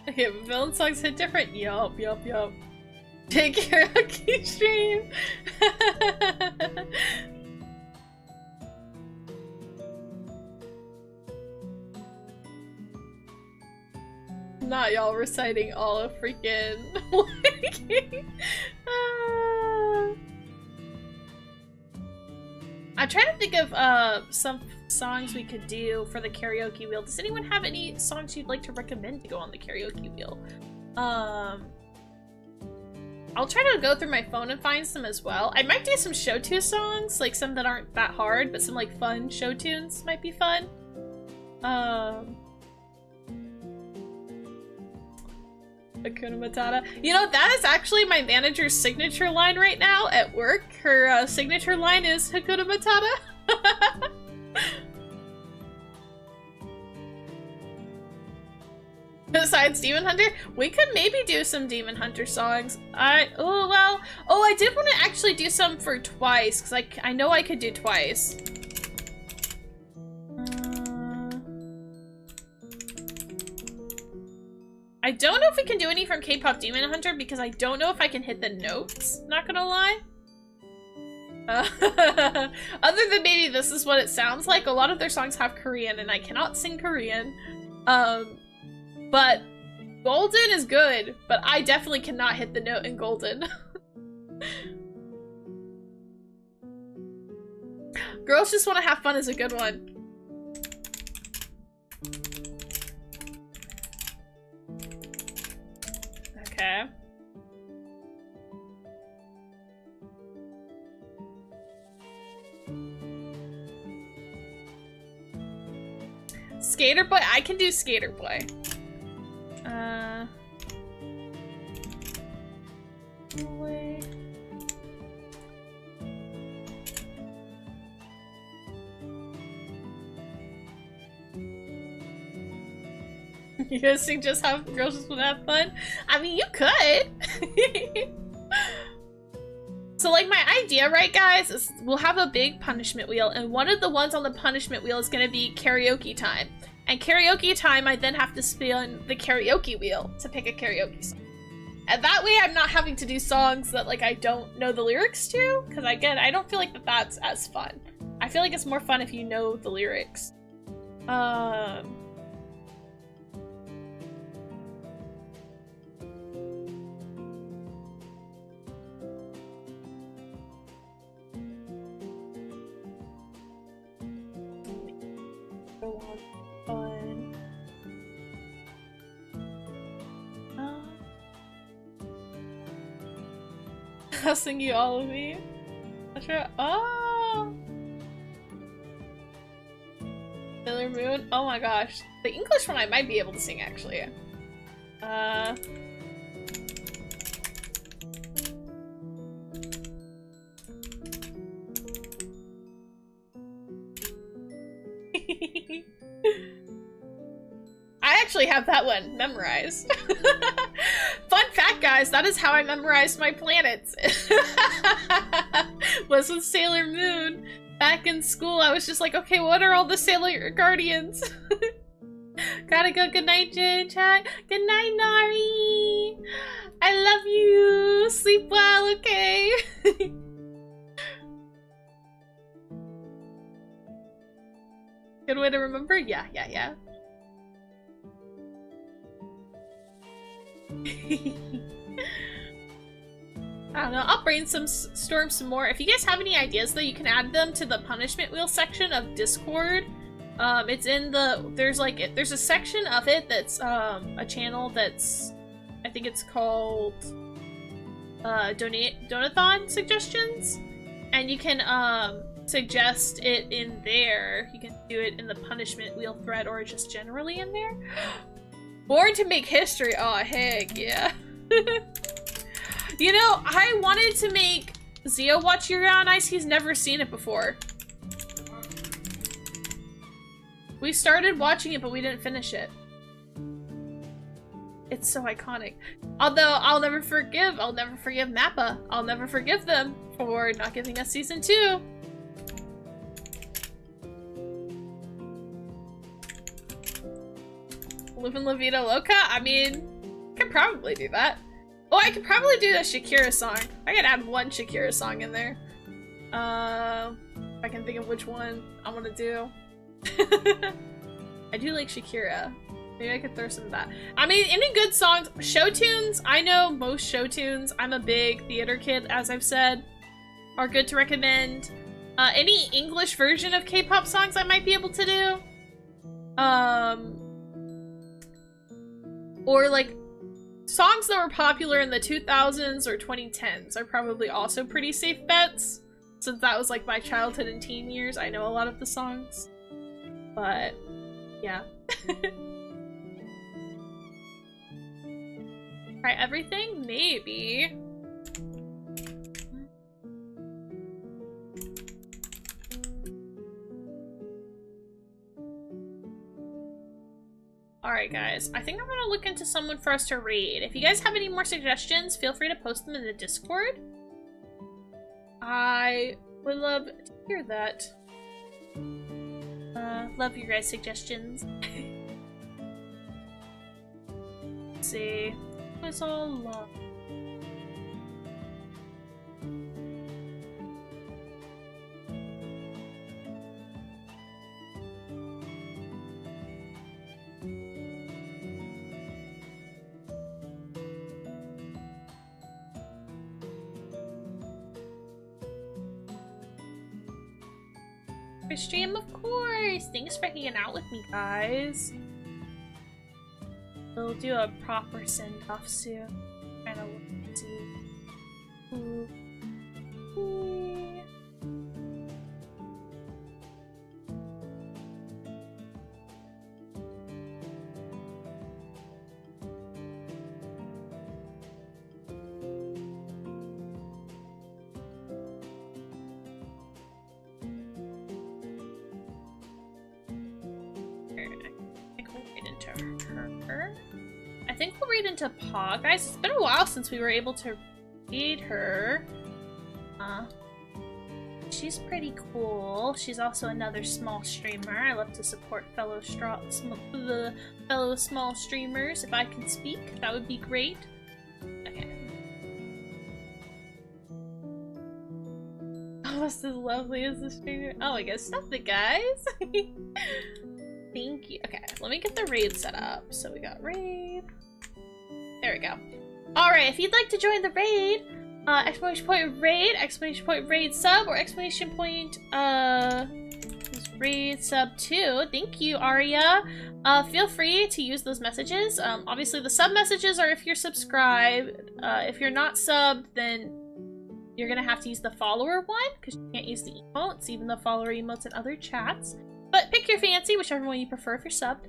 S1: Okay, villain songs hit different. Yup. Take karaoke stream. Not y'all reciting all of freaking. I'm trying to think of some songs we could do for the karaoke wheel. Does anyone have any songs you'd like to recommend to go on the karaoke wheel? I'll try to go through my phone and find some as well. I might do some show tune songs, like some that aren't that hard, but some like fun show tunes might be fun. Hakuna Matata. You know, that is actually my manager's signature line right now at work. Her signature line is Hakuna Matata. Besides Demon Hunter, we could maybe do some Demon Hunter songs. I did want to actually do some for Twice, because I know I could do Twice. I don't know if we can do any from K-pop Demon Hunter because I don't know if I can hit the notes, not gonna lie. Other than maybe This Is What It Sounds Like, a lot of their songs have Korean and I cannot sing Korean. But Golden is good, but I definitely cannot hit the note in Golden. Girls Just Want to Have Fun is a good one. Okay. Skater Boy? I can do Skater Boy. Boy. You guys think just have girls just wanna have fun? I mean, you could. So like my idea, right guys, is we'll have a big punishment wheel and one of the ones on the punishment wheel is gonna be karaoke time. And karaoke time, I then have to spin the karaoke wheel to pick a karaoke song. And that way I'm not having to do songs that like I don't know the lyrics to, because again, I don't feel like that's as fun. I feel like it's more fun if you know the lyrics. I'll sing you all of me. Oh! Sailor Moon? Oh my gosh. The English one I might be able to sing actually. I actually have that one memorized. Fun fact, guys, that is how I memorized my planets. Was with Sailor Moon. Back in school, I was just like, okay, what are all the Sailor Guardians? Gotta go. Good night, Jay chat. Good night, Nari. I love you. Sleep well, okay? Good way to remember? Yeah. I don't know, I'll brainstorm some more. If you guys have any ideas though, you can add them to the punishment wheel section of Discord. It's in the, there's a section of it that's a channel that's, I think it's called Donathon Suggestions, and you can suggest it in there. You can do it in the punishment wheel thread or just generally in there. Born to make history. Oh, heck yeah. You know, I wanted to make Zio watch Yuri on Ice. He's never seen it before. We started watching it, but we didn't finish it. It's so iconic. Although I'll never forgive Mappa. I'll never forgive them for not giving us season 2. Livin' La Vida Loca? I mean, I could probably do that. Oh, I could probably do the Shakira song. I could add one Shakira song in there. If I can think of which one I want to do. I do like Shakira. Maybe I could throw some of that. I mean, any good songs, show tunes, I know most show tunes. I'm a big theater kid, as I've said, are good to recommend. Any English version of K-pop songs I might be able to do. Or like songs that were popular in the 2000s or 2010s are probably also pretty safe bets. Since that was like my childhood and teen years, I know a lot of the songs. But yeah. Try everything? Maybe. Alright guys, I think I'm gonna look into someone for us to raid. If you guys have any more suggestions, feel free to post them in the Discord. I would love to hear that. Love your guys' suggestions. Let's see. It's all love. Stream, of course! Thanks for hanging out with me, guys. We'll do a proper send-off soon. Trying to look and see. Ooh. I think we'll read into Paw. Guys, it's been a while since we were able to read her. She's pretty cool. She's also another small streamer. I love to support fellow small streamers. If I can speak, that would be great. Okay. Almost as lovely as the streamer. Oh my god, stop it, guys! Thank you. Okay, let me get the raid set up. So we got raid. There we go. Alright, if you'd like to join the raid, exclamation point raid sub, or exclamation point raid sub 2. Thank you, Aria. Feel free to use those messages. Obviously the sub messages are if you're subscribed. If you're not subbed, then you're gonna have to use the follower one, because you can't use the emotes, even the follower emotes in other chats. But pick your fancy, whichever one you prefer if you're subbed.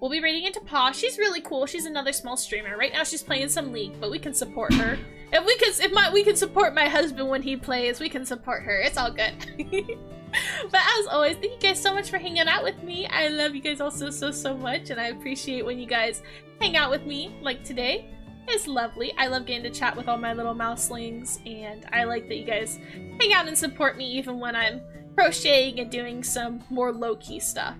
S1: We'll be raiding into Paw. She's really cool. She's another small streamer. Right now she's playing some League, but we can support her. We can support my husband when he plays, we can support her. It's all good. But as always, thank you guys so much for hanging out with me. I love you guys all so much, and I appreciate when you guys hang out with me like today. It's lovely. I love getting to chat with all my little mouselings, and I like that you guys hang out and support me even when I'm crocheting and doing some more low-key stuff.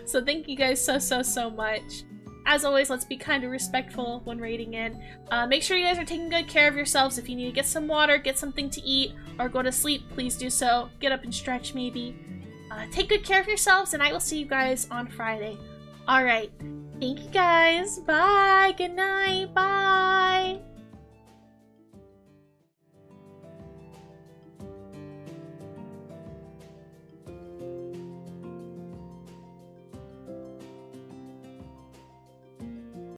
S1: So thank you guys so much. As always, let's be kind of respectful when raiding in. Make sure you guys are taking good care of yourselves. If you need to get some water, get something to eat, or go to sleep, please do so. Get up and stretch maybe. Take good care of yourselves, and I will see you guys on Friday. Alright. Thank you guys. Bye. Good night. Bye.